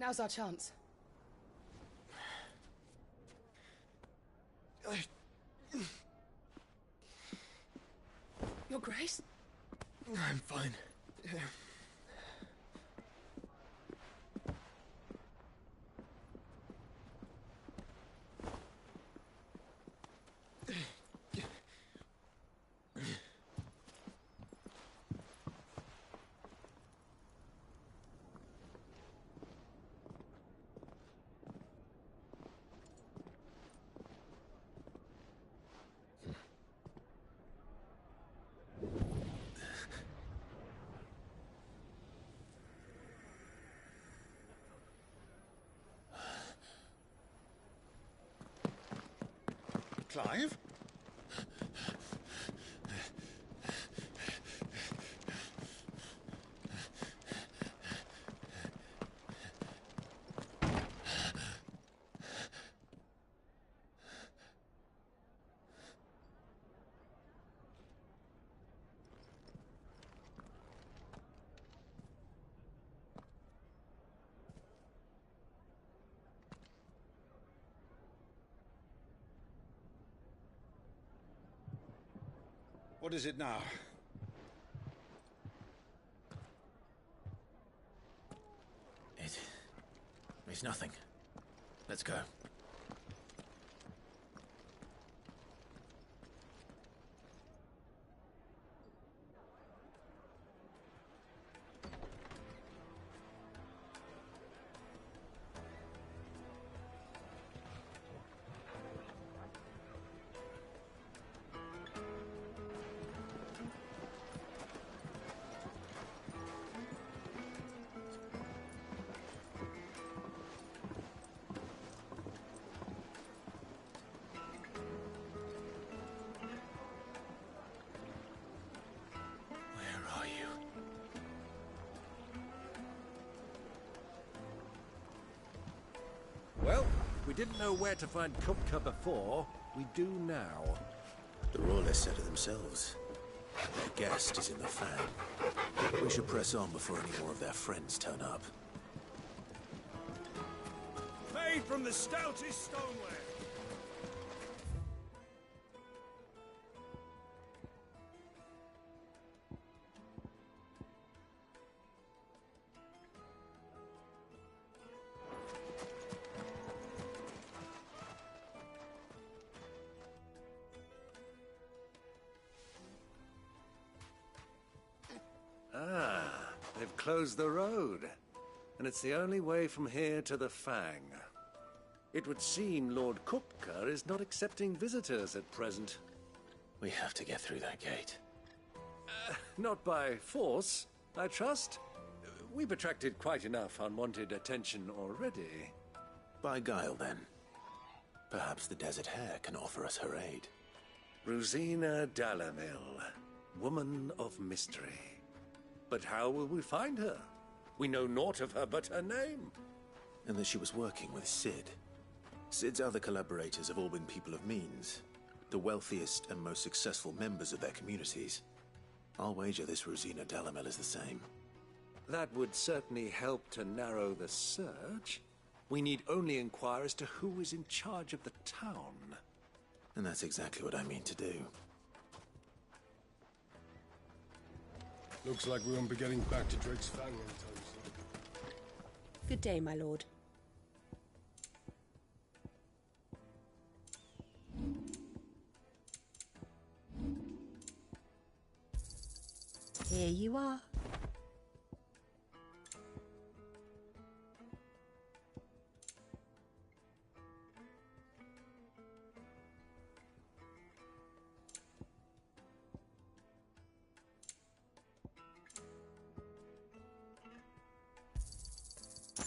Now's our chance. Your Grace? I'm fine. Clive? What is it now? It's nothing. Let's go. Well, we didn't know where to find Kupka before. We do now. The Royalists said it themselves. Their guest is in the Fang. We should press on before any more of their friends turn up. Made from the stoutest stoneware. They've closed the road, and it's the only way from here to the Fang. It would seem Lord Kupka is not accepting visitors at present. We have to get through that gate. Not by force, I trust. We've attracted quite enough unwanted attention already. By guile, then. Perhaps the Desert Hare can offer us her aid. Rosina Dalamil, woman of mystery. But how will we find her? We know naught of her but her name. And that she was working with Cid. Cid's other collaborators have all been people of means, the wealthiest and most successful members of their communities. I'll wager this Rosina Dalamil is the same. That would certainly help to narrow the search. We need only inquire as to who is in charge of the town. And that's exactly what I mean to do. Looks like we won't be getting back to Drake's Fang anytime soon. Good day, my lord. Here you are.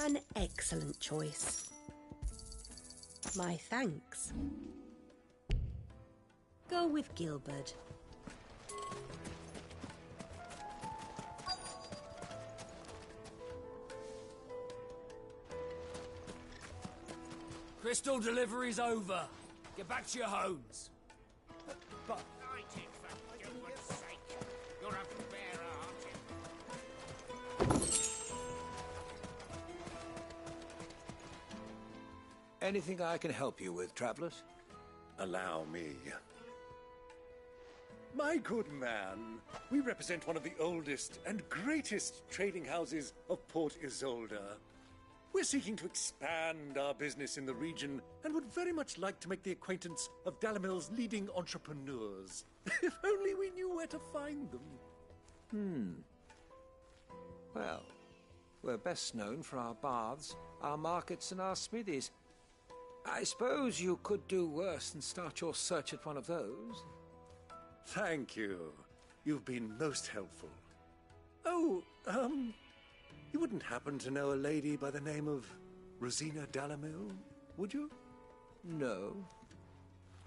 An excellent choice. My thanks. Go with Gilbert. Crystal delivery's over. Get back to your homes. But... You're a bearer, aren't you? Anything I can help you with, travelers? Allow me. My good man, we represent one of the oldest and greatest trading houses of Port Isolde. We're seeking to expand our business in the region and would very much like to make the acquaintance of Dalimil's leading entrepreneurs. If only we knew where to find them. Well, we're best known for our baths, our markets, and our smithies. I suppose you could do worse than start your search at one of those. Thank you. You've been most helpful. Oh, you wouldn't happen to know a lady by the name of Rosina Dalimil, would you? No.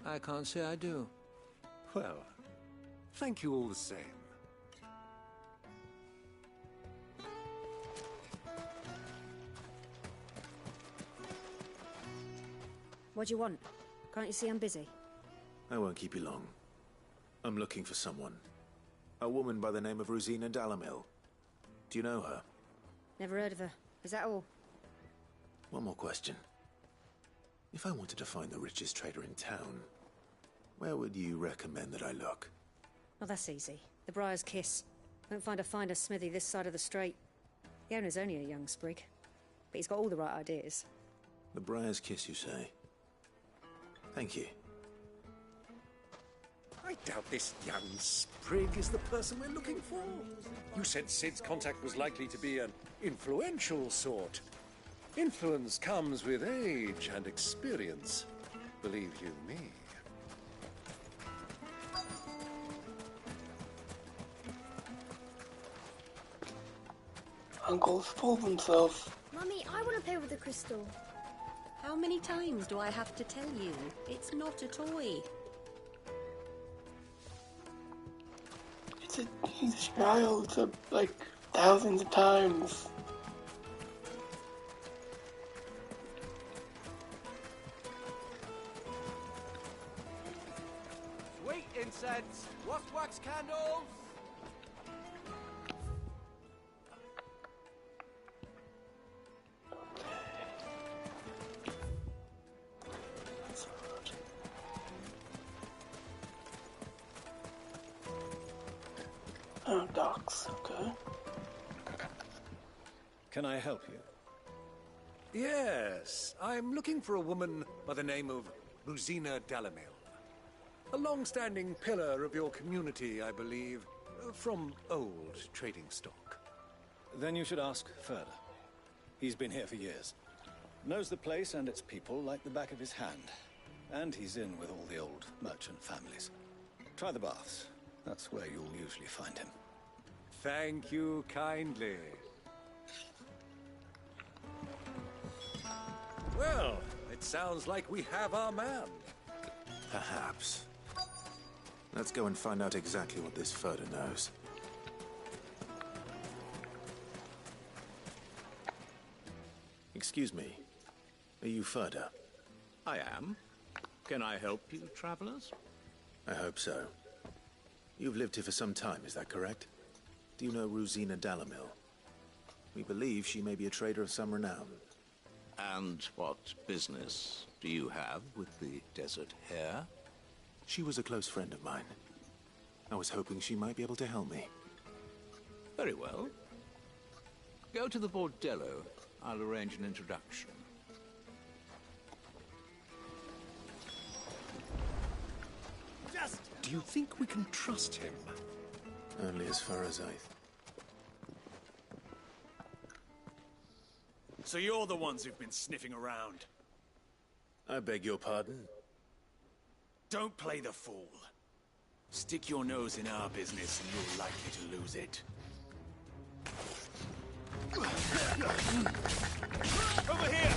I can't say I do. Well, thank you all the same. What do you want? Can't you see I'm busy? I won't keep you long. I'm looking for someone. A woman by the name of Rosina Dalimil. Do you know her? Never heard of her. Is that all? One more question. If I wanted to find the richest trader in town, where would you recommend that I look? Oh, that's easy. The Briar's Kiss. Won't find a finer smithy this side of the strait. The owner's only a young sprig, but he's got all the right ideas. The Briar's Kiss, you say? Thank you. I doubt this young sprig is the person we're looking for. You said Sid's contact was likely to be an influential sort. Influence comes with age and experience, believe you me. Uncle's told themselves. Mummy, I want to play with the crystal. How many times do I have to tell you? It's not a toy. He's a child, so like thousands of times. Sweet incense, wax candles. Oh, docks, okay. Can I help you? Yes, I'm looking for a woman by the name of Rosina Dalimil. A long-standing pillar of your community, I believe, from old trading stock. Then you should ask further. He's been here for years. Knows the place and its people like the back of his hand. And he's in with all the old merchant families. Try the baths. That's where you'll usually find him. Thank you kindly. Well, it sounds like we have our man. Perhaps. Let's go and find out exactly what this Furder knows. Excuse me. Are you Furder? I am. Can I help you, travelers? I hope so. You've lived here for some time, is that correct? Do you know Rosina Dalimil? We believe she may be a trader of some renown. And what business do you have with the Desert Hare? She was a close friend of mine. I was hoping she might be able to help me. Very well. Go to the Bordello. I'll arrange an introduction. Do you think we can trust him? Only as far as I... So you're the ones who've been sniffing around. I beg your pardon? Don't play the fool. Stick your nose in our business and you're likely to lose it. Over here!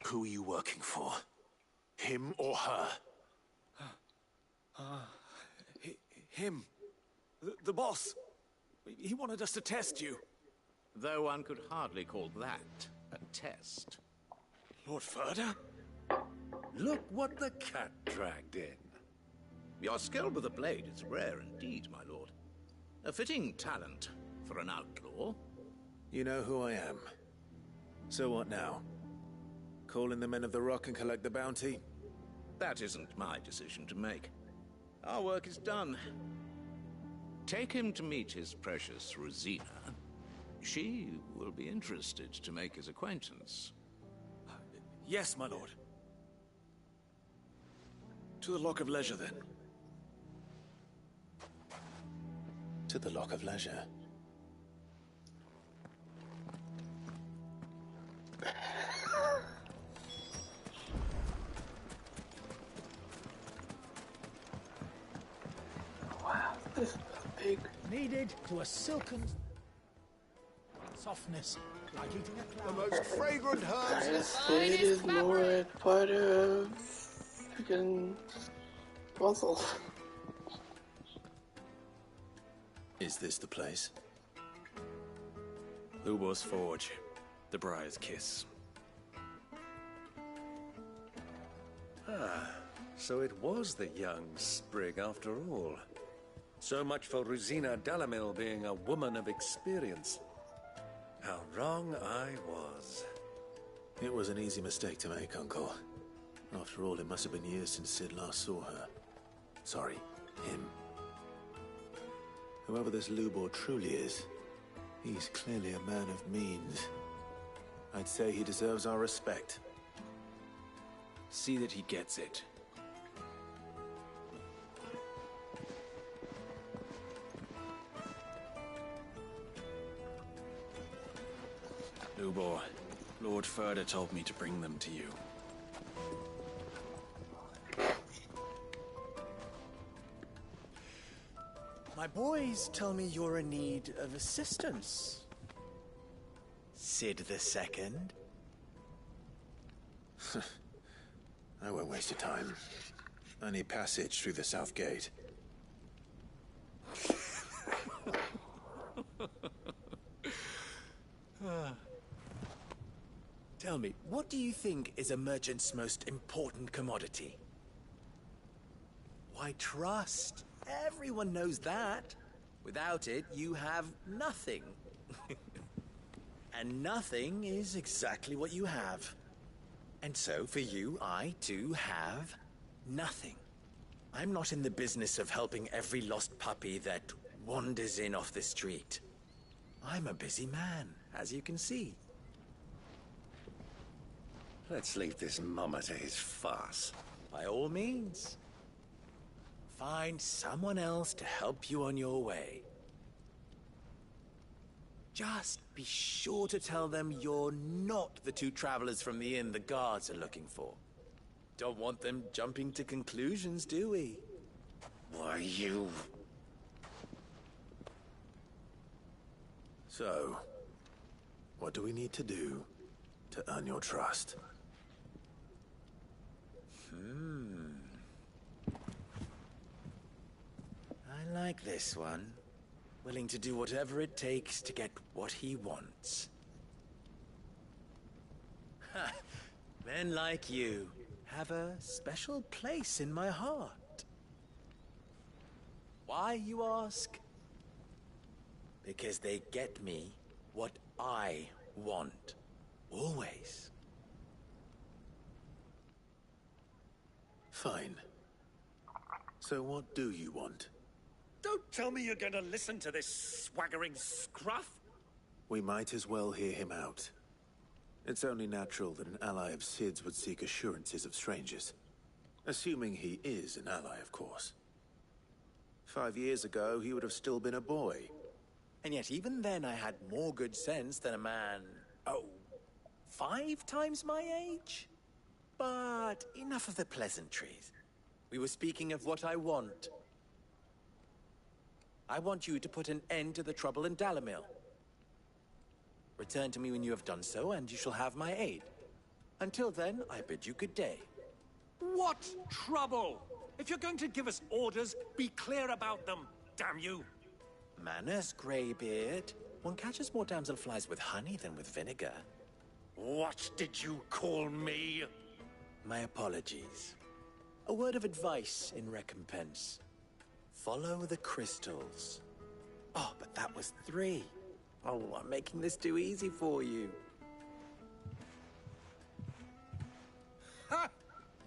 Who are you working for? Him or her? Him. The boss. He wanted us to test you. Though one could hardly call that a test. Lord Ferda? Look what the cat dragged in. Your skill with the blade is rare indeed, my lord. A fitting talent for an outlaw. You know who I am. So what now? Call in the Men of the Rock and collect the bounty? That isn't my decision to make. Our work is done. Take him to meet his precious Rosina. She will be interested to make his acquaintance. Yes, my lord. To the Lock of Leisure, then. To the Lock of Leisure. Wow, this is big. Kneaded to a silken softness, like eating a cloud. The most fragrant herbs. Yes, it is more part of freaking puzzle. Is this the place? Lubor's Forge. The Briar's Kiss. Ah, so it was the young sprig after all. So much for Rosina Dalamil being a woman of experience. How wrong I was. It was an easy mistake to make, Uncle. After all, it must have been years since Sid last saw her. Sorry, him. Whoever this Lubor truly is, he's clearly a man of means. I'd say he deserves our respect. See that he gets it. Lubor, Lord Ferda told me to bring them to you. My boys tell me you're in need of assistance. Sid the Second. I won't waste your time. I need passage through the south gate. Tell me, what do you think is a merchant's most important commodity? Why, trust. Everyone knows that. Without it, you have nothing. And nothing is exactly what you have. And so, for you, I, too, have nothing. I'm not in the business of helping every lost puppy that wanders in off the street. I'm a busy man, as you can see. Let's leave this mummer to his farce. By all means. Find someone else to help you on your way. Just be sure to tell them you're not the two travelers from the inn the guards are looking for. Don't want them jumping to conclusions, do we? Why, you... So, what do we need to do to earn your trust? I like this one. Willing to do whatever it takes to get what he wants. Ha! Men like you have a special place in my heart. Why, you ask? Because they get me what I want. Always. Fine. So what do you want? Don't tell me you're going to listen to this swaggering scruff! We might as well hear him out. It's only natural that an ally of Sid's would seek assurances of strangers. Assuming he is an ally, of course. 5 years ago, he would have still been a boy. And yet even then I had more good sense than a man, 5 times my age? But enough of the pleasantries. We were speaking of what I want. I want you to put an end to the trouble in Dalimil. Return to me when you have done so, and you shall have my aid. Until then, I bid you good day. What trouble? If you're going to give us orders, be clear about them, damn you! Manners, Greybeard. One catches more damselflies with honey than with vinegar. What did you call me? My apologies. A word of advice in recompense. Follow the crystals. Oh, but that was 3. Oh, I'm making this too easy for you. Ha!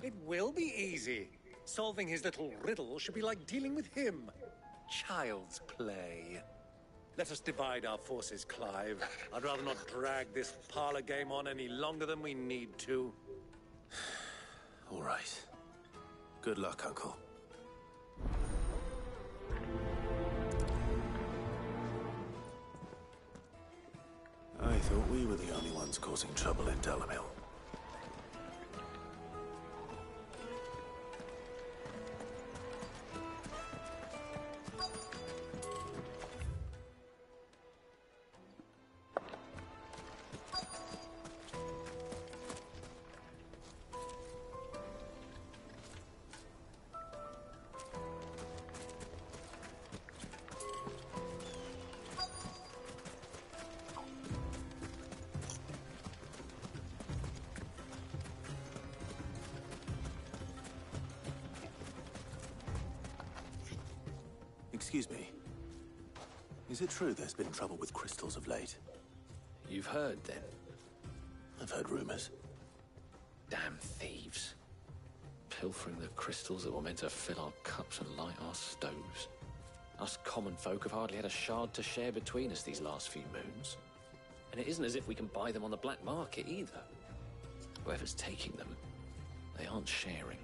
It will be easy. Solving his little riddle should be like dealing with him. Child's play. Let us divide our forces, Clive. I'd rather not drag this parlor game on any longer than we need to. All right. Good luck, Uncle. I thought we were the only ones causing trouble in Dalimil. Excuse me. Is it true there's been trouble with crystals of late? You've heard, then? I've heard rumors. Damn thieves. Pilfering the crystals that were meant to fill our cups and light our stoves. Us common folk have hardly had a shard to share between us these last few moons. And it isn't as if we can buy them on the black market either. Whoever's taking them, they aren't sharing.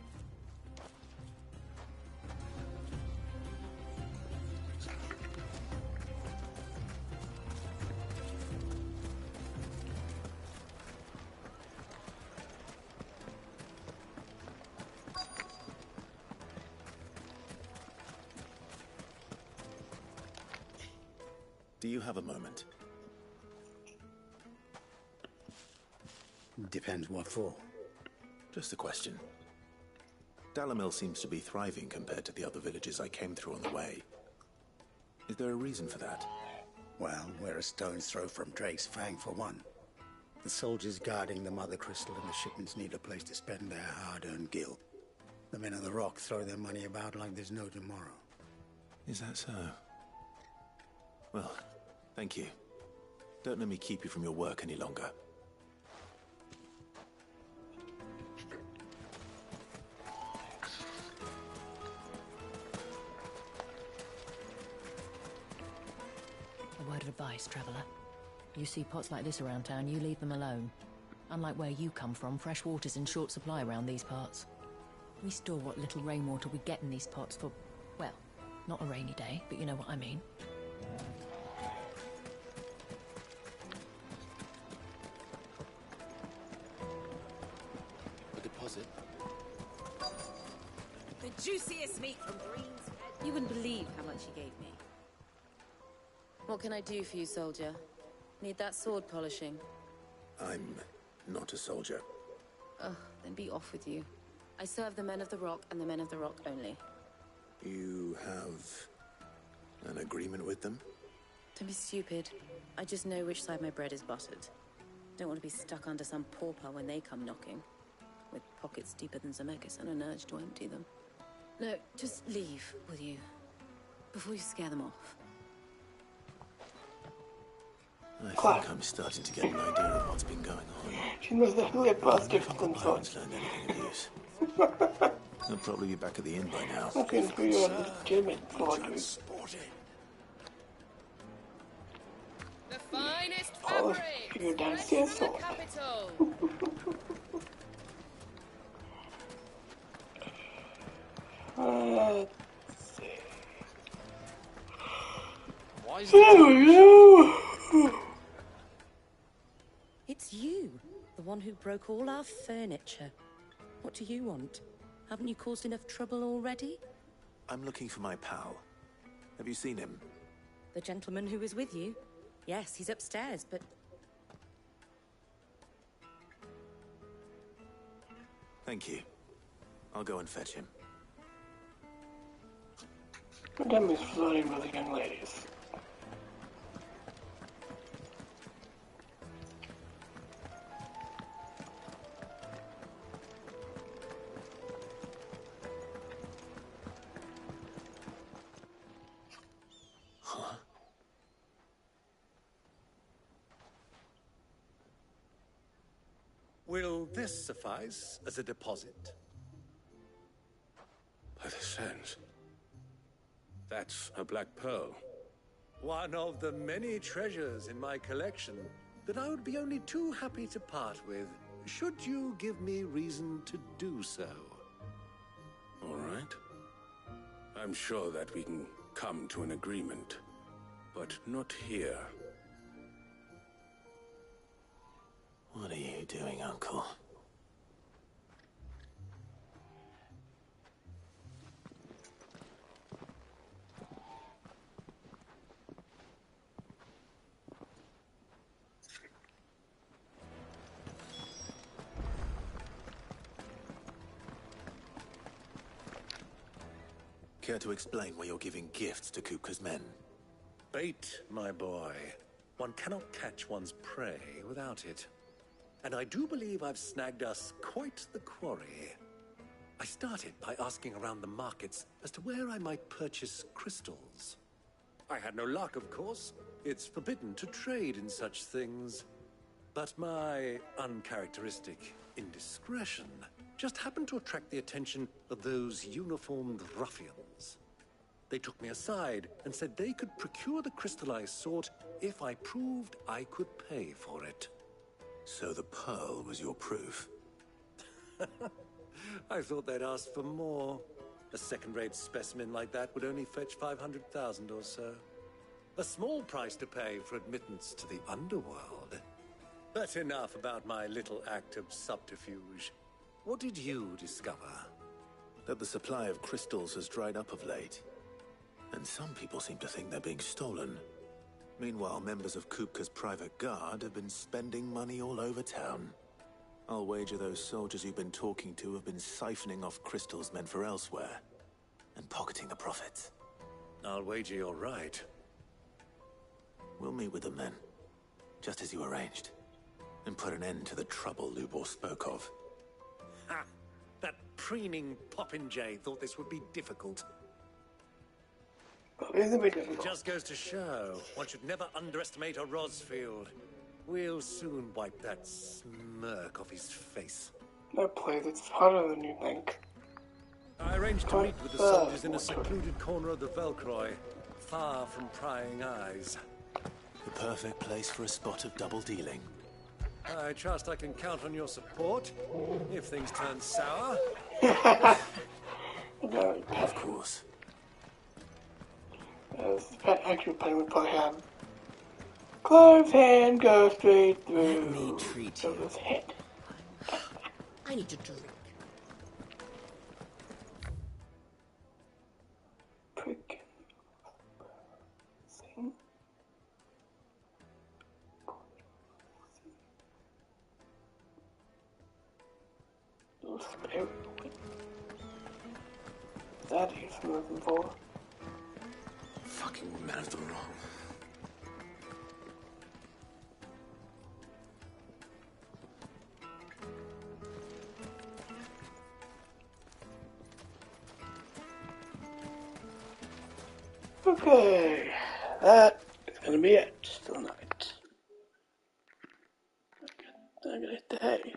Do you have a moment? Depends what for. Just a question. Dalimil seems to be thriving compared to the other villages I came through on the way. Is there a reason for that? Well, we're a stone's throw from Drake's Fang, for one. The soldiers guarding the Mother Crystal and the shipments need a place to spend their hard-earned gil. The men of the Rock throw their money about like there's no tomorrow. Is that so? Well, thank you. Don't let me keep you from your work any longer. A word of advice, traveller. You see pots like this around town, you leave them alone. Unlike where you come from, fresh water's in short supply around these parts. We store what little rainwater we get in these pots for, well, not a rainy day, but you know what I mean. A deposit? The juiciest meat from Green's. You wouldn't believe how much he gave me. What can I do for you, soldier? Need that sword polishing? I'm not a soldier. Ugh, then be off with you. I serve the men of the Rock and the men of the Rock only. You have an agreement with them? Don't be stupid. I just know which side my bread is buttered. Don't want to be stuck under some pauper when they come knocking. With pockets deeper than Zemeckis and an urge to empty them. No, just leave, will you? Before you scare them off. I think I'm starting to get an idea of what's been going on. She knows definitely a positive for themselves. Learned anything of use. They'll probably be back at the inn by now. Looking for your legitimate soldiers. The finest Oh, fabric. your downstairs Fresh from sword. the capital. Let's see. Why is It's you, the one who broke all our furniture. What do you want? Haven't you caused enough trouble already? I'm looking for my pal. Have you seen him? The gentleman who was with you? Yes, he's upstairs, but... Thank you. I'll go and fetch him. Madame is flirting with the young ladies. Will this suffice as a deposit? By the sands. That's a black pearl. One of the many treasures in my collection that I would be only too happy to part with, should you give me reason to do so. All right. I'm sure that we can come to an agreement, but not here. What are you doing, Uncle? Care to explain why you're giving gifts to Kupka's men? Bait, my boy. One cannot catch one's prey without it. And I do believe I've snagged us quite the quarry. I started by asking around the markets as to where I might purchase crystals. I had no luck, of course. It's forbidden to trade in such things. But my uncharacteristic indiscretion just happened to attract the attention of those uniformed ruffians. They took me aside and said they could procure the crystal I sought if I proved I could pay for it. So the pearl was your proof? I thought they'd ask for more. A second-rate specimen like that would only fetch 500,000 or so. A small price to pay for admittance to the underworld. But enough about my little act of subterfuge. What did you discover? That the supply of crystals has dried up of late. And some people seem to think they're being stolen. Meanwhile, members of Kupka's private guard have been spending money all over town. I'll wager those soldiers you've been talking to have been siphoning off crystals meant for elsewhere, and pocketing the profits. I'll wager you're right. We'll meet with them then, just as you arranged, and put an end to the trouble Lubor spoke of. Ha! That preening popinjay thought this would be difficult. It just goes to show one should never underestimate a Rosfield. We'll soon wipe that smirk off his face. That place, it's harder than you think. I arranged to meet with the soldiers in a secluded corner of the Velcroy, far from prying eyes. The perfect place for a spot of double dealing. I trust I can count on your support if things turn sour. Of course. As the pet accurate plan would probably have. Clive's hand goes straight through. Let me treat you. His head. I need to drink. Prick. Sing. Little spirit. That he's looking for. Fucking woman has done wrong. Okay, that is gonna be it tonight. I'm gonna hit the hay.